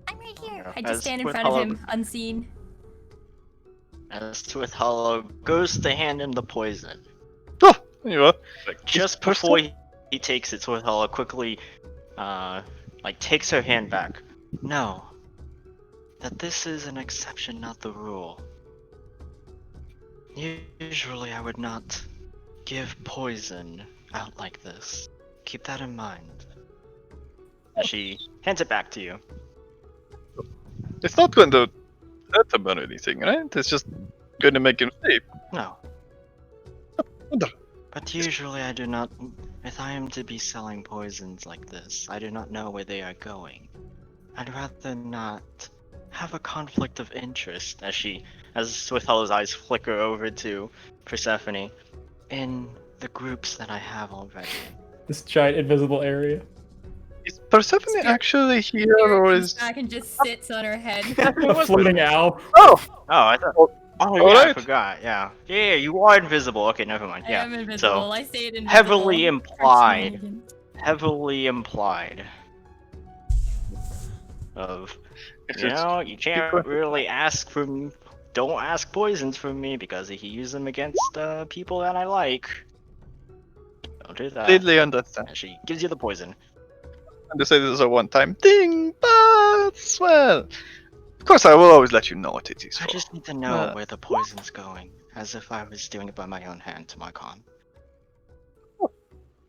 Speaker 6: I'm right here.
Speaker 7: I just stand in front of him, unseen.
Speaker 5: As Swift Hollow goes to hand him the poison.
Speaker 3: Oh, you are.
Speaker 5: Just before he takes it, Swift Hollow quickly, takes her hand back. No. That this is an exception, not the rule. Usually I would not give poison out like this. Keep that in mind. She hands it back to you.
Speaker 3: It's not going to hurt him or anything, right? It's just going to make him sleep.
Speaker 5: No. But usually I do not... If I am to be selling poisons like this, I do not know where they are going. I'd rather not have a conflict of interest, as Swifthollow's eyes flicker over to Persephone, in the groups that I have already.
Speaker 2: This giant invisible area.
Speaker 3: Is Persephone actually here, or is...
Speaker 7: back and just sits on her head.
Speaker 2: A floating owl.
Speaker 3: Oh!
Speaker 5: I thought... Oh yeah,
Speaker 3: Alright.
Speaker 5: I forgot, yeah. Yeah, you are invisible. Okay, never mind, yeah.
Speaker 7: I am invisible.
Speaker 5: So,
Speaker 7: I stayed invisible.
Speaker 5: heavily
Speaker 7: for
Speaker 5: implied.
Speaker 7: shenanigans.
Speaker 5: Heavily implied. Of... You know, you can't really ask from... Don't ask poisons from me, because if you use them against people that I like... Don't do that.
Speaker 3: Completely understand.
Speaker 5: And she gives you the poison.
Speaker 3: And to say this is a one-time thing, but, well... Of course, I will always let you know what it is for.
Speaker 5: I just need to know where the poison's going, as if I was doing it by my own hand to my con.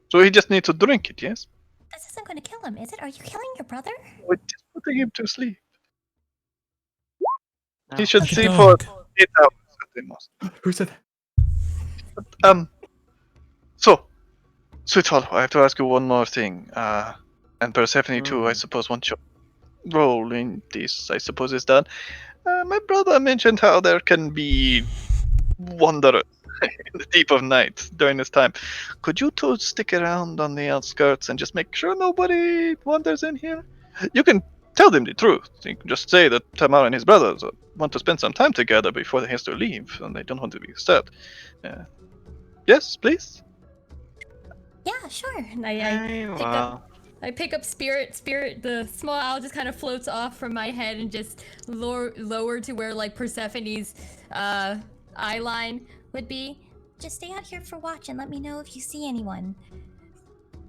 Speaker 3: So he just needs to drink it, yes?
Speaker 6: This isn't going to kill him, is it? Are you killing your brother?
Speaker 3: We're just putting him to sleep.
Speaker 5: No.
Speaker 3: He should
Speaker 1: Like a
Speaker 3: sleep for
Speaker 1: dog.
Speaker 3: 8 hours at the most.
Speaker 2: Who said
Speaker 3: But, so, Sweet Hollow, I have to ask you one more thing. And Persephone too, I suppose, once your role in this, I suppose, is done. My brother mentioned how there can be wanderers in the deep of night during this time. Could you two stick around on the outskirts and just make sure nobody wanders in here? You can tell them the truth. You can just say that Tamar and his brothers want to spend some time together before they have to leave, and they don't want to be disturbed. Yes, please?
Speaker 6: Yeah, sure.
Speaker 7: And I pick up Spirit. Spirit, the small owl just kind of floats off from my head and just lower to where like Persephone's eye line would be.
Speaker 6: Just stay out here for watch and let me know if you see anyone.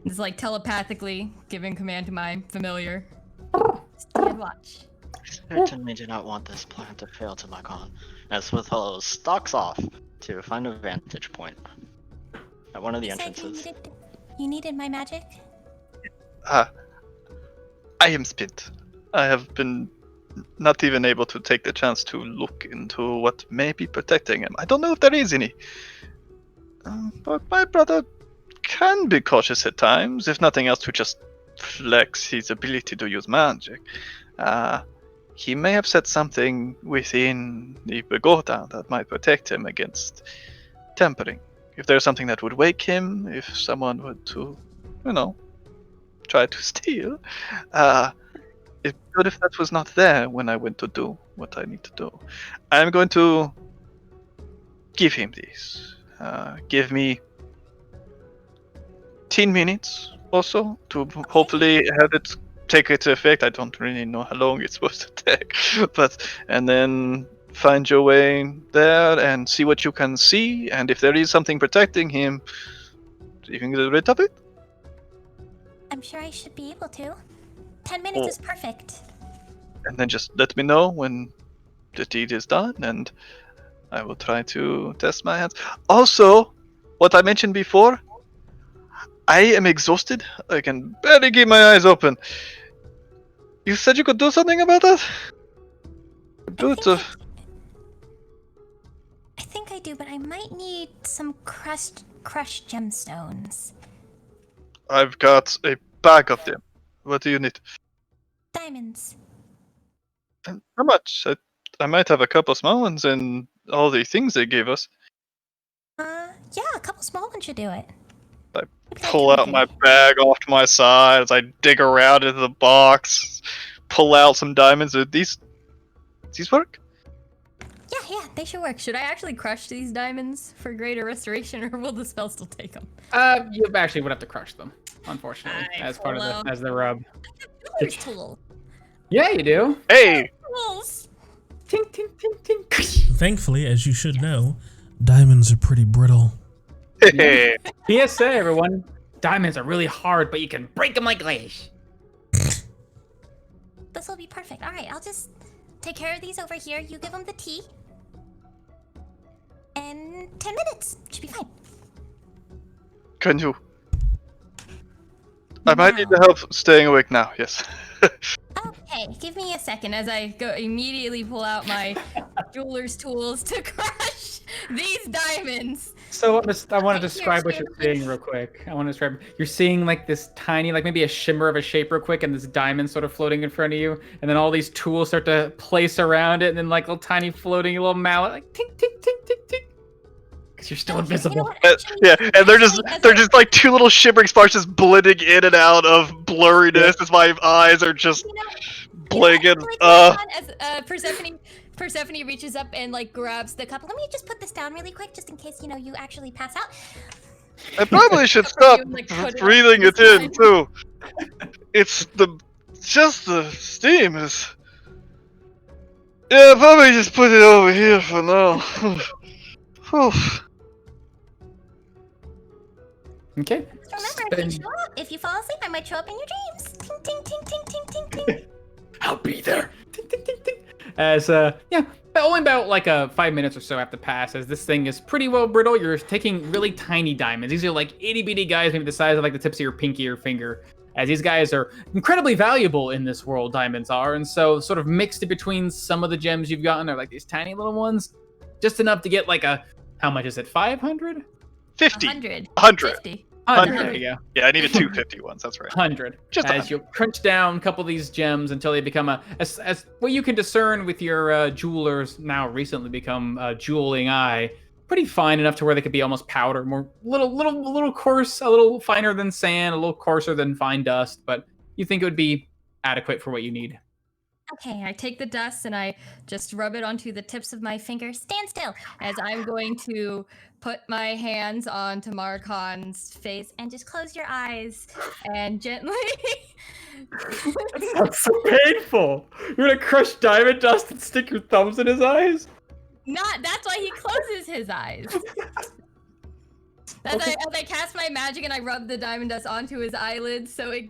Speaker 7: Just like telepathically giving command to my familiar. Stand watch.
Speaker 5: Certainly do not want this plan to fail to my con. As Swifthollow stalks off to find a vantage point at one of the
Speaker 6: You said
Speaker 5: entrances.
Speaker 6: you needed my magic?
Speaker 3: I am spent. I have been not even able to take the chance to look into what may be protecting him. I don't know if there is any. But my brother can be cautious at times, if nothing else to just flex his ability to use magic. He may have said something within the pagoda that might protect him against tampering. If there's something that would wake him, if someone were to, try to steal, it's good if that was not there when I went to do what I need to do. I'm going to give him this. give me 10 minutes or so to hopefully have it take its effect. I don't really know how long it's supposed to take, and then find your way there and see what you can see, and if there is something protecting him, you can get rid of it.
Speaker 6: I'm sure I should be able to. 10 minutes is perfect.
Speaker 3: And then just let me know when the deed is done, and I will try to test my hands. Also, what I mentioned before, I am exhausted. I can barely keep my eyes open. You said you could do something about that?
Speaker 6: I think I do, but I might need some crushed gemstones.
Speaker 3: I've got a bag of them. What do you need?
Speaker 6: Diamonds.
Speaker 3: How much? I might have a couple small ones and all the things they gave us.
Speaker 6: Yeah, a couple small ones should do it.
Speaker 3: I pull out my bag off to my side as I dig around into the box, pull out some diamonds. These work?
Speaker 6: Yeah, they should work.
Speaker 7: Should I actually crush these diamonds for greater restoration, or will the spell still take them?
Speaker 2: You actually would have to crush them, unfortunately, as part of the rub.
Speaker 6: Jeweler's tool.
Speaker 2: Yeah, you do.
Speaker 3: Hey!
Speaker 6: Tools.
Speaker 2: Tink, tink, tink, tink.
Speaker 1: Thankfully, as you should know, diamonds are pretty brittle.
Speaker 3: Hey!
Speaker 2: PSA, everyone. Diamonds are really hard, but you can break them like glaze.
Speaker 6: This will be perfect. All right, I'll just take care of these over here. You give them the tea. And 10 minutes. Should be fine.
Speaker 3: Can you? I might need the help staying awake now, yes.
Speaker 6: Okay,
Speaker 7: Give me a second as I go immediately pull out my jeweler's tools to crush these diamonds.
Speaker 2: So I want to describe what you're seeing real quick. You're seeing like this tiny, like maybe a shimmer of a shape real quick, and this diamond sort of floating in front of you, and then all these tools start to place around it, and then like little tiny floating little mallet, like tink tink tink tink tink. Because you're still invisible.
Speaker 3: Yeah, and they're just like two little shimmering sparks just blending in and out of blurriness as my eyes are just blinking.
Speaker 7: As Persephone reaches up and like grabs the cup.
Speaker 6: Let me just put this down really quick, just in case you actually pass out.
Speaker 3: I probably should stop breathing it in too. It's just the steam is. Yeah, probably just put it over here for now.
Speaker 2: Okay.
Speaker 6: Just remember, if you fall asleep, I might show up in your dreams. Ting ting ting ting ting ting ting.
Speaker 2: I'll be there. Ting ting ting ting. As only about like 5 minutes or so have to pass, as this thing is pretty well brittle. You're taking really tiny diamonds. These are like itty bitty guys, maybe the size of like the tips of your pinky or finger. As these guys are incredibly valuable in this world, diamonds are, and so sort of mixed in between some of the gems you've gotten are like these tiny little ones, just enough to get like how much is it? 500?
Speaker 3: 50.
Speaker 7: 100.
Speaker 3: 100.
Speaker 7: 50.
Speaker 2: 100. There you go.
Speaker 3: Yeah, I needed 250 ones. That's right.
Speaker 2: 100.
Speaker 3: Just
Speaker 2: as you crunch down a couple of these gems until they become as what you can discern with your jeweler's now recently become jeweling eye, pretty fine enough to where they could be almost powder, more little coarse, a little finer than sand, a little coarser than fine dust, but you think it would be adequate for what you need.
Speaker 7: Okay, I take the dust and I just rub it onto the tips of my fingers. Stand still, as I'm going to put my hands onto Marcon's face and just close your eyes and gently.
Speaker 2: That's so painful. You're gonna crush diamond dust and stick your thumbs in his eyes?
Speaker 7: That's why he closes his eyes. As I cast my magic and I rub the diamond dust onto his eyelids, so it.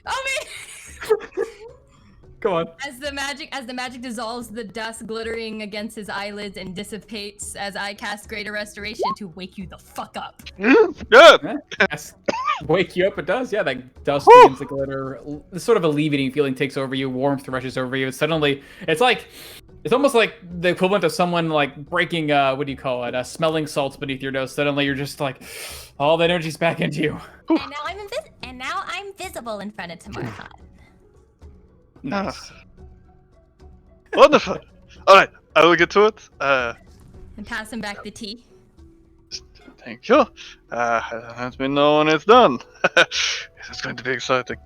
Speaker 7: Oh man!
Speaker 2: Go on.
Speaker 7: As the magic dissolves the dust glittering against his eyelids and dissipates as I cast Greater Restoration to wake you the fuck up.
Speaker 3: Good.
Speaker 2: Yes. Wake you up, it does. Yeah, that dust begins to glitter. This sort of alleviating feeling takes over you. Warmth rushes over you. Suddenly, it's almost like the equivalent of someone like breaking, what do you call it? Smelling salts beneath your nose. Suddenly, you're just like, all the energy's back into you.
Speaker 6: And now I'm visible in front of Tamarcon.
Speaker 2: Nice.
Speaker 3: Wonderful. All right, I will get to it.
Speaker 7: And pass him back the tea.
Speaker 3: Thank you. Let me know when it's done. This is going to be exciting.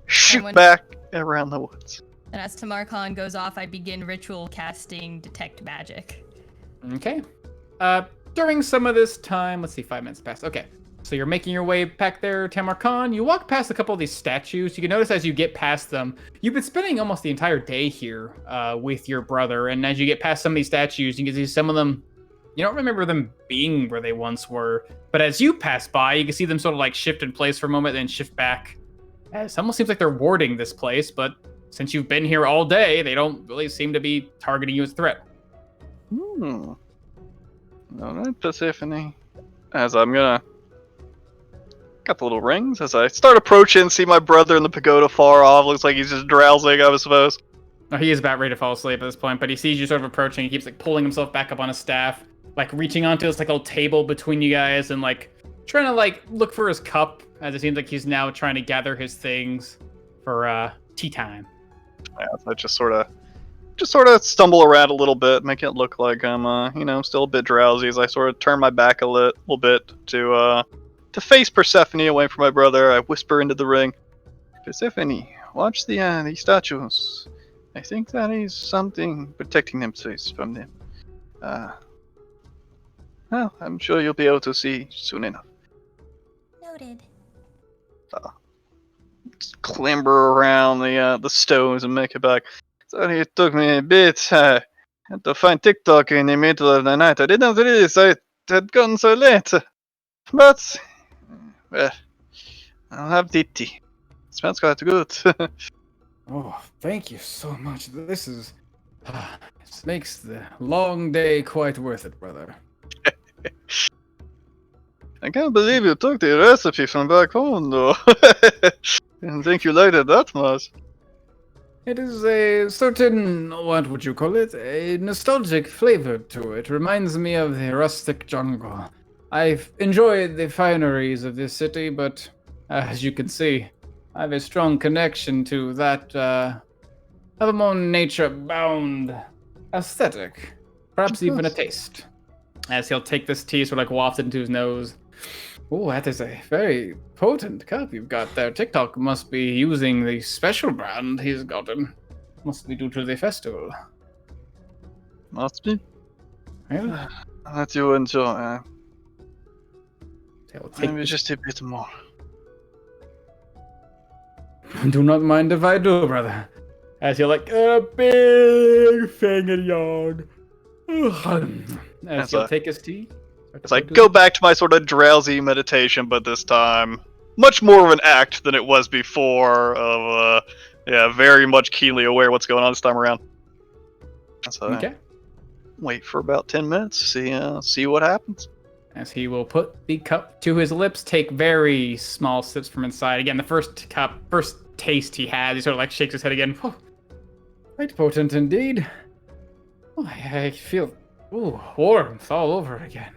Speaker 3: Shoot back around the woods.
Speaker 7: And as Tamarcon goes off, I begin ritual casting Detect Magic.
Speaker 2: Okay. during some of this time, let's see, 5 minutes passed. Okay, so you're making your way back there, Tamarkan. You walk past a couple of these statues. You can notice as you get past them, you've been spending almost the entire day here with your brother. And as you get past some of these statues, you can see some of them, you don't remember them being where they once were. But as you pass by, you can see them sort of like shift in place for a moment, then shift back. It almost seems like they're warding this place, but since you've been here all day, they don't really seem to be targeting you as a threat.
Speaker 3: Alright, Persephone. As I'm gonna... Got the little rings. As I start approaching, see my brother in the pagoda far off. Looks like he's just drowsing, I suppose.
Speaker 2: Oh, he is about ready to fall asleep at this point, but he sees you sort of approaching. He keeps like pulling himself back up on his staff, like reaching onto this like little table between you guys and like trying to like look for his cup, as it seems like he's now trying to gather his things for tea time.
Speaker 3: Yeah, so I just sort of stumble around a little bit, make it look like I'm still a bit drowsy as I sort of turn my back a little bit to face Persephone away from my brother. I whisper into the ring, Persephone, watch the statues. I think that is something protecting themselves from them. Well, I'm sure you'll be able to see soon enough.
Speaker 6: Noted.
Speaker 3: Just clamber around the stones and make it back. So it took me a bit to find TikTok in the middle of the night. I didn't realize I had gotten so late. But, well, I'll have the tea. It smells quite good.
Speaker 2: Oh, thank you so much. This makes the long day quite worth it, brother.
Speaker 3: I can't believe you took the recipe from back home, though. Didn't think you liked it that much.
Speaker 2: It is a certain, what would you call it? A nostalgic flavor to it. Reminds me of the rustic jungle. I've enjoyed the fineries of this city, but as you can see, I have a strong connection to that of a more nature-bound aesthetic. Perhaps even a taste. As he'll take this tea, sort of like waft it into his nose. Oh, that is a very potent cup you've got there. TikTok must be using the special brand he's gotten. Must be due to the festival.
Speaker 3: Must be.
Speaker 2: Yeah.
Speaker 3: That you enjoy.
Speaker 2: He'll take
Speaker 3: Maybe just a bit more.
Speaker 2: Do not mind if I do, brother. As you're like, a big fanged yawn. As he'll take his tea.
Speaker 3: As I go back to my sort of drowsy meditation, but this time much more of an act than it was before. Very much keenly aware what's going on this time around. So,
Speaker 2: Okay.
Speaker 3: Wait for about 10 minutes. See what happens.
Speaker 2: As he will put the cup to his lips, take very small sips from inside. Again, the first taste he has, he sort of like shakes his head again. Oh, quite potent indeed. Oh, I feel warmth all over again.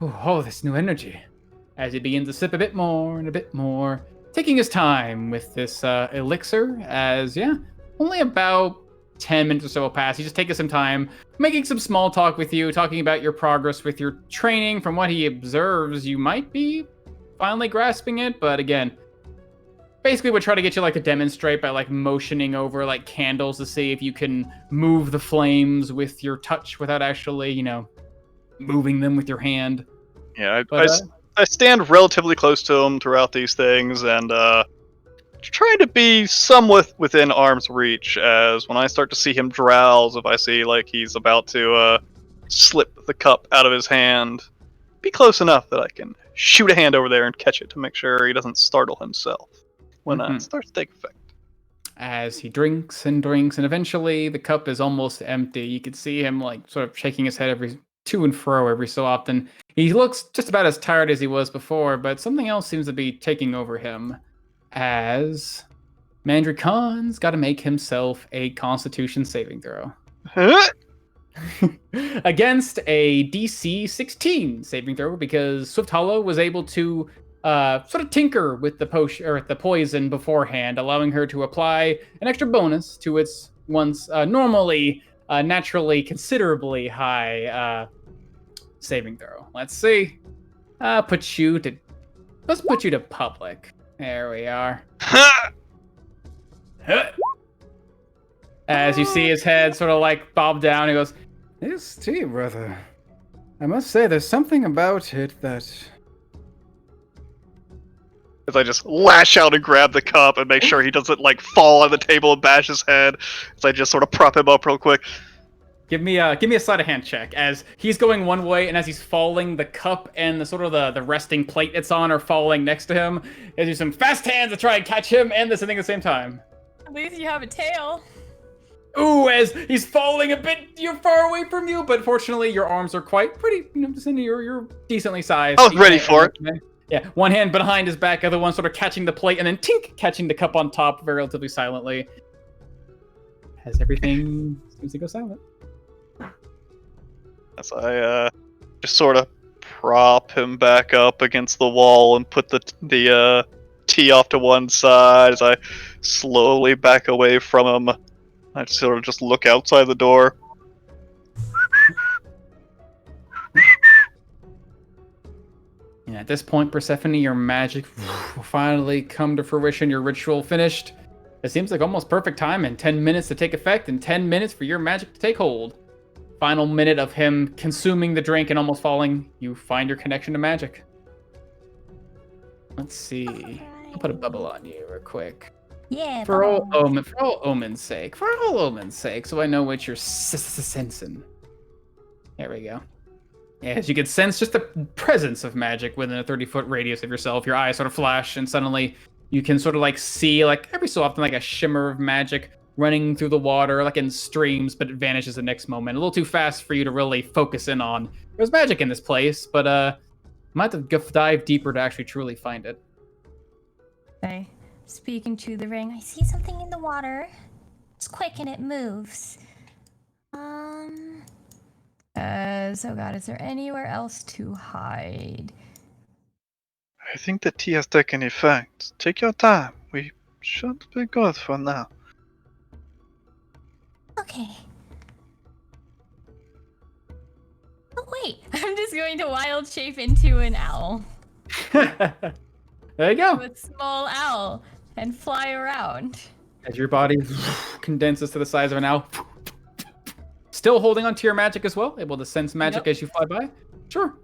Speaker 2: Oh, this new energy. As he begins to sip a bit more and a bit more, taking his time with this elixir. As only about 10 minutes or so will pass. He's just taking some time, making some small talk with you, talking about your progress with your training. From what he observes, you might be finally grasping it, but again, basically would try to get you like to demonstrate by like motioning over like candles to see if you can move the flames with your touch without actually, moving them with your hand.
Speaker 3: Yeah, I stand relatively close to him throughout these things, and trying to be somewhat within arm's reach, as when I start to see him drowse, if I see like he's about to slip the cup out of his hand, be close enough that I can shoot a hand over there and catch it to make sure he doesn't startle himself when it starts to take effect.
Speaker 2: As he drinks and drinks, and eventually the cup is almost empty. You can see him like sort of shaking his head to and fro every so often. He looks just about as tired as he was before, but something else seems to be taking over him. As Mandry Khan's got to make himself a Constitution saving throw. Against a DC 16 saving throw, because Swift Hollow was able to sort of tinker with the potion or the poison beforehand, allowing her to apply an extra bonus to its once normally naturally considerably high saving throw. Let's see. Let's put you to public. There we are. As you see his head sort of like bob down, he goes, "This tea, brother. I must say, there's something about it that...
Speaker 3: As I just lash out and grab the cup and make sure he doesn't like fall on the table and bash his head. As I just sort of prop him up real quick.
Speaker 2: Give me a sleight of hand check as he's going one way, and as he's falling, the cup and the sort of the resting plate it's on are falling next to him. As you some fast hands to try and catch him and this thing at the same time.
Speaker 7: At least you have a tail.
Speaker 2: Ooh, as he's falling a bit far away from you, but fortunately your arms are quite pretty, you're decently sized.
Speaker 3: I was ready for it.
Speaker 2: Yeah, one hand behind his back, other one sort of catching the plate, and then tink, catching the cup on top relatively silently. As everything seems to go silent.
Speaker 3: As I just sort of prop him back up against the wall and put the tea off to one side as I slowly back away from him. I sort of just look outside the door.
Speaker 2: Yeah, at this point, Persephone, your magic will finally come to fruition. Your ritual finished. It seems like almost perfect time, and 10 minutes to take effect, and 10 minutes for your magic to take hold. Final minute of him consuming the drink and almost falling. You find your connection to magic. Let's see. I'll put a bubble on you real quick.
Speaker 6: Yeah.
Speaker 2: For all
Speaker 6: bubble.
Speaker 2: omen's sake. For all omen's sake, so I know what you're sensing. There we go. As you can sense just the presence of magic within a 30-foot radius of yourself, your eyes sort of flash, and suddenly you can sort of like see, like every so often, like a shimmer of magic running through the water, like in streams, but it vanishes the next moment. A little too fast for you to really focus in on. There's magic in this place, but might have to dive deeper to actually truly find it.
Speaker 6: Okay. Speaking to the ring, I see something in the water. It's quick and it moves.
Speaker 7: So God, is there anywhere else to hide?
Speaker 3: I think the tea has taken effect. Take your time. We should be good for now.
Speaker 6: Okay. Oh wait.
Speaker 7: I'm just going to wild shape into an owl.
Speaker 2: There you go.
Speaker 7: A small owl and fly around.
Speaker 2: As your body condenses to the size of an owl. Still holding on to your magic as well, able to sense magic as you fly by. Sure.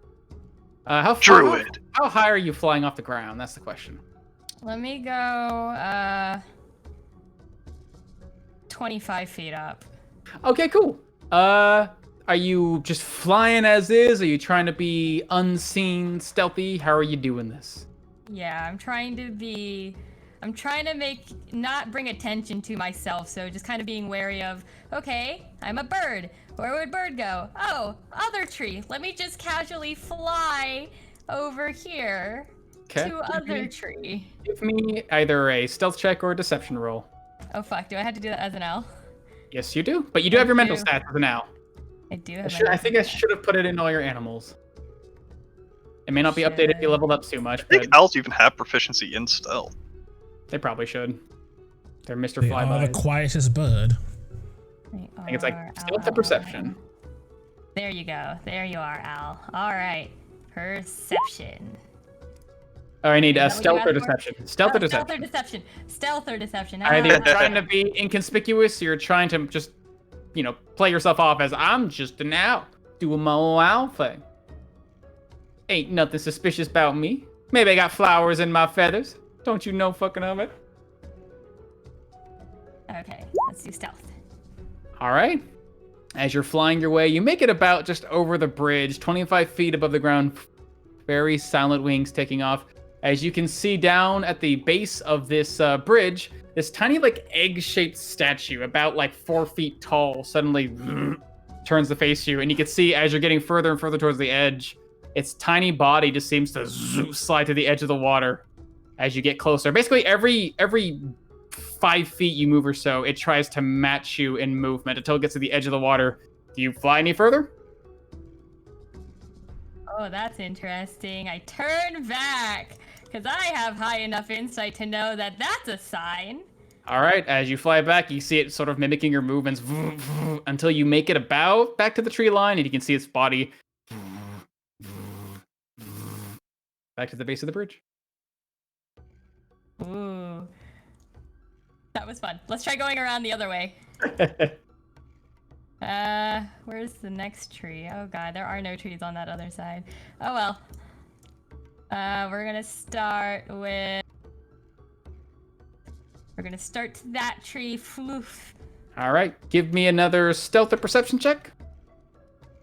Speaker 2: How high are you flying off the ground? That's the question.
Speaker 7: Let me go 25 feet up.
Speaker 2: Okay, cool. Are you just flying as is? Are you trying to be unseen, stealthy? How are you doing this?
Speaker 7: Yeah, I'm trying to not bring attention to myself, so just kind of being wary of, okay, I'm a bird. Where would bird go? Oh, other tree. Let me just casually fly over here to other tree.
Speaker 2: Give me either a stealth check or a deception roll.
Speaker 7: Oh fuck, do I have to do that as an owl?
Speaker 2: Yes, you do. But you do have your mental stats as an owl.
Speaker 7: I do have
Speaker 2: I think I should have put it in all your animals. It may not be updated if you leveled up too much,
Speaker 3: I think
Speaker 2: but
Speaker 3: owls even have proficiency in stealth.
Speaker 2: they probably should. They're Mr.
Speaker 1: They are the
Speaker 2: Flybys.
Speaker 1: quietest bird.
Speaker 2: I think it's like stealth to perception.
Speaker 7: There you go. There you are, Al. All right. Perception.
Speaker 2: Oh, I need
Speaker 7: Is that what you
Speaker 2: stealth or
Speaker 7: asked for?
Speaker 2: deception. Stealth or deception.
Speaker 7: Stealth or deception. Stealth or deception.
Speaker 2: Either you're trying to be inconspicuous, or you're trying to just, play yourself off as I'm just an owl, doing my own owl thing. Ain't nothing suspicious about me. Maybe I got flowers in my feathers. Don't you know fucking of it?
Speaker 7: Okay, let's do stealth.
Speaker 2: All right. As you're flying your way, you make it about just over the bridge, 25 feet above the ground. Very silent wings taking off. As you can see down at the base of this bridge, this tiny, egg-shaped statue, about 4 feet tall, suddenly turns to face you. And you can see as you're getting further and further towards the edge, its tiny body just seems to slide to the edge of the water as you get closer. Basically, every 5 feet you move or so, it tries to match you in movement until it gets to the edge of the water. Do you fly any further?
Speaker 7: Oh, that's interesting. I turn back because I have high enough insight to know that that's a sign.
Speaker 2: All right, as you fly back, you see it sort of mimicking your movements until you make it about back to the tree line, and you can see its body back to the base of the bridge.
Speaker 7: Ooh. That was fun. Let's try going around the other way. Where's the next tree? Oh god, there are no trees on that other side. Oh well. We're gonna start with... We're gonna start to that tree. Floof.
Speaker 2: All right, give me another stealth or perception check.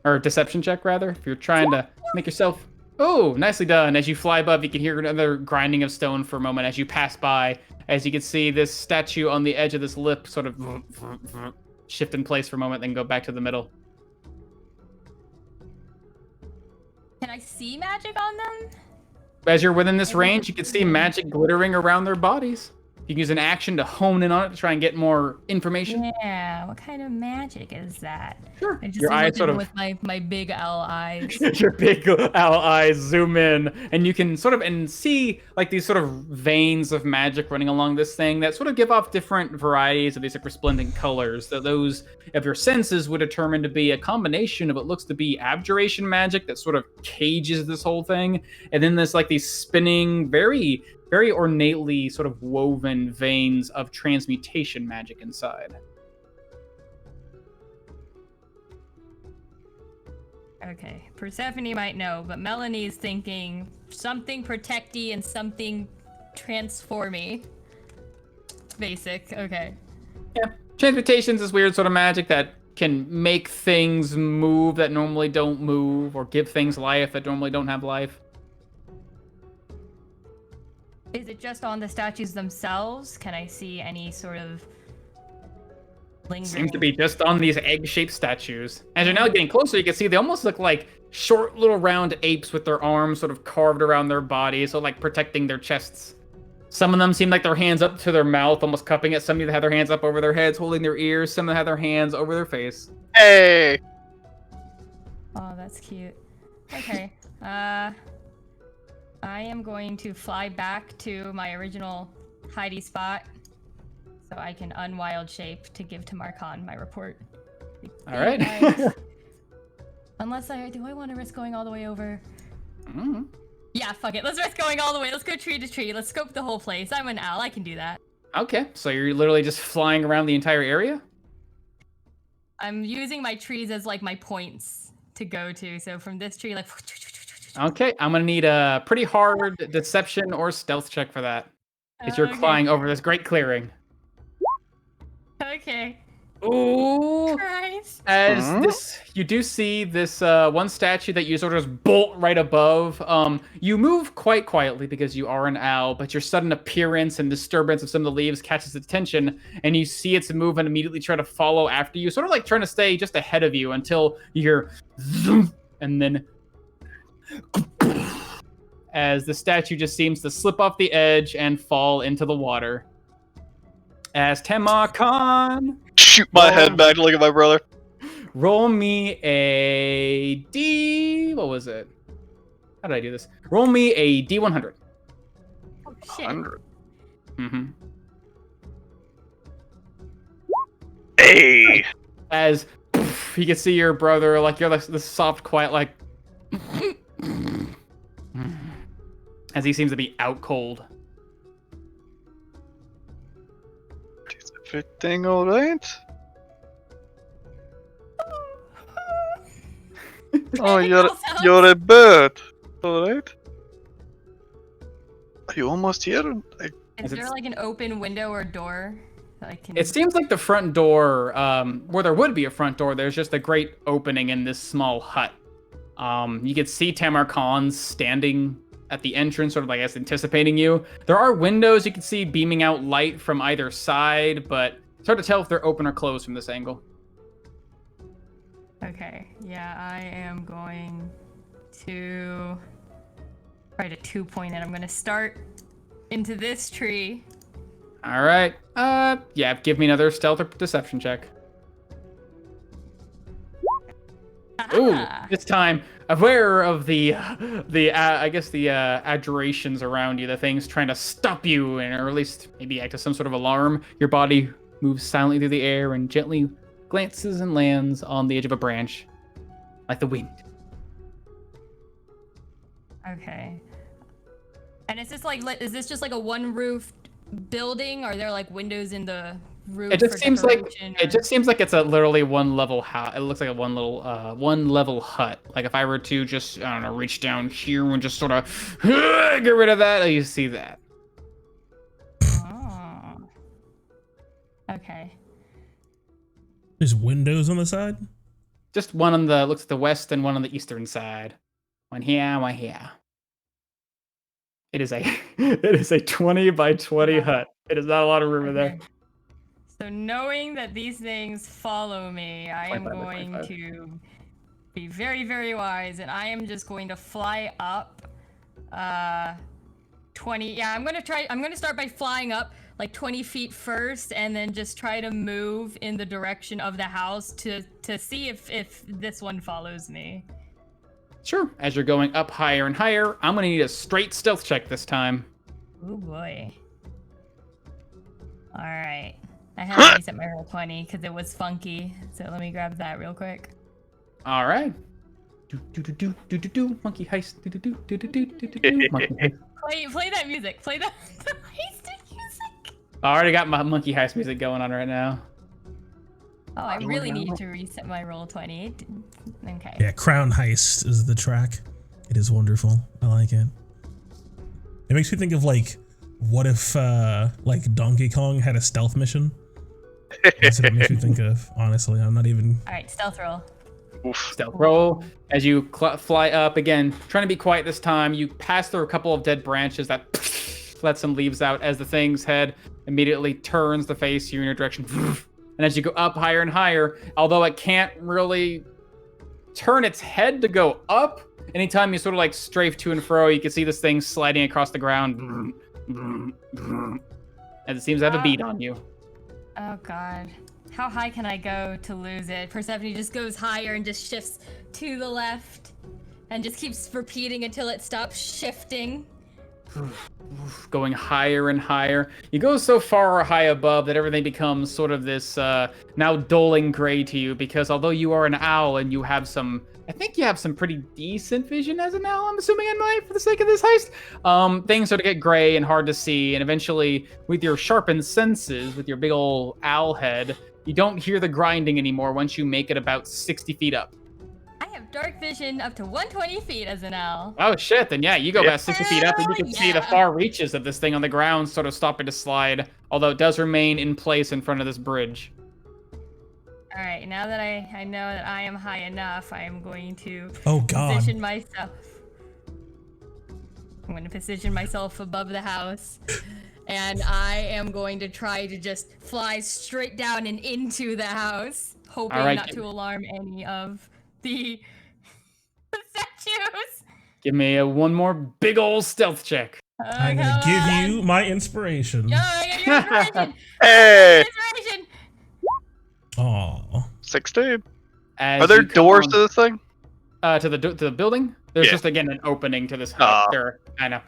Speaker 2: Or deception check, rather, if you're trying to make yourself... Oh, nicely done. As you fly above, you can hear another grinding of stone for a moment as you pass by. As you can see this statue on the edge of this lip sort of shift in place for a moment, then go back to the middle.
Speaker 7: Can I see magic on them?
Speaker 2: As you're within this range, you can see magic glittering around their bodies. You can use an action to hone in on it to try and get more information.
Speaker 7: Yeah, what kind of magic is that?
Speaker 2: Sure.
Speaker 7: I just
Speaker 2: Your eyes sort of...
Speaker 7: with my big owl eyes.
Speaker 2: Your big owl eyes zoom in, and you can sort of see like these sort of veins of magic running along this thing that sort of give off different varieties of these like resplendent colors. That those of your senses would determine to be a combination of what looks to be abjuration magic that sort of cages this whole thing, and then there's like these spinning, very ornately sort of woven veins of transmutation magic inside.
Speaker 7: Okay, Persephone might know, but Melanie's thinking something protecty and something transformy. Basic, okay.
Speaker 2: Yeah, transmutation's this weird sort of magic that can make things move that normally don't move, or give things life that normally don't have life.
Speaker 7: Is it just on the statues themselves? Can I see any sort of lingering?
Speaker 2: Seems to be just on these egg-shaped statues. As you're now getting closer, you can see they almost look like short little round apes with their arms sort of carved around their bodies, so like protecting their chests. Some of them seem like their hands up to their mouth, almost cupping it. Some of them have their hands up over their heads, holding their ears. Some of them have their hands over their face.
Speaker 3: Hey!
Speaker 7: Oh, that's cute. Okay. I am going to fly back to my original hidey spot so I can unwild shape to give to Marcon my report.
Speaker 2: All right.
Speaker 7: Unless do I want to risk going all the way over?
Speaker 2: Mm-hmm.
Speaker 7: Yeah, fuck it. Let's risk going all the way. Let's go tree to tree. Let's scope the whole place. I'm an owl. I can do that.
Speaker 2: Okay, so you're literally just flying around the entire area?
Speaker 7: I'm using my trees as like my points to go to. So from this tree, like...
Speaker 2: Okay, I'm gonna need a pretty hard deception or stealth check for that. Because you're flying over this great clearing.
Speaker 7: Okay.
Speaker 2: Ooh!
Speaker 7: Christ.
Speaker 2: As this, you do see this one statue that you sort of just bolt right above. You move quite quietly because you are an owl, but your sudden appearance and disturbance of some of the leaves catches its attention, and you see its move and immediately try to follow after you, sort of like trying to stay just ahead of you until you hear zoom, and then as the statue just seems to slip off the edge and fall into the water. As Temakon,
Speaker 3: Shoot my head back to look at my brother.
Speaker 2: roll me a D. What was it? How did I do this? Roll me a D100.
Speaker 7: Oh, shit.
Speaker 3: 100.
Speaker 2: Mm-hmm.
Speaker 3: Hey!
Speaker 2: As you can see your brother, like you're the soft, quiet, like as he seems to be out cold.
Speaker 3: Is everything alright? Oh, you're a bird. Alright. Are you almost here?
Speaker 7: Is there like an open window or door that I can...
Speaker 2: It seems like the front door, where there would be a front door, there's just a great opening in this small hut. You can see Tamarcon standing at the entrance, sort of, I guess, anticipating you. There are windows you can see beaming out light from either side, but it's hard to tell if they're open or closed from this angle.
Speaker 7: Okay, yeah, I am going to try to 2-point it. I'm going to start into this tree.
Speaker 2: All right. Yeah, give me another stealth or deception check. Ooh, this time aware of the I guess the adorations around you, the things trying to stop you, and or at least maybe act as some sort of alarm. Your body moves silently through the air and gently glances and lands on the edge of a branch, like the wind.
Speaker 7: Okay. And is this just like a one-roofed building? Are there like windows in the roof
Speaker 2: It just
Speaker 7: or
Speaker 2: seems like
Speaker 7: decoration
Speaker 2: it just seems like it's a literally one level house. It looks like a one level hut. Like if I were to just I don't know reach down here and just sort of get rid of that, you see that.
Speaker 7: Oh. Okay.
Speaker 1: There's windows on the side.
Speaker 2: Just one on the looks at the west and one on the eastern side. One here, one here. It is a it is a 20 by 20 hut. It is not a lot of room in there.
Speaker 7: Okay. So knowing that these things follow me, I am
Speaker 2: 25 by
Speaker 7: going
Speaker 2: 25.
Speaker 7: to be very, very wise, and I am just going to fly up 20. Yeah, I'm gonna start by flying up like 20 feet first, and then just try to move in the direction of the house to see if this one follows me.
Speaker 2: Sure. As you're going up higher and higher, I'm gonna need a straight stealth check this time.
Speaker 7: Oh boy. All right. I had to reset my roll 20 because it was funky. So let me grab that real quick.
Speaker 2: All right. Do do do do do do do monkey heist. Do do do do do do do do do monkey heist.
Speaker 7: Play that music. Play the heist music.
Speaker 2: I already got my monkey heist music going on right now.
Speaker 7: Oh, I really need to reset my roll 20. Okay.
Speaker 1: Yeah, Crown Heist is the track. It is wonderful. I like it. It makes me think of like, what if like Donkey Kong had a stealth mission? That's what it makes me think of. Honestly, I'm not even.
Speaker 7: All right, stealth roll.
Speaker 3: Oof.
Speaker 2: Stealth roll as you fly up again, trying to be quiet this time. You pass through a couple of dead branches that let some leaves out as the thing's head immediately turns to face you in your direction. And as you go up higher and higher, although it can't really turn its head to go up, anytime you sort of like strafe to and fro, you can see this thing sliding across the ground. As it seems to have a beat on you.
Speaker 7: Oh god. How high can I go to lose it? Persephone just goes higher and just shifts to the left and just keeps repeating until it stops shifting.
Speaker 2: Going higher and higher. You go so far high above that everything becomes sort of this now dulling gray to you, because although you are an owl and you have some, I think you have some pretty decent vision as an owl, I'm assuming anyway, for the sake of this heist, things sort of get gray and hard to see, and eventually with your sharpened senses, with your big old owl head, you don't hear the grinding anymore once you make it about 60 feet up.
Speaker 7: I have dark vision up to 120 feet as an owl.
Speaker 2: Oh shit, then yeah, you go about 60 feet up and you can see the
Speaker 7: Yeah.
Speaker 2: far reaches of this thing on the ground sort of stopping to slide, although it does remain in place in front of this bridge.
Speaker 7: Alright, now that I know that I am high enough, I am going to
Speaker 1: Oh god.
Speaker 7: position myself. I'm going to position myself above the house. And I am going to try to just fly straight down and into the house, hoping
Speaker 2: Alright,
Speaker 7: not to alarm any of the statues.
Speaker 2: Give me one more big old stealth check.
Speaker 1: I'm gonna give you my inspiration.
Speaker 7: Yo, I got your inspiration.
Speaker 3: Hey!
Speaker 7: Inspiration.
Speaker 1: Aw.
Speaker 3: 16.
Speaker 2: As
Speaker 3: Are there
Speaker 2: you come
Speaker 3: doors
Speaker 2: on-
Speaker 3: to this thing?
Speaker 2: to the building? There's
Speaker 3: Yeah.
Speaker 2: just again an opening to this hut.
Speaker 3: Ah.
Speaker 2: There, I know.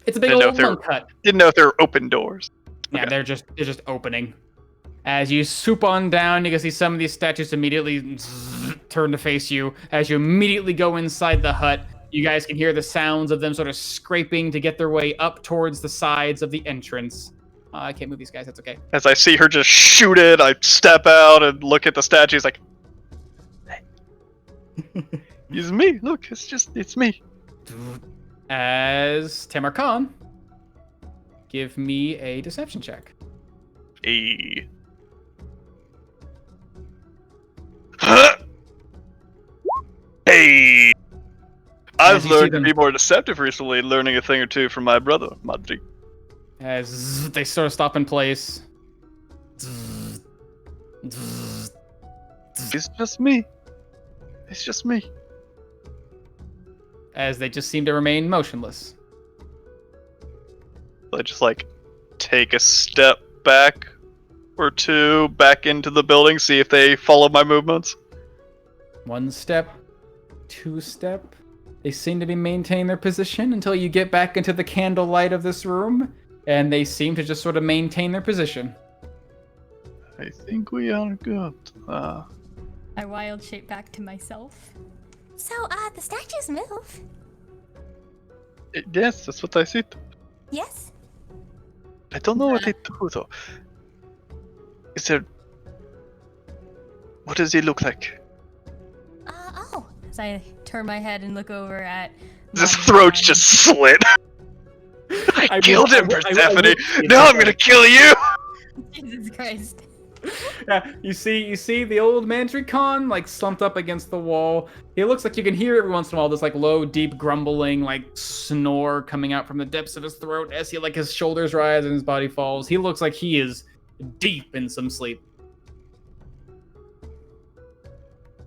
Speaker 2: It's a big
Speaker 3: Didn't know
Speaker 2: old
Speaker 3: if there-
Speaker 2: monk hut.
Speaker 3: Didn't know if there were open doors.
Speaker 2: Yeah,
Speaker 3: Okay.
Speaker 2: they're just opening. As you swoop on down, you can see some of these statues immediately turn to face you. As you immediately go inside the hut, you guys can hear the sounds of them sort of scraping to get their way up towards the sides of the entrance. I can't move these guys, that's okay.
Speaker 3: As I see her just shoot it, I step out and look at the statues like, hey. It's me. Look, it's me.
Speaker 2: As Tamar Khan, give me a deception check.
Speaker 3: Hey. Hey. I've
Speaker 2: you see
Speaker 3: learned to
Speaker 2: them-
Speaker 3: be more deceptive recently, learning a thing or two from my brother, Madri.
Speaker 2: As they sort of stop in place.
Speaker 3: It's just me. It's just me.
Speaker 2: As they just seem to remain motionless.
Speaker 3: I just like take a step back or two back into the building, see if they follow my movements.
Speaker 2: 1 step, 2 step. They seem to be maintaining their position until you get back into the candlelight of this room, and they seem to just sort of maintain their position.
Speaker 3: I think we are good.
Speaker 7: I wild shape back to myself.
Speaker 6: So, the statues move.
Speaker 3: Yes, that's what I said.
Speaker 6: Yes?
Speaker 3: I don't know what they do though. Is there... What does he look like?
Speaker 6: Oh.
Speaker 7: As I turn my head and look over at
Speaker 3: His
Speaker 7: Mom
Speaker 3: throat's
Speaker 7: John.
Speaker 3: just slit. I killed him,
Speaker 2: I
Speaker 3: Persephone.
Speaker 2: will-
Speaker 3: Now I'm gonna kill you.
Speaker 7: Jesus Christ.
Speaker 2: Yeah, you see the old Mandracon like slumped up against the wall. It looks like you can hear every once in a while this like low, deep grumbling, like snore coming out from the depths of his throat as he like his shoulders rise and his body falls. He looks like he is deep in some sleep.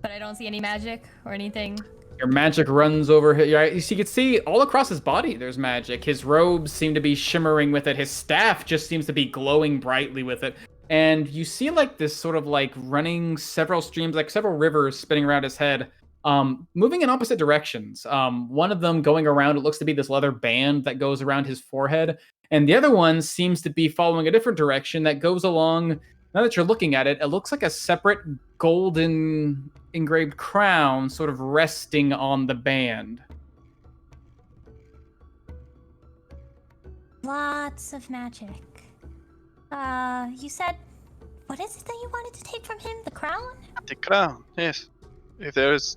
Speaker 7: But I don't see any magic or anything.
Speaker 2: Your magic runs over his. You can see all across his body. There's magic. His robes seem to be shimmering with it. His staff just seems to be glowing brightly with it. And you see like this sort of like running several streams, like several rivers spinning around his head, moving in opposite directions. One of them going around, it looks to be this leather band that goes around his forehead. And the other one seems to be following a different direction that goes along. Now that you're looking at it, it looks like a separate golden engraved crown sort of resting on the band.
Speaker 6: Lots of magic. You said, what is it that you wanted to take from him? The crown?
Speaker 3: The crown, yes. If there's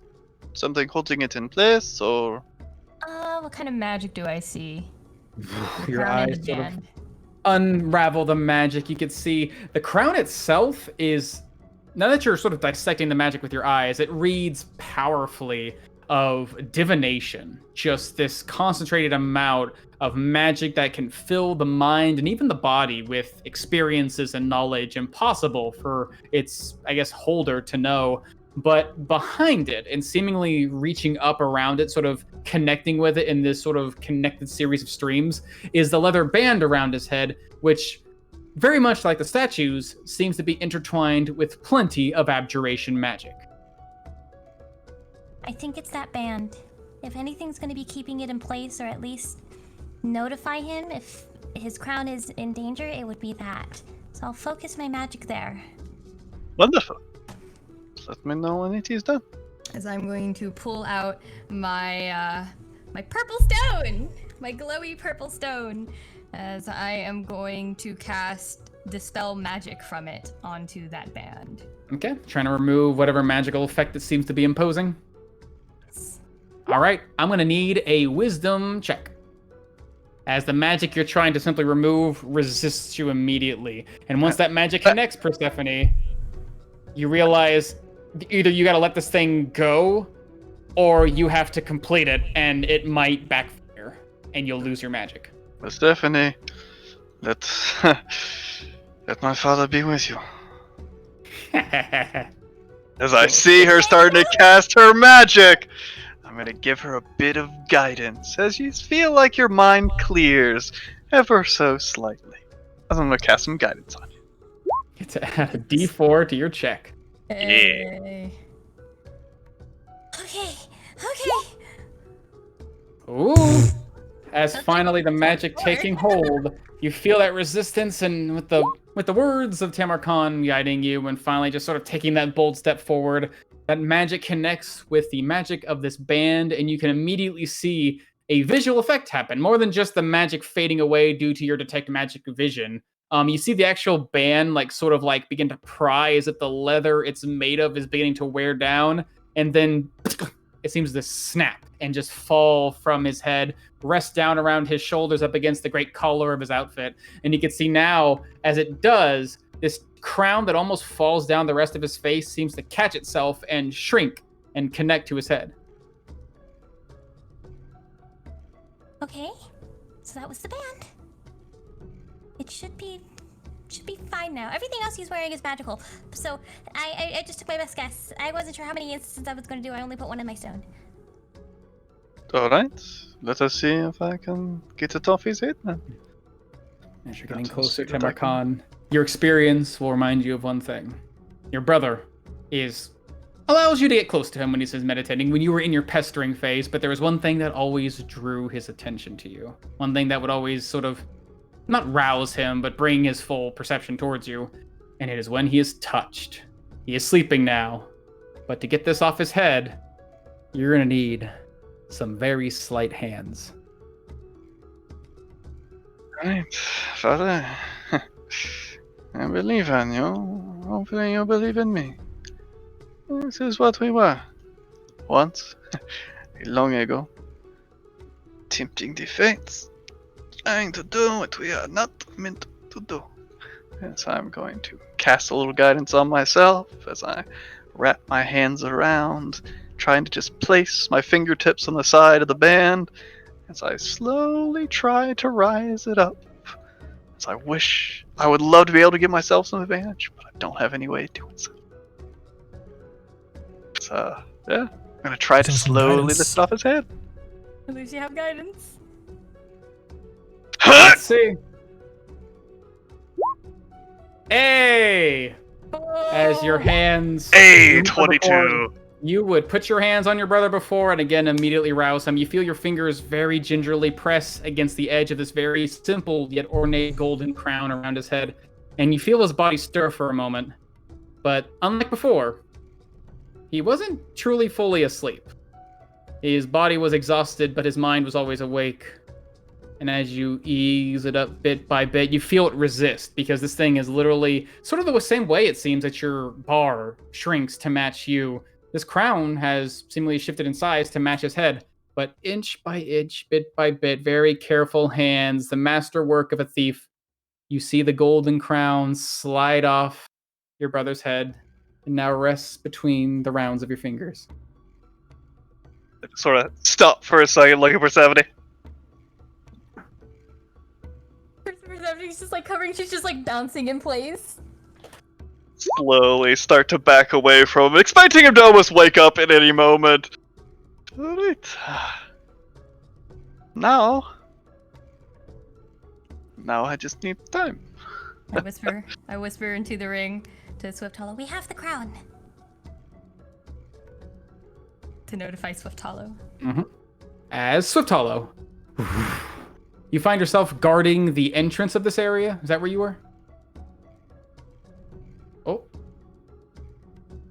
Speaker 3: something holding it in place, or...
Speaker 7: What kind of magic do I see?
Speaker 2: Your
Speaker 7: Crown and
Speaker 2: eyes
Speaker 7: the
Speaker 2: sort of
Speaker 7: band.
Speaker 2: unravel the magic. You can see the crown itself is, now that you're sort of dissecting the magic with your eyes, it reads powerfully of divination. Just this concentrated amount of magic that can fill the mind and even the body with experiences and knowledge impossible for its, I guess, holder to know. But behind it and seemingly reaching up around it, sort of connecting with it in this sort of connected series of streams, is the leather band around his head, which, very much like the statues, seems to be intertwined with plenty of abjuration magic.
Speaker 6: I think it's that band. If anything's going to be keeping it in place, or at least notify him if his crown is in danger, it would be that. So I'll focus my magic there.
Speaker 3: Wonderful. Let me know when it is done.
Speaker 7: As I'm going to pull out my my purple stone, my glowy purple stone, as I am going to cast Dispel Magic from it onto that band.
Speaker 2: Okay, trying to remove whatever magical effect it seems to be imposing. All right, I'm going to need a wisdom check, as the magic you're trying to simply remove resists you immediately. And once that magic connects, Persephone, you realize either you got to let this thing go, or you have to complete it, and it might backfire, and you'll lose your magic.
Speaker 3: Persephone, let my father be with you. As I see her starting to cast her magic, I'm gonna give her a bit of guidance as you feel like your mind clears ever so slightly. As I'm gonna cast some guidance on you.
Speaker 2: Get to add a D4 to your check.
Speaker 7: Hey.
Speaker 6: Okay.
Speaker 2: Ooh. As finally the magic taking hold, you feel that resistance, and with the words of Tamarkan guiding you, and finally just sort of taking that bold step forward, that magic connects with the magic of this band, and you can immediately see a visual effect happen. More than just the magic fading away due to your detect magic vision. You see the actual band like sort of like begin to pry as if the leather it's made of is beginning to wear down, and then it seems to snap and just fall from his head, rest down around his shoulders up against the great collar of his outfit. And you can see now, as it does, this crown that almost falls down the rest of his face seems to catch itself and shrink and connect to his head.
Speaker 6: Okay. So that was the band. It should be fine now. Everything else he's wearing is magical. So I just took my best guess. I wasn't sure how many instances I was going to do. I only put one in my stone.
Speaker 3: Alright, let us see if I can get it off his head then.
Speaker 2: As you're getting closer to Tamarkan, your experience will remind you of one thing. Your brother allows you to get close to him when he's meditating, when you were in your pestering phase, but there was one thing that always drew his attention to you. One thing that would always sort of, not rouse him, but bring his full perception towards you. And it is when he is touched. He is sleeping now, but to get this off his head, you're gonna need some very slight hands.
Speaker 3: Right, father. I believe in you. Hopefully you believe in me. This is what we were. Once, long ago. Tempting the fates. Trying to do what we are not meant to do. Yes, I'm going to cast a little guidance on myself as I wrap my hands around, trying to just place my fingertips on the side of the band as I slowly try to rise it up. As I would love to be able to give myself some advantage, but I don't have any way of doing so. So, yeah, I'm gonna try to
Speaker 1: Sounds some
Speaker 3: slowly
Speaker 1: guidance.
Speaker 3: lift it off his head.
Speaker 7: At least you have guidance.
Speaker 2: Let's see. Hey! As your hands.
Speaker 3: Hey,
Speaker 2: you before,
Speaker 3: 22.
Speaker 2: You would put your hands on your brother before and again immediately rouse him. You feel your fingers very gingerly press against the edge of this very simple yet ornate golden crown around his head. And you feel his body stir for a moment. But unlike before, he wasn't truly fully asleep. His body was exhausted, but his mind was always awake. And as you ease it up bit by bit, you feel it resist, because this thing is literally sort of the same way it seems that your bar shrinks to match you. This crown has seemingly shifted in size to match his head, but inch by inch, bit by bit, very careful hands, the masterwork of a thief, you see the golden crown slide off your brother's head and now rests between the rounds of your fingers.
Speaker 3: Sort of stop for a second looking for 70.
Speaker 7: She's just like covering, she's just like bouncing in place.
Speaker 3: Slowly start to back away from him, expecting him to almost wake up at any moment. Alright. Now I just need time.
Speaker 7: I whisper into the ring to Swift Hollow.
Speaker 6: We have the crown.
Speaker 7: To notify Swift Hollow.
Speaker 2: Mm-hmm. As Swift Hollow, you find yourself guarding the entrance of this area. Is that where you were? Oh.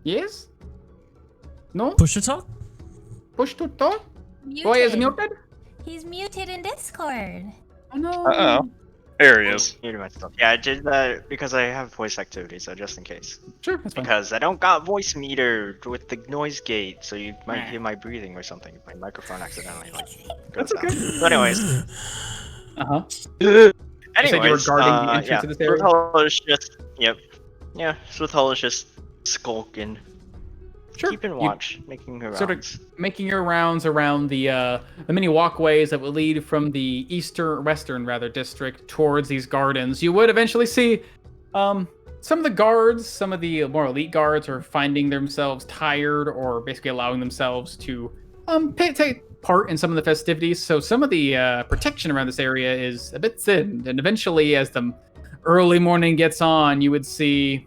Speaker 2: Yes? No?
Speaker 1: Push to talk?
Speaker 2: Push to talk?
Speaker 6: Muted.
Speaker 2: Boy is muted?
Speaker 6: He's muted in Discord.
Speaker 2: Oh no.
Speaker 3: Uh-oh. There he is.
Speaker 5: Muted myself. Yeah, I did that because I have voice activity, so just in case.
Speaker 2: Sure, that's fine.
Speaker 5: Because I don't got voice meter with the noise gate, so you might hear my breathing or something. My microphone accidentally goes down. So anyways.
Speaker 2: Uh-huh.
Speaker 5: Anyways,
Speaker 2: You said you were guarding the entrance
Speaker 5: yeah,
Speaker 2: to this area?
Speaker 5: Swift is just, yep. Yeah, Swift is just skulking.
Speaker 2: Sure.
Speaker 5: Keeping watch, making her rounds.
Speaker 2: Sort of making your rounds around the many walkways that will lead from the western district towards these gardens. You would eventually see some of the guards, some of the more elite guards are finding themselves tired or basically allowing themselves to take part in some of the festivities. So some of the protection around this area is a bit thinned, and eventually as the early morning gets on, you would see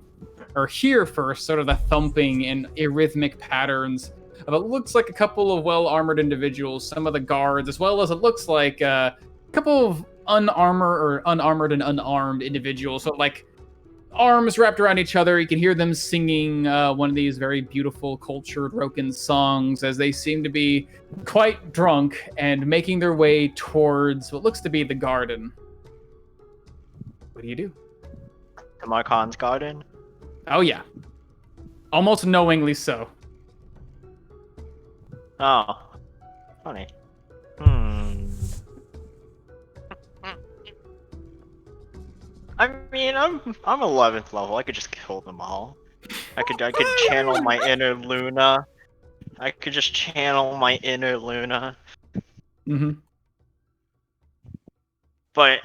Speaker 2: or hear first sort of the thumping and arrhythmic patterns of it looks like a couple of well-armored individuals, some of the guards, as well as it looks like a couple of unarmored and unarmed individuals. So like arms wrapped around each other. You can hear them singing one of these very beautiful, cultured Rokan songs as they seem to be quite drunk and making their way towards what looks to be the garden. What do you do?
Speaker 5: To Marcon's garden?
Speaker 2: Oh yeah. Almost knowingly so.
Speaker 5: Oh. Funny. I mean, I'm 11th level. I could just kill them all. I could channel my inner Luna. I could just channel my inner Luna.
Speaker 2: Mm-hmm.
Speaker 5: But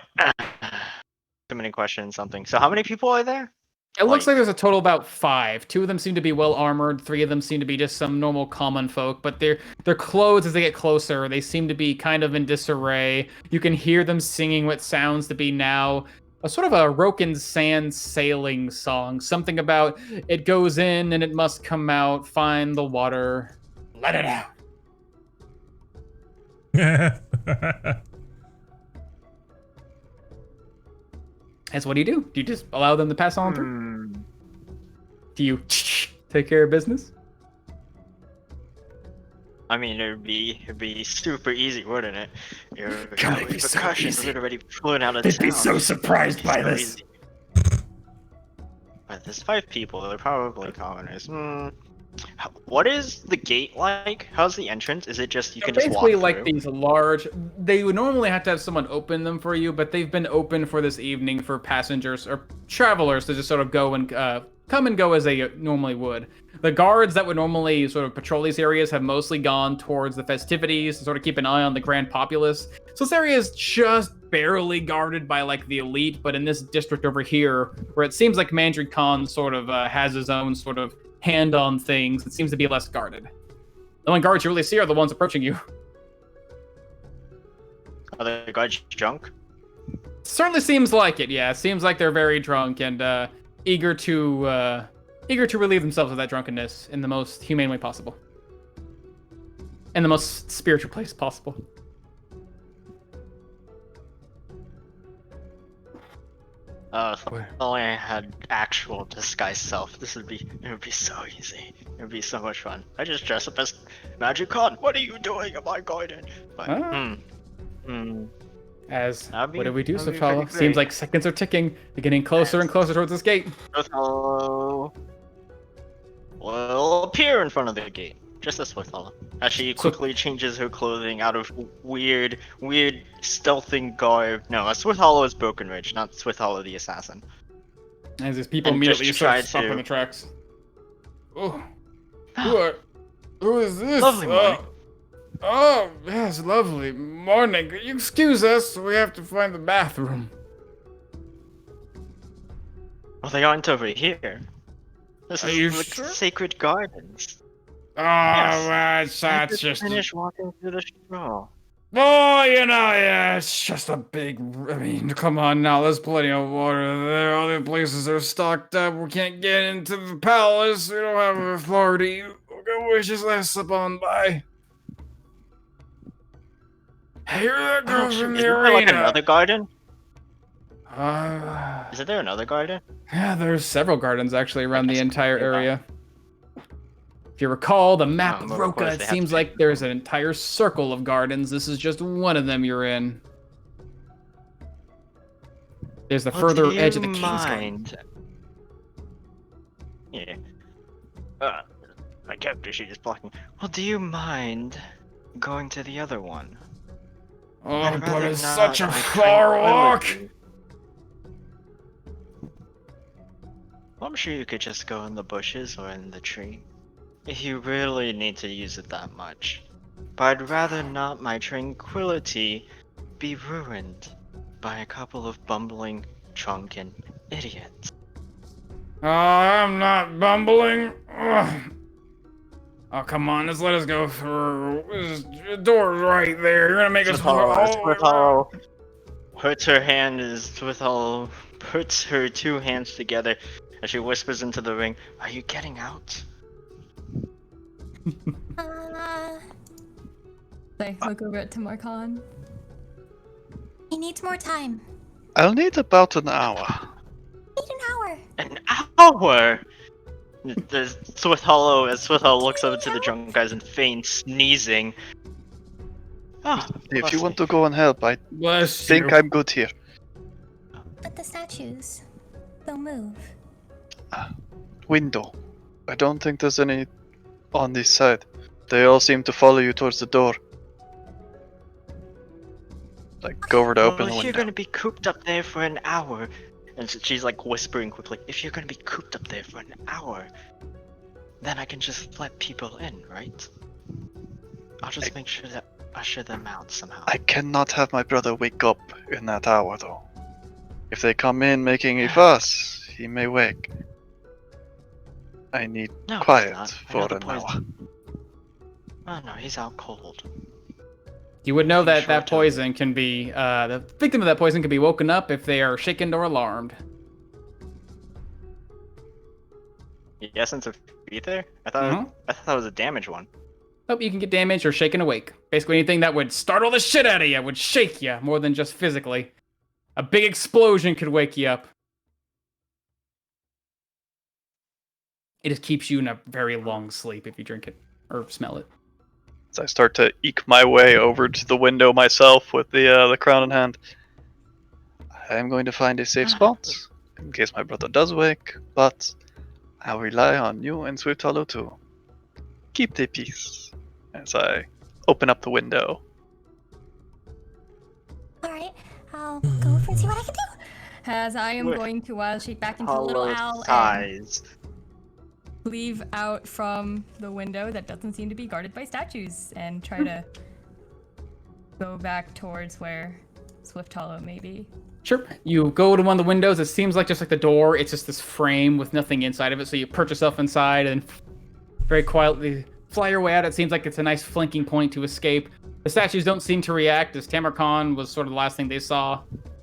Speaker 5: too many questions. Something. So how many people are there?
Speaker 2: It looks like there's a total about 5. 2 of them seem to be well armored. 3 of them seem to be just some normal common folk. But their clothes, as they get closer, they seem to be kind of in disarray. You can hear them singing what sounds to be now a sort of a Rokan sand sailing song. Something about it goes in and it must come out. Find the water, let it out. That's what do you do? Do you just allow them to pass on through? Do you take care of business?
Speaker 5: I mean, it'd be super easy, wouldn't it?
Speaker 2: God, it'd be so
Speaker 5: percussion's
Speaker 2: easy.
Speaker 5: literally pulling out of
Speaker 2: They'd
Speaker 5: town.
Speaker 2: be so surprised by this.
Speaker 5: By there's 5 people. They're probably commoners. What is the gate like? How's the entrance? Is it just you can just walk
Speaker 2: Basically,
Speaker 5: through?
Speaker 2: like these large. They would normally have to have someone open them for you, but they've been open for this evening for passengers or travelers to just sort of go and come and go as they normally would. The guards that would normally sort of patrol these areas have mostly gone towards the festivities to sort of keep an eye on the grand populace. So this area is just barely guarded by like the elite, but in this district over here, where it seems like Commander Khan sort of has his own sort of hand on things, it seems to be less guarded. The only guards you really see are the ones approaching you.
Speaker 5: Are the guards drunk?
Speaker 2: Certainly seems like it, yeah. It seems like they're very drunk and eager to relieve themselves of that drunkenness in the most humane way possible. In the most spiritual place possible.
Speaker 5: If only I had actual disguise self. It would be so easy. It would be so much fun. I just dress up as Magic Con. What are you doing in my garden? But,
Speaker 2: What do we do, Sotala? Seems like seconds are ticking. They're getting closer and closer towards this gate.
Speaker 5: Swithalo will appear in front of the gate. Just as Swithalo. As she quickly changes her clothing out of weird stealthing garb. No, Swithalo is Broken Ridge, not Swithalo the assassin.
Speaker 2: As these people
Speaker 5: And
Speaker 2: immediately
Speaker 5: just
Speaker 2: start
Speaker 5: try
Speaker 2: stopping
Speaker 5: to-
Speaker 2: the tracks. Oh, who is this?
Speaker 5: Lovely morning.
Speaker 2: Oh, yes, lovely morning. Could you excuse us? We have to find the bathroom.
Speaker 5: Well, they aren't over here. This
Speaker 2: Are
Speaker 5: is
Speaker 2: you
Speaker 5: the
Speaker 2: sure?
Speaker 5: sacred gardens.
Speaker 2: Oh,
Speaker 5: Yes.
Speaker 2: that's just.
Speaker 5: Finish walking through the straw.
Speaker 2: Oh, yeah, it's just a big. I mean, come on now. There's plenty of water there. Other places are stocked up. We can't get into the palace. We don't have authority. We just let us slip on by. Hey, you're that girl from the
Speaker 5: Isn't there
Speaker 2: arena.
Speaker 5: like another garden?
Speaker 2: Uh,
Speaker 5: Isn't there another garden?
Speaker 2: yeah, there's several gardens actually around the
Speaker 5: guess
Speaker 2: entire
Speaker 5: nearby.
Speaker 2: area. If you recall the map of
Speaker 5: Of
Speaker 2: Roka,
Speaker 5: course
Speaker 2: it
Speaker 5: they have
Speaker 2: seems
Speaker 5: to.
Speaker 2: like there's an entire circle of gardens. This is just one of them you're in. There's the further
Speaker 5: Do you
Speaker 2: edge of the King's Garden.
Speaker 5: mind? Yeah. My character sheet is blocking. Well, do you mind going to the other one?
Speaker 2: Oh,
Speaker 5: I'd
Speaker 2: but
Speaker 5: rather
Speaker 2: it's
Speaker 5: not
Speaker 2: such a
Speaker 5: my
Speaker 2: far walk.
Speaker 5: tranquility. Well, I'm sure you could just go in the bushes or in the tree. If you really need to use it that much. But I'd rather not my tranquility be ruined by a couple of bumbling, drunken idiots.
Speaker 2: Oh, I'm not bumbling. Ugh. Oh, come on, just let us go through. The door's right there. You're gonna make us
Speaker 5: Swithalo puts her puts her 2 hands together as she whispers into the ring, "Are you getting out?"
Speaker 7: I look over at Tamarkan.
Speaker 6: He needs more time.
Speaker 3: I'll need about an hour.
Speaker 6: Need an hour.
Speaker 5: An hour! As Swithalo looks over to the drunk guys and feigns sneezing. Ah,
Speaker 3: If you want to go and help, I
Speaker 2: Bless
Speaker 3: think
Speaker 2: you.
Speaker 3: I'm good here.
Speaker 6: But the statues, they'll move.
Speaker 3: Window. I don't think there's any on this side. They all seem to follow you towards the door. Like, go over to open
Speaker 5: well,
Speaker 3: the
Speaker 5: if you're
Speaker 3: window.
Speaker 5: gonna be cooped up there for an hour, and she's like whispering quickly, if you're gonna be cooped up there for an hour, then I can just let people in, right? I'll just make sure that usher them out somehow.
Speaker 3: I cannot have my brother wake up in that hour, though. If they come in making a fuss, he may wake. I need
Speaker 5: No, he's
Speaker 3: quiet
Speaker 5: not. I
Speaker 3: for
Speaker 5: know the
Speaker 3: an hour.
Speaker 5: poison. Oh no, he's out cold.
Speaker 2: You would know that
Speaker 5: Sure,
Speaker 2: that poison can be, the victim of that poison can be woken up if they are shaken or alarmed.
Speaker 5: The essence of ether? I thought that was a damage one.
Speaker 2: Nope, you can get damaged or shaken awake. Basically anything that would startle the shit out of you, would shake you more than just physically. A big explosion could wake you up. It just keeps you in a very long sleep if you drink it or smell it.
Speaker 3: As I start to eke my way over to the window myself with the crown in hand. I'm going to find a safe spot in case my brother does wake, but I'll rely on you and Swift Hollow to keep the peace as I open up the window.
Speaker 6: Alright, I'll go over and see what I can do.
Speaker 7: As I am
Speaker 5: Wait.
Speaker 7: going to wild shape back into little
Speaker 5: Hollow
Speaker 7: owl and
Speaker 5: size.
Speaker 7: leave out from the window that doesn't seem to be guarded by statues and try to go back towards where Swift Hollow may be.
Speaker 2: Sure. You go to one of the windows. It seems like just like the door. It's just this frame with nothing inside of it. So you perch yourself inside and very quietly fly your way out. It seems like it's a nice flanking point to escape. The statues don't seem to react, as Tamarcon was sort of the last thing they saw.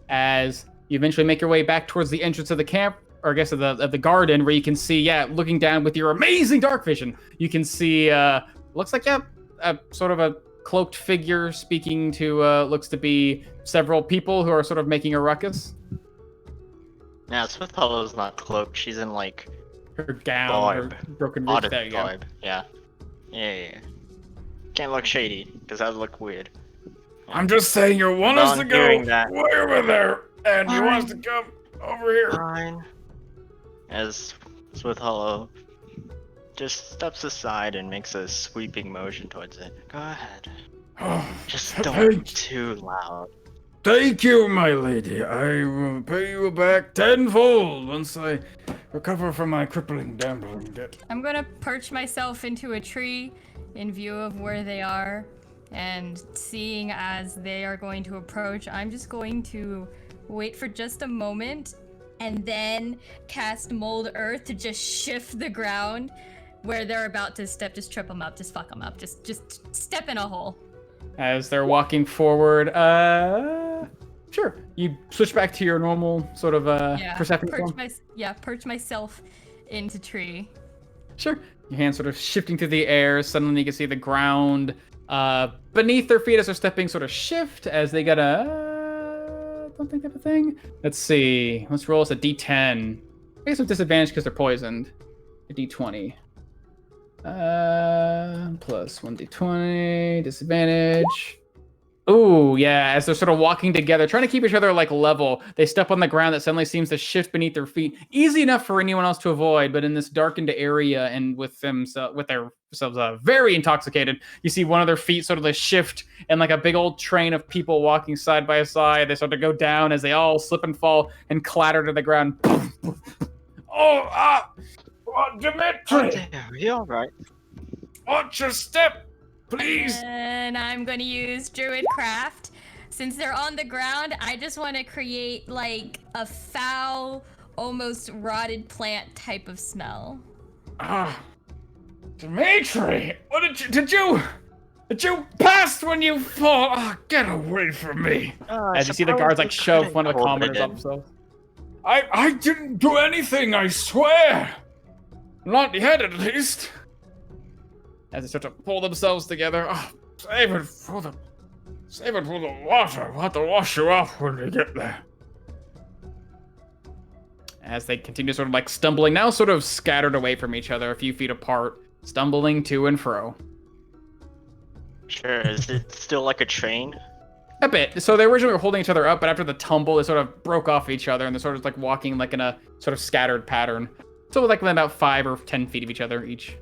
Speaker 2: As you eventually make your way back towards the entrance of the camp, or I guess of the garden, where you can see, looking down with your amazing dark vision, you can see, looks like a sort of a cloaked figure speaking to, looks to be several people who are sort of making a ruckus.
Speaker 5: Now, Swift Hollow's not cloaked. She's in like
Speaker 2: Her gown,
Speaker 5: garb.
Speaker 2: her broken roof.
Speaker 5: Audit
Speaker 2: There you go.
Speaker 5: garb. Yeah. Yeah. Can't look shady, because that would look weird.
Speaker 2: I'm just saying, you want us
Speaker 5: No,
Speaker 2: to
Speaker 5: I'm
Speaker 2: go
Speaker 5: hearing that.
Speaker 2: way over there, and you want us to come over here.
Speaker 5: Fine. As Swift Hollow just steps aside and makes a sweeping motion towards it. Go ahead. Just don't be too loud.
Speaker 2: Thank you, my lady. I will pay you back tenfold once I recover from my crippling gambling debt.
Speaker 7: I'm gonna perch myself into a tree in view of where they are, and seeing as they are going to approach, I'm just going to wait for just a moment and then cast Mold Earth to just shift the ground where they're about to step. Just trip them up, just fuck them up, just step in a hole.
Speaker 2: As they're walking forward, sure. You switch back to your normal sort of perception form.
Speaker 7: Perch myself into tree.
Speaker 2: Sure. Your hands sort of shifting through the air. Suddenly you can see the ground beneath their feet as they're stepping sort of shift as they got don't think they have a thing. Let's see. Let's roll us a d10. I guess with disadvantage because they're poisoned. A d20. Plus 1d20, disadvantage. Ooh, yeah, as they're sort of walking together, trying to keep each other like level, they step on the ground that suddenly seems to shift beneath their feet. Easy enough for anyone else to avoid, but in this darkened area and with themselves very intoxicated, you see one of their feet sort of like shift, and like a big old train of people walking side by side, they start to go down as they all slip and fall and clatter to the ground. Dimitri!
Speaker 5: Are you alright?
Speaker 2: Watch your step, please!
Speaker 7: And I'm going to use Druidcraft. Since they're on the ground, I just want to create like a foul, almost rotted plant type of smell.
Speaker 2: Dimitri! What did you pass when you fall? Get away from me! As you see the guards like shove one of the commoners up themselves. I didn't do anything, I swear! Not yet, at least. As they start to pull themselves together. Save it for the water. We'll have to wash you off when we get there. As they continue sort of like stumbling, now sort of scattered away from each other, a few feet apart, stumbling to and fro.
Speaker 5: Sure, is it still like a train?
Speaker 2: A bit. So they originally were holding each other up, but after the tumble, they sort of broke off each other, and they're sort of like walking like in a sort of scattered pattern. So like within about 5 or 10 feet of each other each.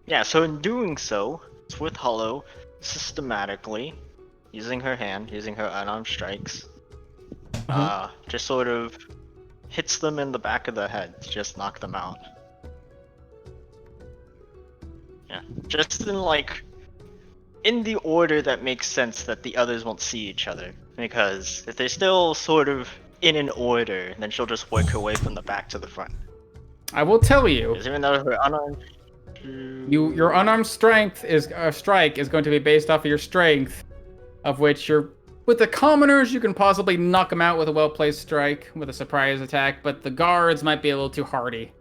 Speaker 5: Yeah, so in doing so, Swift Hollow systematically, using her unarmed strikes, just sort of hits them in the back of the head to just knock them out. Yeah, just in the order that makes sense that the others won't see each other. Because if they're still sort of in an order, then she'll just work her way from the back to the front.
Speaker 2: I will tell you,
Speaker 5: Even though her unarmed...
Speaker 2: your unarmed strike is going to be based off of your strength, of which with the commoners you can possibly knock them out with a well-placed strike with a surprise attack, but the guards might be a little too hardy.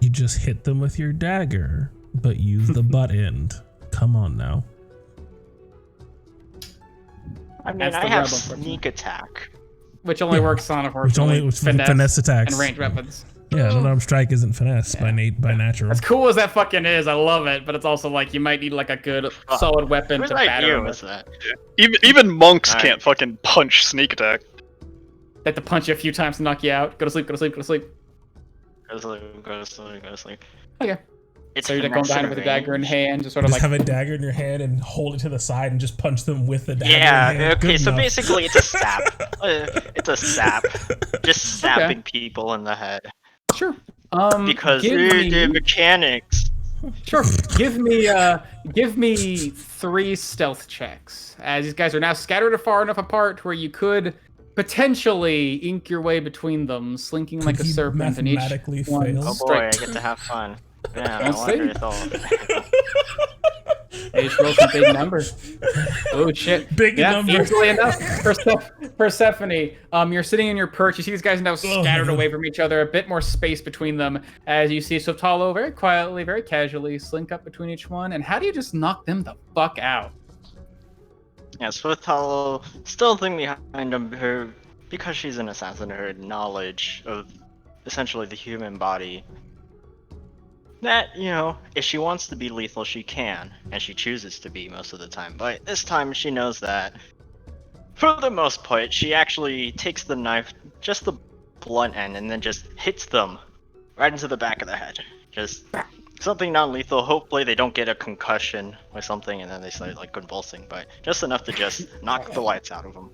Speaker 1: You just hit them with your dagger, but use the butt end. Come on now.
Speaker 5: I mean,
Speaker 2: That's
Speaker 5: I
Speaker 2: the
Speaker 5: have
Speaker 2: rebel,
Speaker 5: sneak attack.
Speaker 2: Which only works on, of course,
Speaker 1: Which only with finesse attacks.
Speaker 2: and ranged weapons.
Speaker 1: Yeah, an unarmed strike isn't finesse by natural.
Speaker 2: As cool as that fucking is, I love it, but it's also like you might need like a good solid weapon
Speaker 5: Whose
Speaker 2: to batter
Speaker 5: idea
Speaker 2: him
Speaker 5: was
Speaker 2: with.
Speaker 5: that?
Speaker 3: Even monks
Speaker 5: Alright.
Speaker 3: can't fucking punch sneak attack.
Speaker 2: They have to punch you a few times to knock you out. Go to sleep, go to sleep, go to sleep.
Speaker 5: Go to sleep, go to sleep, go to sleep.
Speaker 2: Okay.
Speaker 5: It's
Speaker 2: So you're just going behind him with a dagger in hand, just sort of
Speaker 1: Just
Speaker 2: like
Speaker 1: have a dagger in your hand and hold it to the side and just punch them with the dagger.
Speaker 5: Yeah,
Speaker 1: in hand.
Speaker 5: okay,
Speaker 1: Good
Speaker 5: so
Speaker 1: enough.
Speaker 5: basically it's a sap. It's a sap. Just sapping people in the head.
Speaker 2: sure.
Speaker 5: Because
Speaker 2: give
Speaker 5: the
Speaker 2: me,
Speaker 5: mechanics.
Speaker 2: sure. Give me 3 stealth checks. As these guys are now scattered far enough apart where you could potentially ink your way between them, slinking like a
Speaker 1: he
Speaker 2: serpent, and each
Speaker 1: mathematically
Speaker 2: one
Speaker 1: fail?
Speaker 5: Oh boy, I
Speaker 2: strike.
Speaker 5: get to have fun. Yeah, I
Speaker 2: Let's
Speaker 5: wonder
Speaker 2: see.
Speaker 5: if all.
Speaker 2: They just roll some big numbers. Oh shit!
Speaker 1: Big
Speaker 2: yeah,
Speaker 1: number.
Speaker 2: easily enough. Persephone, you're sitting in your perch. You see these guys now scattered
Speaker 1: God.
Speaker 2: away from each other. A bit more space between them. As you see Swift Hollow very quietly, very casually slink up between each one. And how do you just knock them the fuck out?
Speaker 5: Yeah, Swift Hollow still thinking behind him, her because she's an assassin, her knowledge of essentially the human body. That, you know, if she wants to be lethal, she can, and she chooses to be most of the time. But this time, she knows that, for the most part, she actually takes the knife, just the blunt end, and then just hits them right into the back of the head. Just something non-lethal. Hopefully, they don't get a concussion or something, and then they start like convulsing. But just enough to just knock the lights out of them.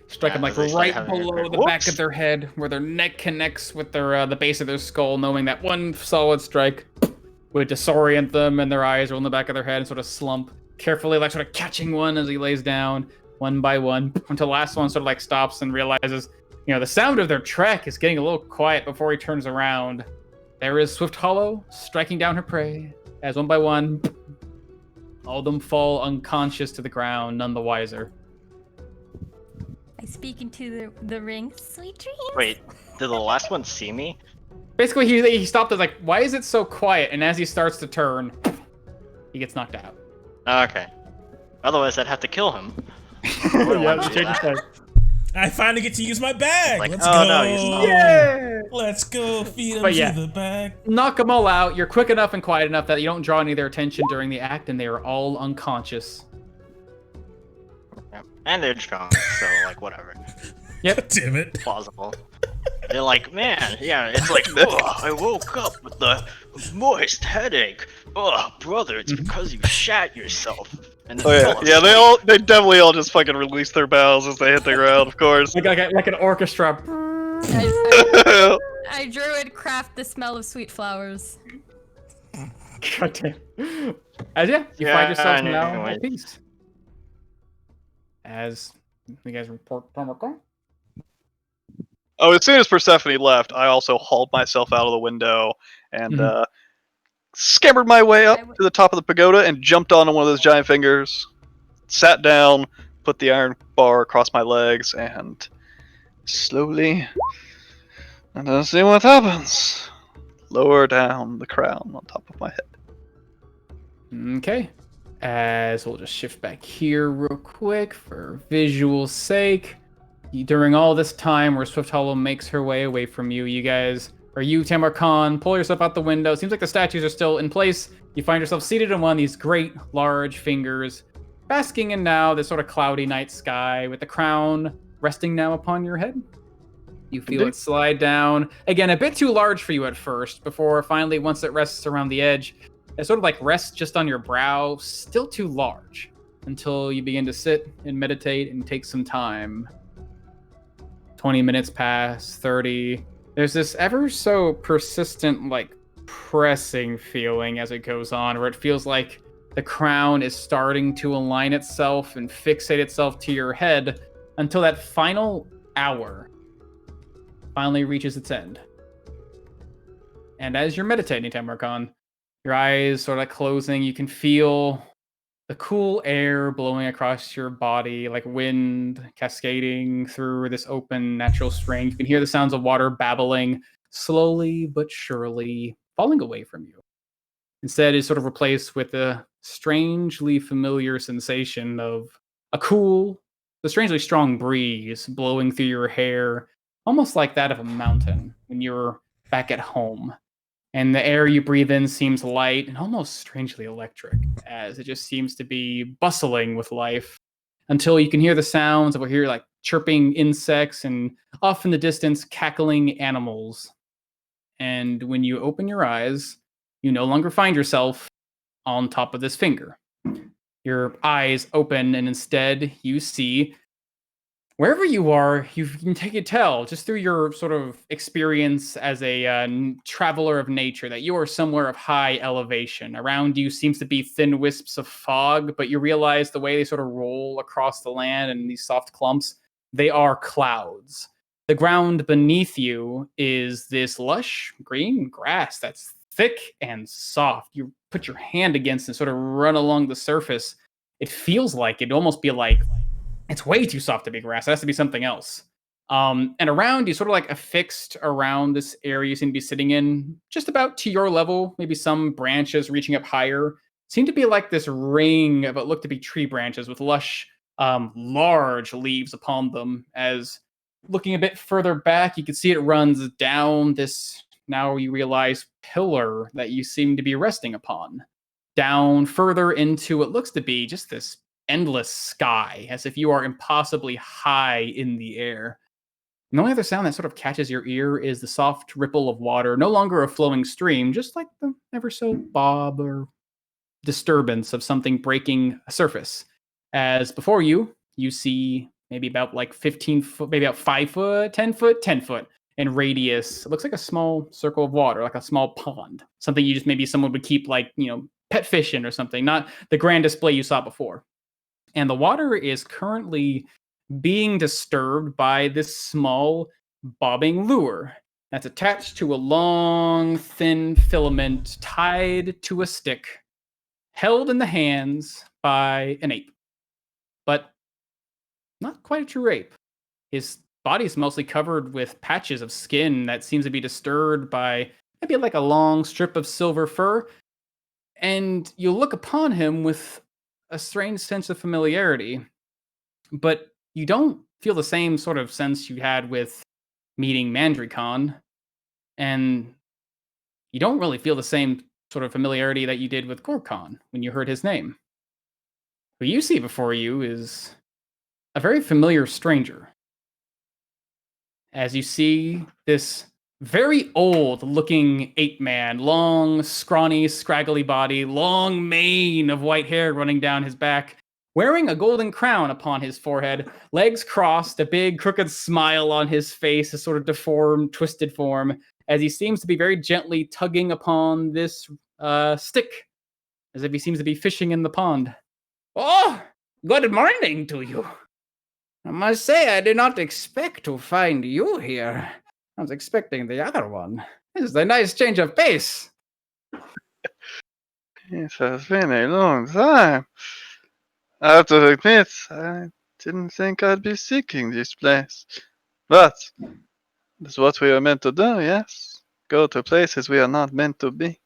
Speaker 2: Strike them like
Speaker 5: as they start
Speaker 2: right
Speaker 5: having a
Speaker 2: below
Speaker 5: quick
Speaker 2: the back
Speaker 5: whoops.
Speaker 2: of their head, where their neck connects with their the base of their skull, knowing that one solid strike would disorient them, and their eyes roll in the back of their head and sort of slump, carefully like sort of catching one as he lays down, one by one, until the last one sort of like stops and realizes, you know, the sound of their trek is getting a little quiet before he turns around. There is Swift Hollow striking down her prey, as one by one, all of them fall unconscious to the ground, none the wiser.
Speaker 6: I speak into the ring. Sweet dreams.
Speaker 5: Wait, did the last one see me?
Speaker 2: Basically, he stopped and was like, why is it so quiet? And as he starts to turn, he gets knocked out.
Speaker 5: Okay. Otherwise, I'd have to kill him.
Speaker 1: I finally get to use my bag.
Speaker 5: Like,
Speaker 1: Let's
Speaker 5: oh,
Speaker 1: go.
Speaker 5: no, he's not.
Speaker 2: Yeah!
Speaker 1: Let's go feed him
Speaker 2: But yeah.
Speaker 1: to the bag.
Speaker 2: Knock them all out. You're quick enough and quiet enough that you don't draw any of their attention during the act, and they are all unconscious.
Speaker 5: Yep. And they're drunk, so like whatever.
Speaker 2: Yep.
Speaker 1: Damn it.
Speaker 5: Plausible. They're like, man, yeah, it's like, oh, I woke up with the moist headache. Oh, brother, it's because you shat yourself. And then
Speaker 3: Oh yeah,
Speaker 5: fell
Speaker 3: yeah.
Speaker 5: asleep."
Speaker 3: They definitely all just fucking release their bowels as they hit the ground, of course.
Speaker 2: Like an orchestra.
Speaker 7: I druid craft the smell of sweet flowers.
Speaker 2: Goddamn. As you
Speaker 5: Yeah,
Speaker 2: find yourselves
Speaker 5: anyway.
Speaker 2: now at peace. As you guys report Tomarcon.
Speaker 3: Oh, as soon as Persephone left, I also hauled myself out of the window and scampered my way up to the top of the pagoda and jumped onto one of those giant fingers, sat down, put the iron bar across my legs, and slowly, and see what happens, lower down the crown on top of my head.
Speaker 2: Okay. As we'll just shift back here real quick for visual sake. During all this time where Swift Hollow makes her way away from you, you guys, or you, Tamarcon, pull yourself out the window. Seems like the statues are still in place. You find yourself seated in one of these great, large fingers, basking in now this sort of cloudy night sky with the crown resting now upon your head. You feel it slide down. Again, a bit too large for you at first, before finally, once it rests around the edge, it sort of like rests just on your brow, still too large, until you begin to sit and meditate and take some time. 20 minutes pass, 30. There's this ever so persistent, like, pressing feeling as it goes on, where it feels like the crown is starting to align itself and fixate itself to your head until that final hour finally reaches its end. And as you're meditating, Tamarcon, your eyes sort of closing, you can feel the cool air blowing across your body, like wind cascading through this open natural spring. You can hear the sounds of water babbling, slowly but surely falling away from you. Instead, it's sort of replaced with a strangely familiar sensation of a strangely strong breeze blowing through your hair, almost like that of a mountain when you're back at home. And the air you breathe in seems light and almost strangely electric, as it just seems to be bustling with life until you can hear the sounds of what hear like chirping insects and off in the distance cackling animals. And when you open your eyes, you no longer find yourself on top of this finger. Your eyes open, and instead you see wherever you are, you can take a tell just through your sort of experience as a traveler of nature that you are somewhere of high elevation. Around you seems to be thin wisps of fog, but you realize the way they sort of roll across the land in these soft clumps, they are clouds. The ground beneath you is this lush green grass that's thick and soft. You put your hand against and sort of run along the surface. It feels like it'd almost be like it's way too soft to be grass. It has to be something else. And around you, sort of like affixed around this area you seem to be sitting in, just about to your level, maybe some branches reaching up higher, seem to be like this ring of what look to be tree branches with lush, large leaves upon them. As looking a bit further back, you can see it runs down this, now you realize, pillar that you seem to be resting upon. Down further into what looks to be just this endless sky, as if you are impossibly high in the air. And the only other sound that sort of catches your ear is the soft ripple of water, no longer a flowing stream, just like the ever so bob or disturbance of something breaking a surface. As before you, you see maybe about like 15 foot, maybe about 5 foot, 10 foot, 10 foot in radius. It looks like a small circle of water, like a small pond. Something you just maybe someone would keep like, pet fish in or something, not the grand display you saw before. And the water is currently being disturbed by this small bobbing lure that's attached to a long, thin filament tied to a stick, held in the hands by an ape. But not quite a true ape. His body is mostly covered with patches of skin that seems to be disturbed by maybe like a long strip of silver fur. And you look upon him with a strange sense of familiarity, but you don't feel the same sort of sense you had with meeting Mandrikon, and you don't really feel the same sort of familiarity that you did with Gorkon when you heard his name. Who you see before you is a very familiar stranger. As you see this very old looking ape man, long, scrawny, scraggly body, long mane of white hair running down his back, wearing a golden crown upon his forehead, legs crossed, a big crooked smile on his face, a sort of deformed, twisted form, as he seems to be very gently tugging upon this stick, as if he seems to be fishing in the pond. Oh, good morning to you. I must say, I did not expect to find you here. I was expecting the other one. This is a nice change of pace.
Speaker 3: It has been a long time. I have to admit, I didn't think I'd be seeking this place. But it's what we are meant to do, yes? Go to places we are not meant to be.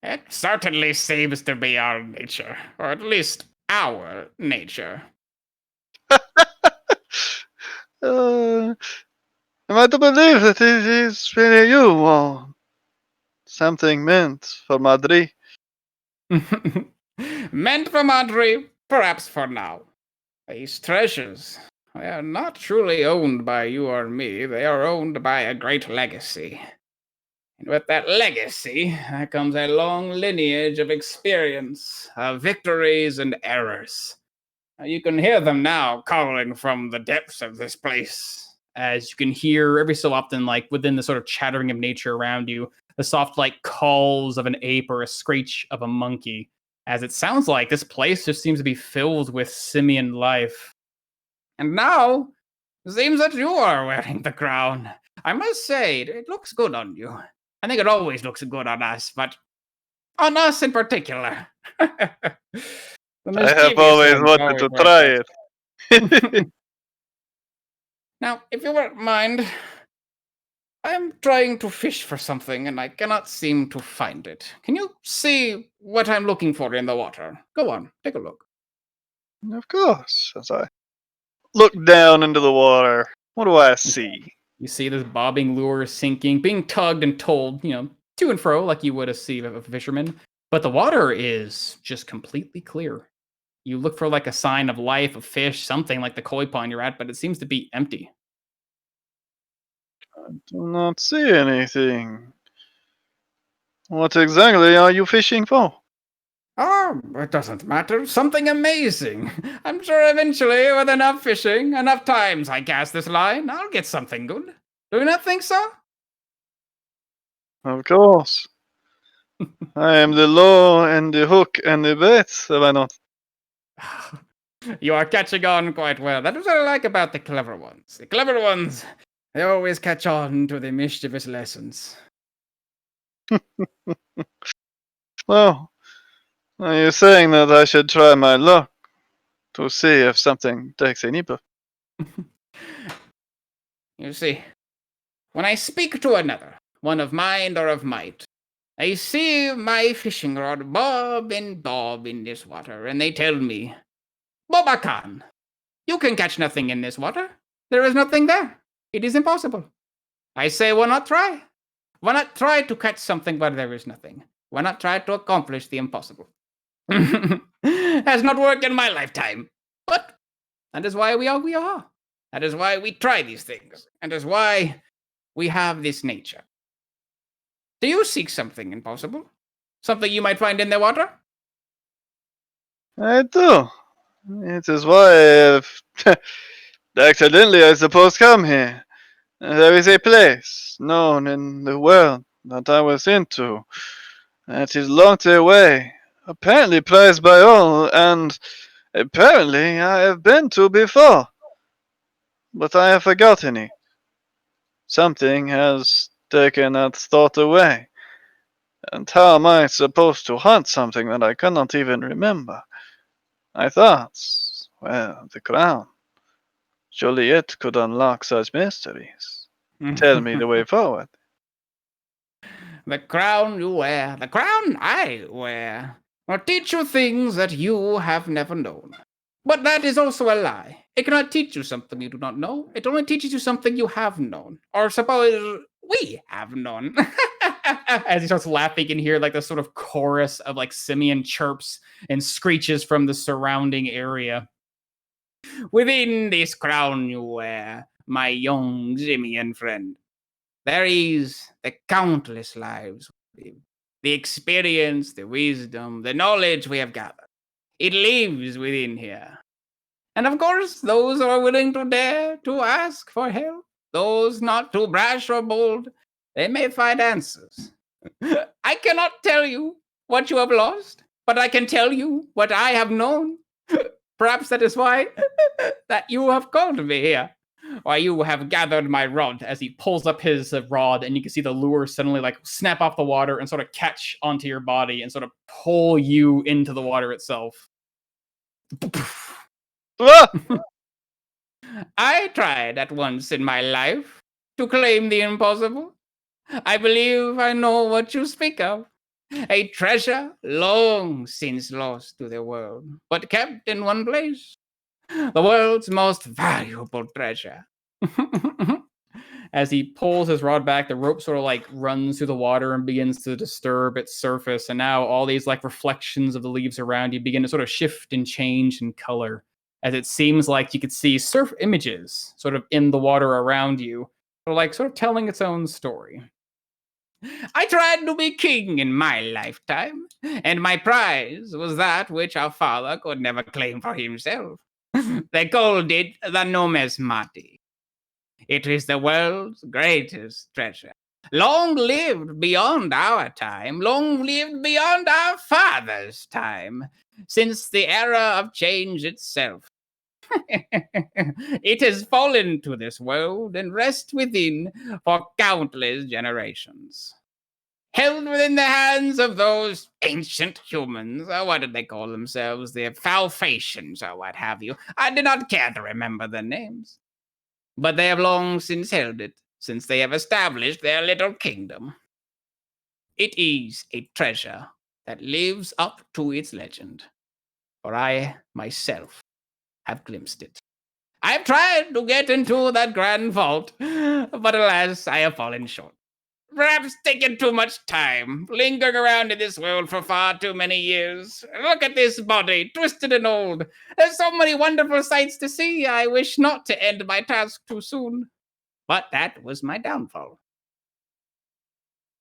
Speaker 2: It certainly seems to be our nature, or at least our nature.
Speaker 3: Am I to believe that it is really you, or something meant for Madri?
Speaker 2: Meant for Madri, perhaps for now. These treasures, they are not truly owned by you or me. They are owned by a great legacy. And with that legacy, comes a long lineage of experience, of victories and errors. You can hear them now calling from the depths of this place. As you can hear every so often, like within the sort of chattering of nature around you, the soft, like calls of an ape or a screech of a monkey. As it sounds like this place just seems to be filled with simian life. And now, it seems that you are wearing the crown. I must say, it looks good on you. I think it always looks good on us, but on us in particular.
Speaker 3: I have always wanted to try it.
Speaker 2: Now, if you won't mind, I am trying to fish for something and I cannot seem to find it. Can you see what I'm looking for in the water? Go on, take a look.
Speaker 3: Of course, as I look down into the water, what do I see?
Speaker 2: You see this bobbing lure sinking, being tugged and told, to and fro like you would a sea of a fisherman. But the water is just completely clear. You look for like a sign of life, of fish, something like the koi pond you're at, but it seems to be empty.
Speaker 3: Do not see anything. What exactly are you fishing for?
Speaker 2: Oh, it doesn't matter. Something amazing. I'm sure eventually, with enough fishing, enough times I cast this line, I'll get something good. Do you not think so?
Speaker 3: Of course. I am the lure and the hook and the bait, have I not?
Speaker 2: You are catching on quite well. That is what I like about the clever ones. The clever ones, they always catch on to the mischievous lessons.
Speaker 3: Well, are you saying that I should try my luck to see if something takes a nipper?
Speaker 2: You see, when I speak to another, one of mind or of might, I see my fishing rod bob and bob in this water, and they tell me, Bobakan, you can catch nothing in this water. There is nothing there. It is impossible. I say, why not try? Why not try to catch something where there is nothing? Why not try to accomplish the impossible? Has not worked in my lifetime. But that is why we are we are. That is why we try these things. And that is why we have this nature. Do you seek something impossible? Something you might find in the water?
Speaker 3: I do. It is why I have accidentally, I suppose, come here. There is a place known in the world that I was into that is locked away, apparently prized by all, and apparently I have been to before. But I have forgotten it. Something has taken that thought away. And how am I supposed to hunt something that I cannot even remember? I thought, well, the crown. Surely it could unlock such mysteries. Tell me the way forward.
Speaker 2: The crown you wear, the crown I wear, will teach you things that you have never known. But that is also a lie. It cannot teach you something you do not know. It only teaches you something you have known. Or suppose we have known. As he starts laughing, you can hear like this sort of chorus of like simian chirps and screeches from the surrounding area. Within this crown you wear, my young simian friend, there is the countless lives we live, the experience, the wisdom, the knowledge we have gathered. It lives within here. And of course, those who are willing to dare to ask for help, those not too brash or bold, they may find answers. I cannot tell you what you have lost, but I can tell you what I have known. Perhaps that is why that you have called me here. Why you have gathered my rod, as he pulls up his rod, and you can see the lure suddenly like snap off the water and sort of catch onto your body and sort of pull you into the water itself.
Speaker 3: Ah!
Speaker 2: I tried at once in my life to claim the impossible. I believe I know what you speak of. A treasure long since lost to the world, but kept in one place. The world's most valuable treasure. As he pulls his rod back, the rope sort of like runs through the water and begins to disturb its surface. And now all these like reflections of the leaves around you begin to sort of shift and change in color, as it seems like you could see surf images sort of in the water around you, sort of telling its own story. I tried to be king in my lifetime, and my prize was that which our father could never claim for himself. They called it the numismati. It is the world's greatest treasure. Long lived beyond our time, long lived beyond our father's time, since the era of change itself. It has fallen to this world and rests within for countless generations. Held within the hands of those ancient humans, or what did they call themselves? The Falfations, or what have you. I do not care to remember their names. But they have long since held it, since they have established their little kingdom. It is a treasure that lives up to its legend, for I myself have glimpsed it. I've tried to get into that grand vault, but alas, I have fallen short. Perhaps taken too much time, lingering around in this world for far too many years. Look at this body, twisted and old. There's so many wonderful sights to see. I wish not to end my task too soon. But that was my downfall.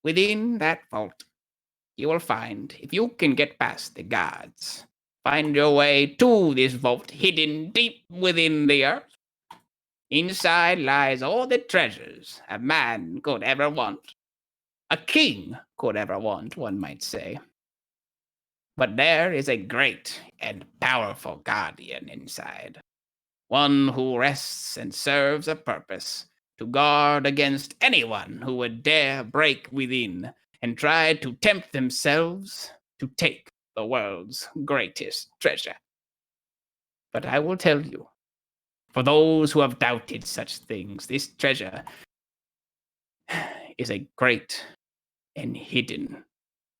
Speaker 2: Within that vault, you will find, if you can get past the guards, find your way to this vault hidden deep within the earth. Inside lies all the treasures a man could ever want. A king could ever want, one might say. But there is a great and powerful guardian inside. One who rests and serves a purpose to guard against anyone who would dare break within and try to tempt themselves to take the world's greatest treasure. But I will tell you, for those who have doubted such things, this treasure is a great and hidden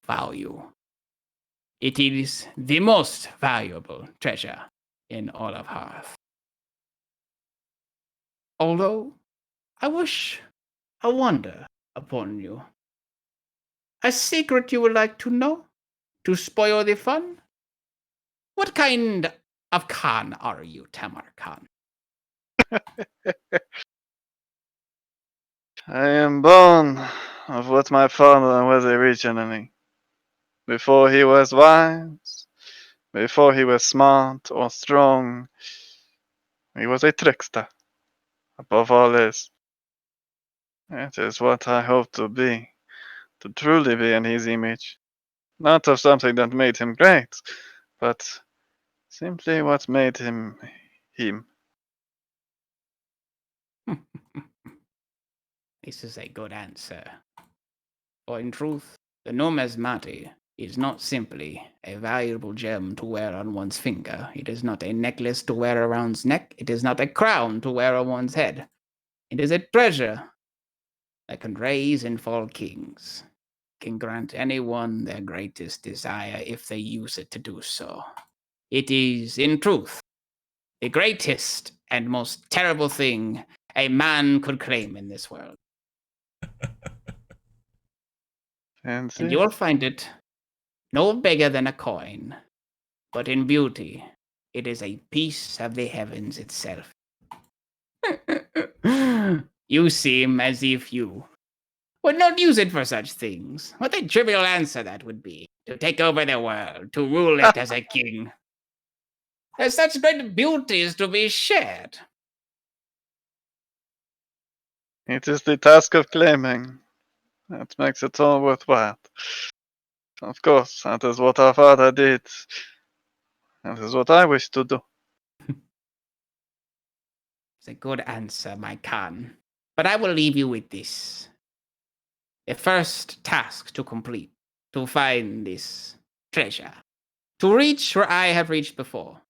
Speaker 2: value. It is the most valuable treasure in all of Hearth. Although, I wonder upon you. A secret you would like to know? To spoil the fun? What kind of Khan are you, Tamar Khan?
Speaker 3: I am born of what my father was originally. Before he was wise, before he was smart or strong, he was a trickster. Above all else, it is what I hope to be, to truly be in his image. Not of something that made him great, but simply what made him him.
Speaker 2: This is a good answer. For in truth, the numismati is not simply a valuable gem to wear on one's finger. It is not a necklace to wear around one's neck. It is not a crown to wear on one's head. It is a treasure that can raise and fall kings, can grant anyone their greatest desire if they use it to do so. It is, in truth, the greatest and most terrible thing a man could claim in this world.
Speaker 3: Fancy?
Speaker 2: And you'll find it no bigger than a coin, but in beauty, it is a piece of the heavens itself. You seem as if you would not use it for such things. What a trivial answer that would be. To take over the world, to rule it as a king. There's such great beauties to be shared.
Speaker 3: It is the task of claiming that makes it all worthwhile. Of course, that is what our father did. That is what I wish to do.
Speaker 2: It's a good answer, my Khan. But I will leave you with this. The first task to complete, to find this treasure, to reach where I have reached before.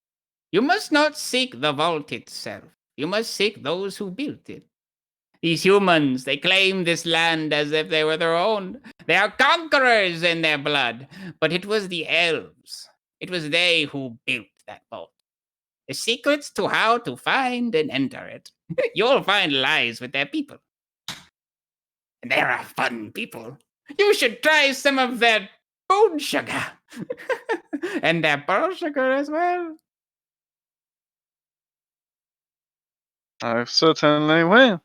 Speaker 2: You must not seek the vault itself. You must seek those who built it. These humans, they claim this land as if they were their own. They are conquerors in their blood. But it was the elves. It was they who built that vault. The secrets to how to find and enter it. You'll find lies with their people. And they are fun people. You should try some of their bone sugar. And their pearl sugar as well.
Speaker 3: I certainly will.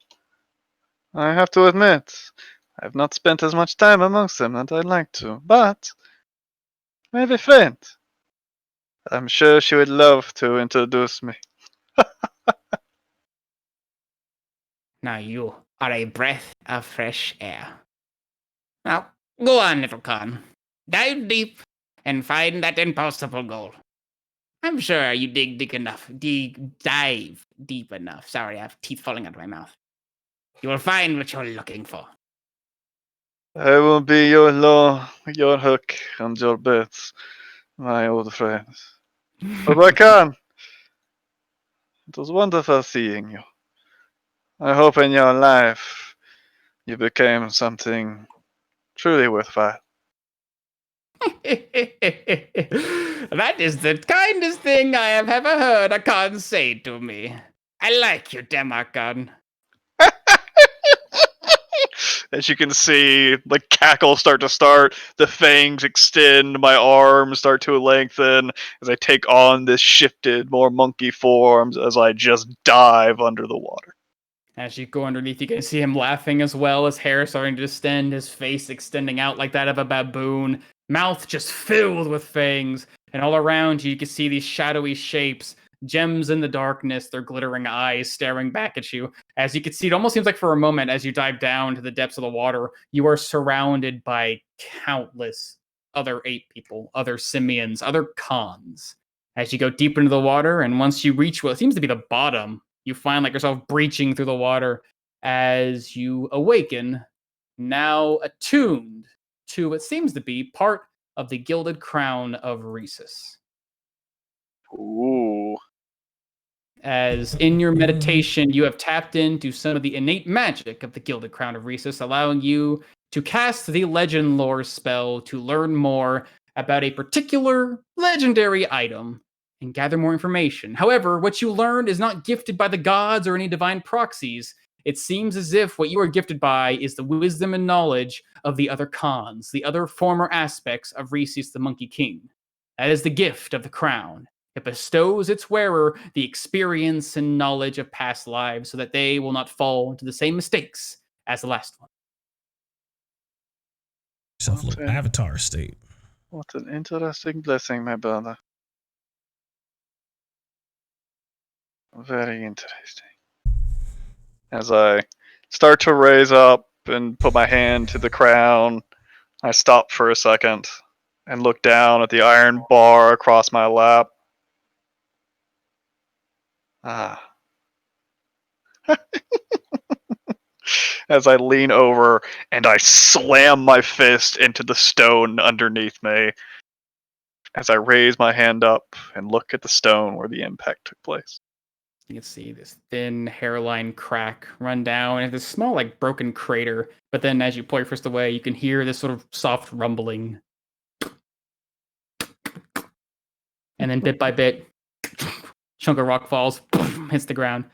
Speaker 3: I have to admit, I've not spent as much time amongst them as I'd like to, but I have a friend. I'm sure she would love to introduce me.
Speaker 2: Now you are a breath of fresh air. Now, go on, little Khan. Dive deep and find that impossible goal. I'm sure you dig deep enough. Dive deep enough. Sorry, I have teeth falling out of my mouth. You will find what you're looking for.
Speaker 3: I will be your law, your hook, and your bait, my old friends. But I can. It was wonderful seeing you. I hope in your life you became something truly worthwhile.
Speaker 2: That is the kindest thing I have ever heard a Khan say to me. I like you, Demogorgon.
Speaker 3: As you can see, the cackles start, the fangs extend, my arms start to lengthen as I take on this shifted, more monkey forms as I just dive under the water.
Speaker 2: As you go underneath, you can see him laughing as well, his hair starting to distend, his face extending out like that of a baboon, mouth just filled with fangs, and all around you can see these shadowy shapes, gems in the darkness, their glittering eyes staring back at you. As you can see, it almost seems like for a moment, as you dive down to the depths of the water, you are surrounded by countless other ape people, other simians, other Khans. As you go deeper into the water, and once you reach what seems to be the bottom, you find like yourself breaching through the water as you awaken, now attuned to what seems to be part of the gilded crown of Rhesus.
Speaker 3: Ooh.
Speaker 2: As in your meditation, you have tapped into some of the innate magic of the gilded crown of Rhesus, allowing you to cast the legend lore spell to learn more about a particular legendary item and gather more information. However, what you learned is not gifted by the gods or any divine proxies. It seems as if what you are gifted by is the wisdom and knowledge of the other Khans, the other former aspects of Rhesus the Monkey King. That is the gift of the crown. It bestows its wearer the experience and knowledge of past lives so that they will not fall into the same mistakes as the last one.
Speaker 1: Yourself a little
Speaker 3: Okay.
Speaker 1: avatar state.
Speaker 3: What an interesting blessing, my brother. Very interesting. As I start to raise up and put my hand to the crown, I stop for a second and look down at the iron bar across my lap. Ah. As I lean over and I slam my fist into the stone underneath me as I raise my hand up and look at the stone where the impact took place.
Speaker 2: You can see this thin hairline crack run down and this small, like, broken crater. But then as you pull your fist away, you can hear this sort of soft rumbling. And then bit by bit, chunk of rock falls, hits the ground.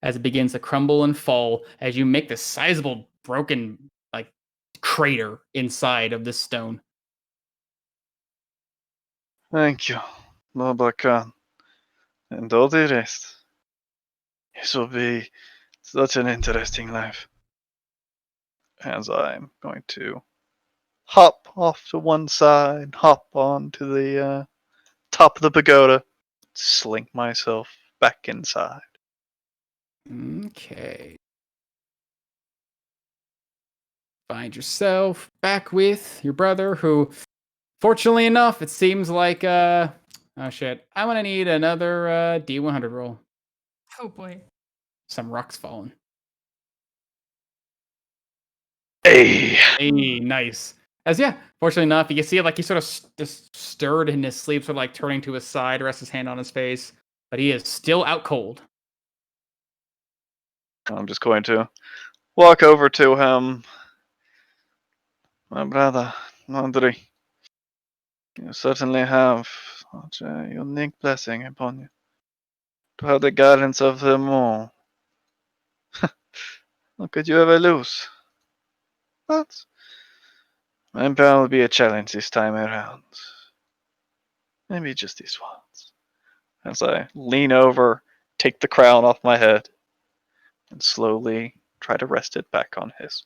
Speaker 2: As it begins to crumble and fall, as you make this sizable broken, like, crater inside of this stone.
Speaker 3: Thank you, Lord Khan, and all the rest. This will be such an interesting life. As I'm going to hop off to one side, hop onto the top of the pagoda, slink myself back inside.
Speaker 2: Okay. Find yourself back with your brother, who, fortunately enough, it seems like, oh shit, I'm gonna need another D100 roll.
Speaker 7: Oh boy.
Speaker 2: Some rocks falling.
Speaker 3: Hey!
Speaker 2: Hey, nice. As yeah, fortunately enough, you can see it like he sort of just stirred in his sleep, sort of like turning to his side, rests his hand on his face, but he is still out cold.
Speaker 3: I'm just going to walk over to him. My brother, Andre, you certainly have such a unique blessing upon you. To have the guidance of them all. How could you ever lose? But maybe will be a challenge this time around. Maybe just this once. As I lean over, take the crown off my head, and slowly try to rest it back on his.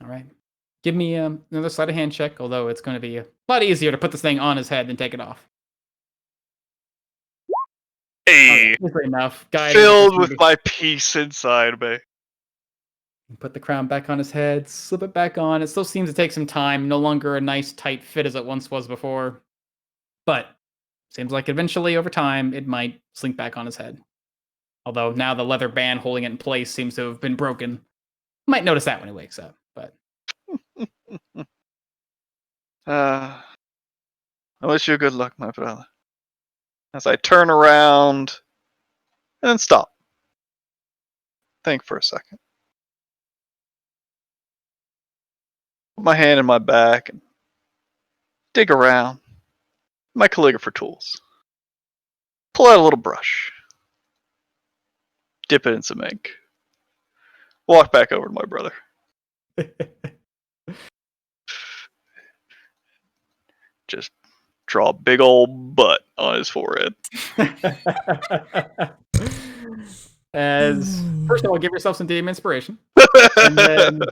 Speaker 2: All right. Give me another sleight of hand check, although it's going to be a lot easier to put this thing on his head than take it off.
Speaker 3: Hey!
Speaker 2: Easily enough. Guided
Speaker 3: Filled with my peace inside me.
Speaker 2: Put the crown back on his head, slip it back on. It still seems to take some time, no longer a nice tight fit as it once was before. But seems like eventually over time it might slink back on his head. Although now the leather band holding it in place seems to have been broken. Might notice that when he wakes up, but
Speaker 3: I wish you good luck, my brother. As I turn around and then stop. Think for a second. Put my hand in my back and dig around. My calligrapher tools. Pull out a little brush. dip it in some ink. Walk back over to my brother. Just draw a big old butt on his forehead.
Speaker 2: As first of all, give yourself some DM inspiration, and then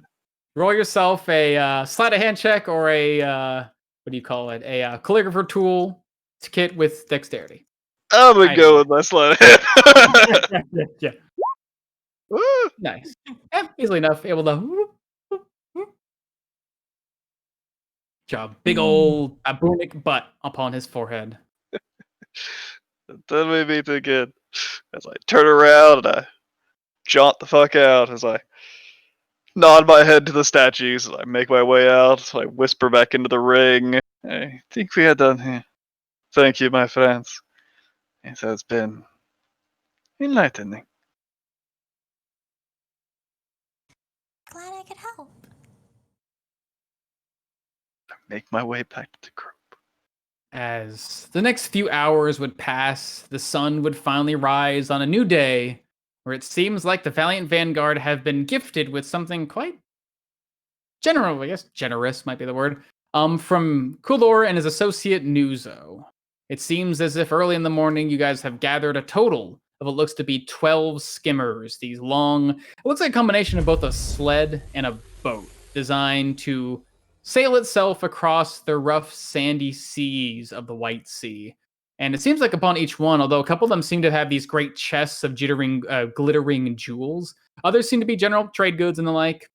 Speaker 2: roll yourself a sleight of hand check or a what do you call it? A calligrapher tool kit with dexterity.
Speaker 3: I'm gonna go with my sleight of hand.
Speaker 2: Yeah. Nice. Yeah, easily enough. Able to. Job. Big old baboonic butt upon his forehead.
Speaker 3: That made me think good. As I turn around and I jaunt the fuck out as I nod my head to the statues as I make my way out. So I whisper back into the ring. I think we are done here. Thank you, my friends. It has been enlightening.
Speaker 6: Glad I could help.
Speaker 3: Make my way back to the group.
Speaker 2: As the next few hours would pass, the sun would finally rise on a new day, where it seems like the Valiant Vanguard have been gifted with something quite general, I guess generous might be the word, from Kulor and his associate Nuzo. It seems as if early in the morning you guys have gathered a total of what looks to be 12 skimmers, these long, it looks like a combination of both a sled and a boat, designed to sail itself across the rough, sandy seas of the White Sea. And it seems like upon each one, although a couple of them seem to have these great chests of glittering jewels, others seem to be general trade goods and the like.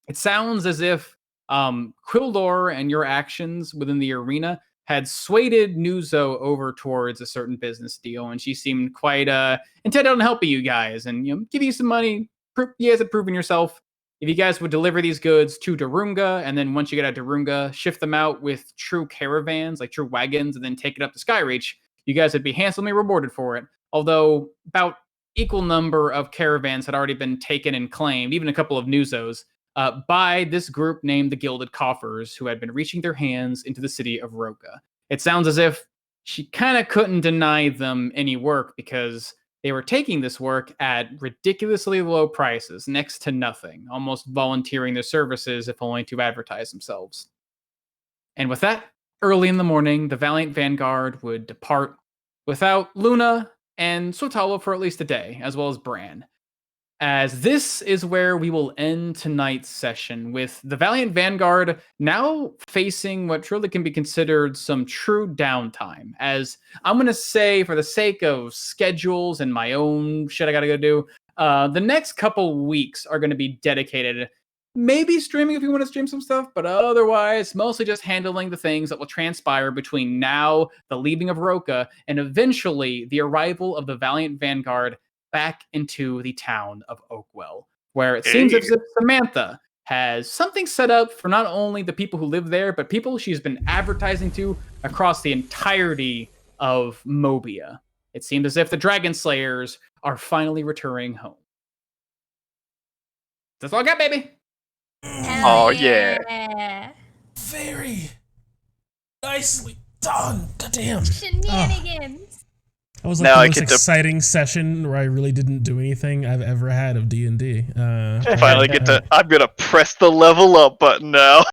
Speaker 2: It sounds as if Quildor and your actions within the arena had swayed Nuzo over towards a certain business deal, and she seemed quite intent on helping you guys and give you some money. You guys have proven yourself. If you guys would deliver these goods to Darunga, and then once you get out Darunga, shift them out with true caravans, like true wagons, and then take it up to Skyreach, you guys would be handsomely rewarded for it. Although about equal number of caravans had already been taken and claimed, even a couple of Nuzos, by this group named the Gilded Coffers, who had been reaching their hands into the city of Roka. It sounds as if she kind of couldn't deny them any work because they were taking this work at ridiculously low prices, next to nothing, almost volunteering their services if only to advertise themselves. And with that, early in the morning, the Valiant Vanguard would depart without Luna and Sotalo for at least a day, as well as Bran. As this is where we will end tonight's session, with the Valiant Vanguard now facing what truly can be considered some true downtime. As I'm going to say, for the sake of schedules and my own shit I got to go do, the next couple weeks are going to be dedicated, maybe streaming if you want to stream some stuff, but otherwise, mostly just handling the things that will transpire between now, the leaving of Roka, and eventually the arrival of the Valiant Vanguard back into the town of Oakwell, where it seems as if Samantha has something set up for not only the people who live there, but people she's been advertising to across the entirety of Mobia. It seems as if the Dragon Slayers are finally returning home. That's all I got, baby.
Speaker 3: Oh, yeah.
Speaker 1: Very nicely done. Goddamn.
Speaker 7: Shenanigans.
Speaker 1: That was like the most exciting session where I really didn't do anything I've ever had of D&D.
Speaker 3: Finally get to. I'm gonna press the level up button now.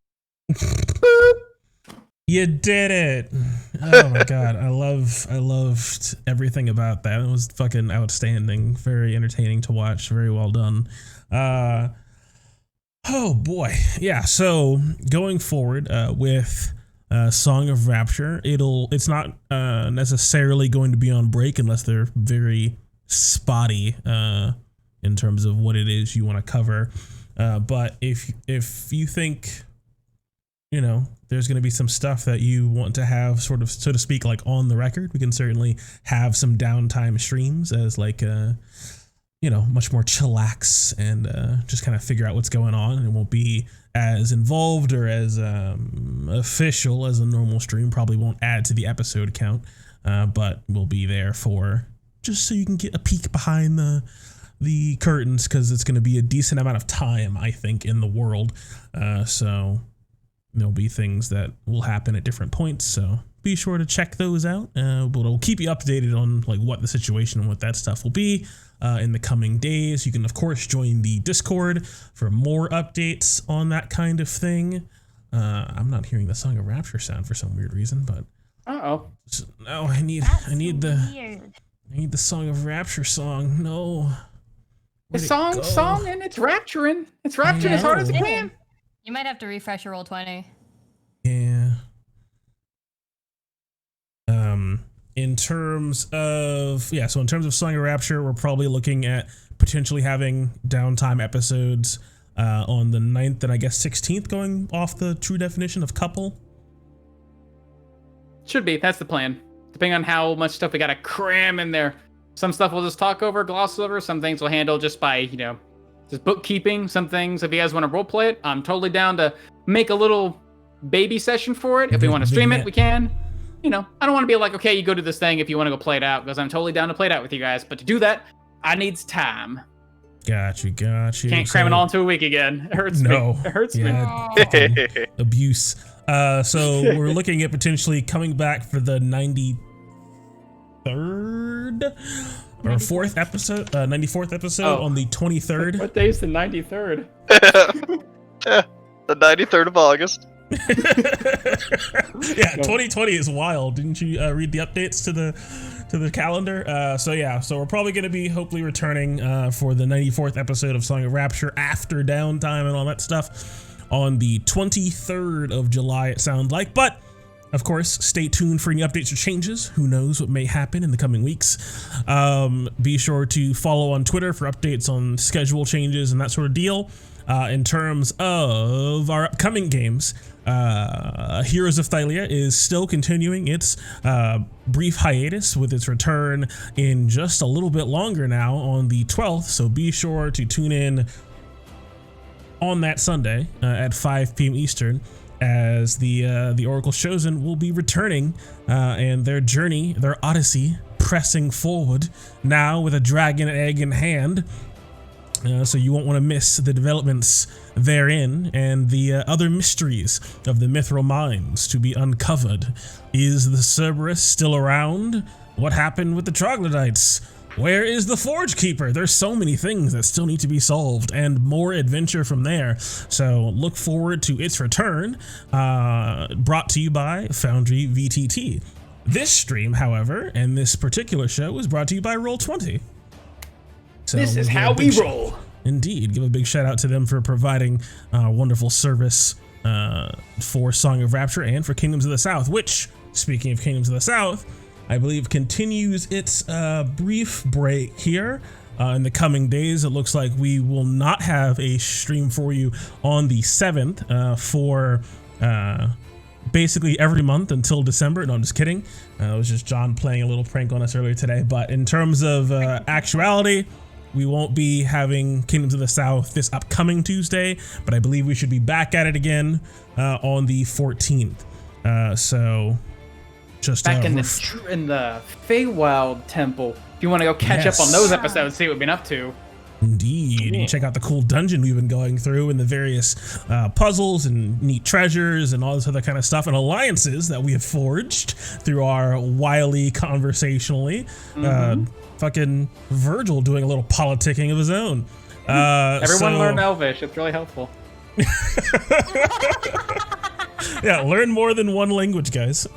Speaker 1: You did it! Oh my god, I loved everything about that. It was fucking outstanding, very entertaining to watch, very well done. Oh boy, yeah. So going forward with Song of Rapture, it's not necessarily going to be on break unless they're very spotty in terms of what it is you want to cover. But if you think, there's going to be some stuff that you want to have sort of, so to speak, like on the record, we can certainly have some downtime streams as like much more chillax and just kind of figure out what's going on, and it won't be as involved or as official as a normal stream. Probably won't add to the episode count, but we'll be there for just so you can get a peek behind the curtains, because it's going to be a decent amount of time, I think, in the world. So there'll be things that will happen at different points, so be sure to check those out. But we'll keep you updated on like what the situation and what that stuff will be in the coming days. You can of course join the Discord for more updates on that kind of thing. I'm not hearing the Song of Rapture sound for some weird reason, but no, I need the Song of Rapture song. No.
Speaker 2: The song, and it's rapturing. It's rapturing as hard as it can.
Speaker 7: You might have to refresh your Roll20.
Speaker 1: Yeah. In terms of Song of Rapture, we're probably looking at potentially having downtime episodes on the 9th and I guess 16th, going off the true definition of couple.
Speaker 2: Should be. That's the plan. Depending on how much stuff we gotta cram in there. Some stuff we'll just talk over, gloss over. Some things we'll handle just by, just bookkeeping. Some things, if you guys want to roleplay it, I'm totally down to make a little baby session for it. If we want to stream it, we can. I don't want to be like, okay, you go do this thing if you want to go play it out, because I'm totally down to play it out with you guys. But to do that, I needs time.
Speaker 1: Got you.
Speaker 2: Can't cram it all into a week again. It hurts me. It hurts me.
Speaker 1: Abuse. So we're looking at potentially coming back for the 93rd or 4th episode, 94th episode on the 23rd.
Speaker 2: What day is the 93rd?
Speaker 3: The 93rd of August.
Speaker 1: Yeah, 2020 is wild. Didn't you read the updates to the calendar? So we're probably going to be hopefully returning for the 94th episode of Song of Rapture after downtime and all that stuff on the 23rd of July, it sounds like. But of course, stay tuned for any updates or changes. Who knows what may happen in the coming weeks. Be sure to follow on Twitter for updates on schedule changes and that sort of deal. In terms of our upcoming games, Heroes of Thylia is still continuing its brief hiatus with its return in just a little bit longer now on the 12th. So be sure to tune in on that Sunday at 5 p.m. Eastern, as the Oracle Chosen will be returning and their journey, their odyssey, pressing forward now with a dragon egg in hand. So you won't want to miss the developments therein and the other mysteries of the Mithril Mines to be uncovered. Is the Cerberus still around? What happened with the Troglodytes? Where is the Forge Keeper? There's so many things that still need to be solved, and more adventure from there. So look forward to its return, brought to you by Foundry VTT. This stream, however, and this particular show is brought to you by Roll20. So
Speaker 2: this is how we roll.
Speaker 1: Indeed. Give a big shout out to them for providing wonderful service for Song of Rapture and for Kingdoms of the South, which, speaking of Kingdoms of the South, I believe continues its brief break here in the coming days. It looks like we will not have a stream for you on the 7th for basically every month until December. No, I'm just kidding. It was just John playing a little prank on us earlier today. But in terms of actuality, we won't be having Kingdoms of the South this upcoming Tuesday, but I believe we should be back at it again on the 14th. So just
Speaker 2: back in the Feywild Temple. If you want to go catch up on those episodes, see what we've been up to.
Speaker 1: Indeed. You check out the cool dungeon we've been going through and the various puzzles and neat treasures and all this other kind of stuff and alliances that we have forged through our wily conversationally. Fucking Virgil doing a little politicking of his own.
Speaker 2: Everyone learn Elvish. It's really helpful.
Speaker 1: Yeah, learn more than one language, guys.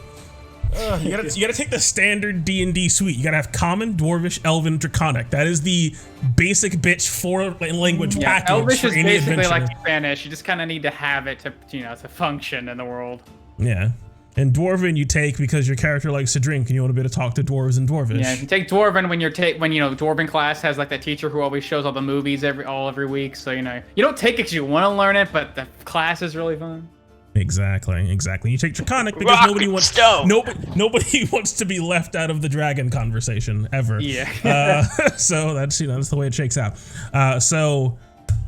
Speaker 1: You gotta take the standard D&D suite. You gotta have Common, Dwarvish, Elven, Draconic. That is the basic bitch 4-language package.
Speaker 2: Elvish
Speaker 1: for
Speaker 2: is
Speaker 1: any
Speaker 2: basically
Speaker 1: adventure.
Speaker 2: like Spanish. You just kind of need to have it to, to function in the world.
Speaker 1: Yeah. And Dwarven you take because your character likes to drink and you want to be able to talk to dwarves in Dwarvish.
Speaker 2: Yeah, you take Dwarven when Dwarven class has like that teacher who always shows all the movies every week. So, you don't take it because you want to learn it, but the class is really fun.
Speaker 1: Exactly. You take Draconic because nobody wants to be left out of the dragon conversation ever.
Speaker 2: Yeah.
Speaker 1: So that's the way it shakes out. So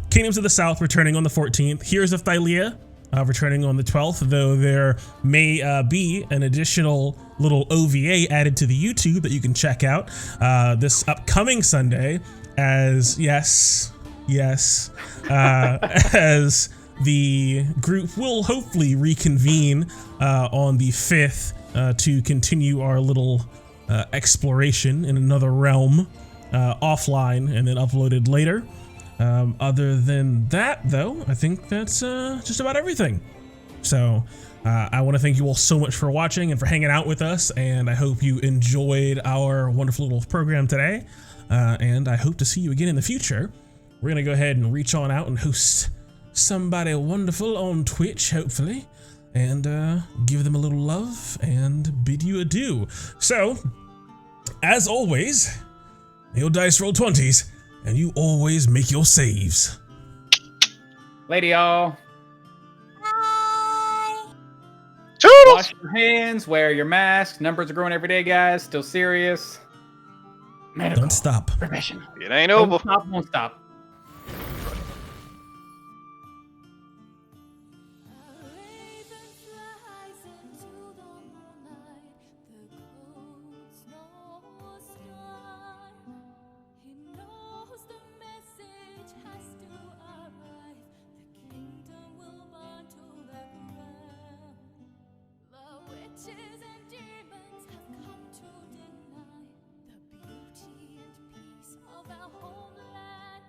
Speaker 1: Kingdoms of the South returning on the 14th. Heroes of Thylia returning on the 12th, though there may be an additional little OVA added to the YouTube that you can check out this upcoming Sunday, as as the group will hopefully reconvene on the 5th to continue our little exploration in another realm offline and then uploaded later. Other than that, though, I think that's just about everything. So I want to thank you all so much for watching and for hanging out with us, and I hope you enjoyed our wonderful little program today, and I hope to see you again in the future. We're going to go ahead and reach on out and host somebody wonderful on Twitch, hopefully, and give them a little love and bid you adieu. So, as always, may your dice roll 20s, and you always make your saves.
Speaker 2: Lady y'all.
Speaker 6: Bye.
Speaker 3: Toodles!
Speaker 2: Wash your hands, wear your mask. Numbers are growing every day, guys. Still serious. Medical.
Speaker 1: Don't stop.
Speaker 2: Professional.
Speaker 3: It ain't over.
Speaker 2: Don't stop, won't stop.
Speaker 8: Witches and demons have come to deny the beauty and peace of our homeland.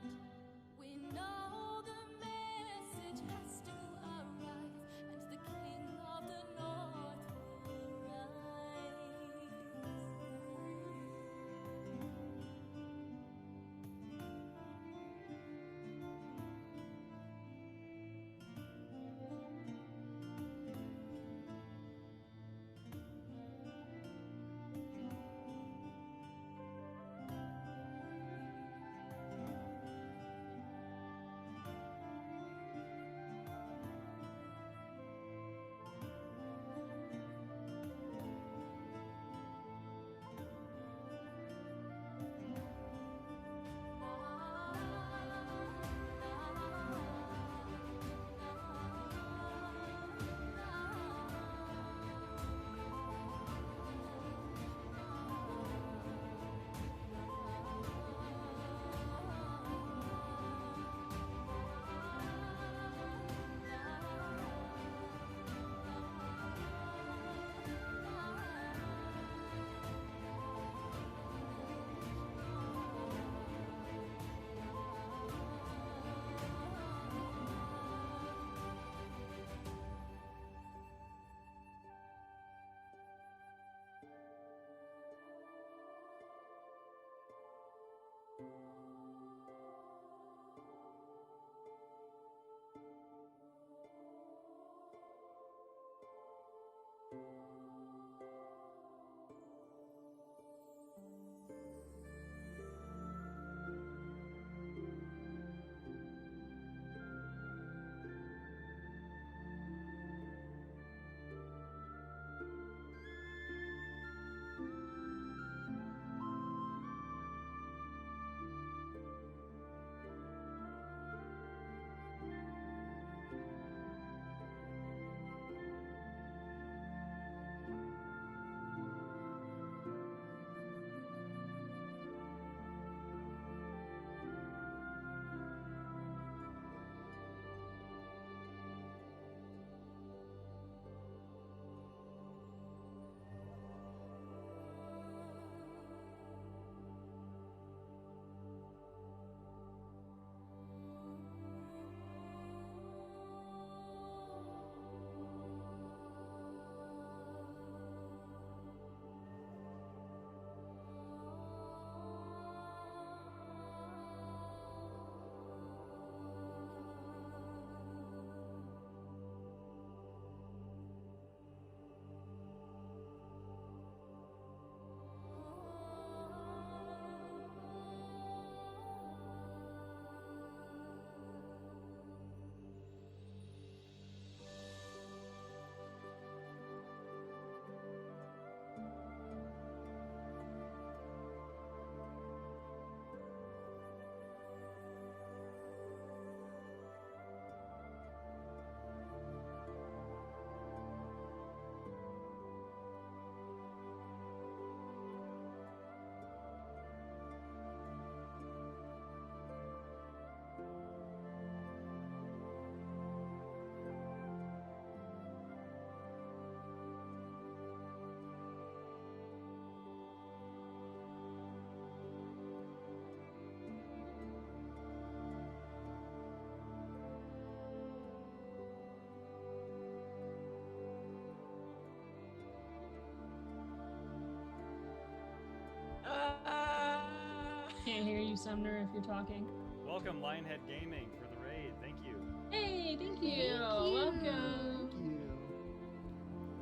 Speaker 9: you, Sumner, if you're talking.
Speaker 10: Welcome, Lionhead Gaming, for the raid. Thank you.
Speaker 9: Hey, thank you. Welcome.
Speaker 11: Thank you.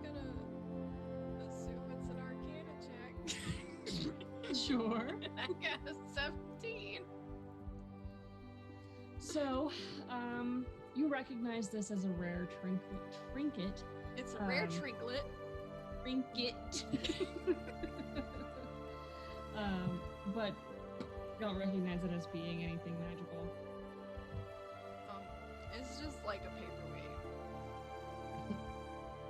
Speaker 8: Gonna assume it's an Arcana check.
Speaker 9: Sure.
Speaker 8: I got a 17.
Speaker 9: So, you recognize this as a rare trinket.
Speaker 8: It's a rare trinket.
Speaker 9: But don't recognize it as being anything magical.
Speaker 8: It's just like a paperweight.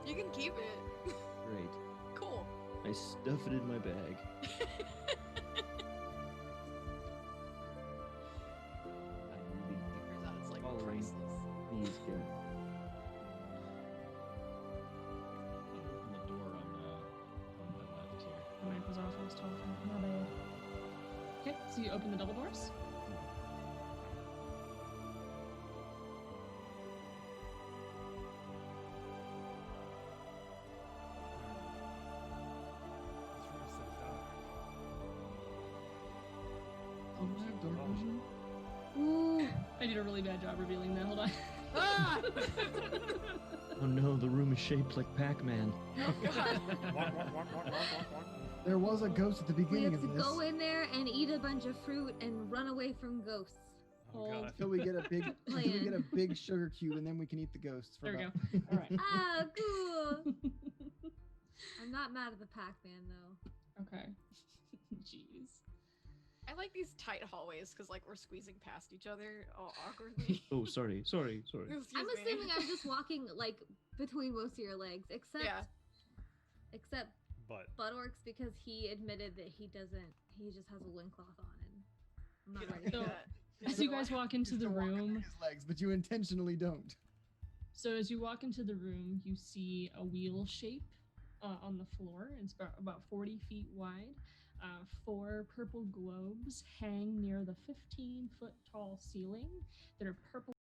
Speaker 8: You can keep it.
Speaker 11: Great.
Speaker 8: Cool.
Speaker 11: I stuff it in my bag.
Speaker 8: Figures out it's like
Speaker 11: Following
Speaker 8: priceless.
Speaker 11: these guys. Open the door on my left here.
Speaker 9: The mic was off, I was talking. My bad. Okay, so you open the double doors.
Speaker 1: This room's so dark.
Speaker 11: Oh, is there a door vision?
Speaker 9: Ooh, I did a really bad job revealing that. Hold on.
Speaker 11: Oh no, the room is shaped like Pac-Man. There was a ghost at the
Speaker 12: We
Speaker 11: beginning
Speaker 12: have to
Speaker 11: of this.
Speaker 12: go in there and eat a bunch of fruit and run away from ghosts.
Speaker 1: Oh god.
Speaker 11: Until we get a big, until we get a big sugar cube, and then we can eat the ghosts. For
Speaker 9: There we
Speaker 11: about...
Speaker 9: go. All right.
Speaker 12: Ah, cool. I'm not mad at the Pac-Man though.
Speaker 9: Okay. Jeez.
Speaker 8: I like these tight hallways because like we're squeezing past each other all awkwardly.
Speaker 11: Oh, sorry.
Speaker 8: Excuse
Speaker 12: I'm
Speaker 8: me.
Speaker 12: assuming I'm just walking like between most of your legs, except
Speaker 10: But
Speaker 12: Buttorks, because he admitted that he just has a loincloth on, and I'm not
Speaker 8: You don't
Speaker 12: ready.
Speaker 8: do
Speaker 9: So-
Speaker 8: that.
Speaker 9: As you guys walk into the
Speaker 11: Walk under
Speaker 9: room,
Speaker 11: his legs, but you intentionally don't.
Speaker 9: so as you walk into the room, you see a wheel shape on the floor. It's about 40 feet wide. 4 purple globes hang near the 15-foot tall ceiling that are purple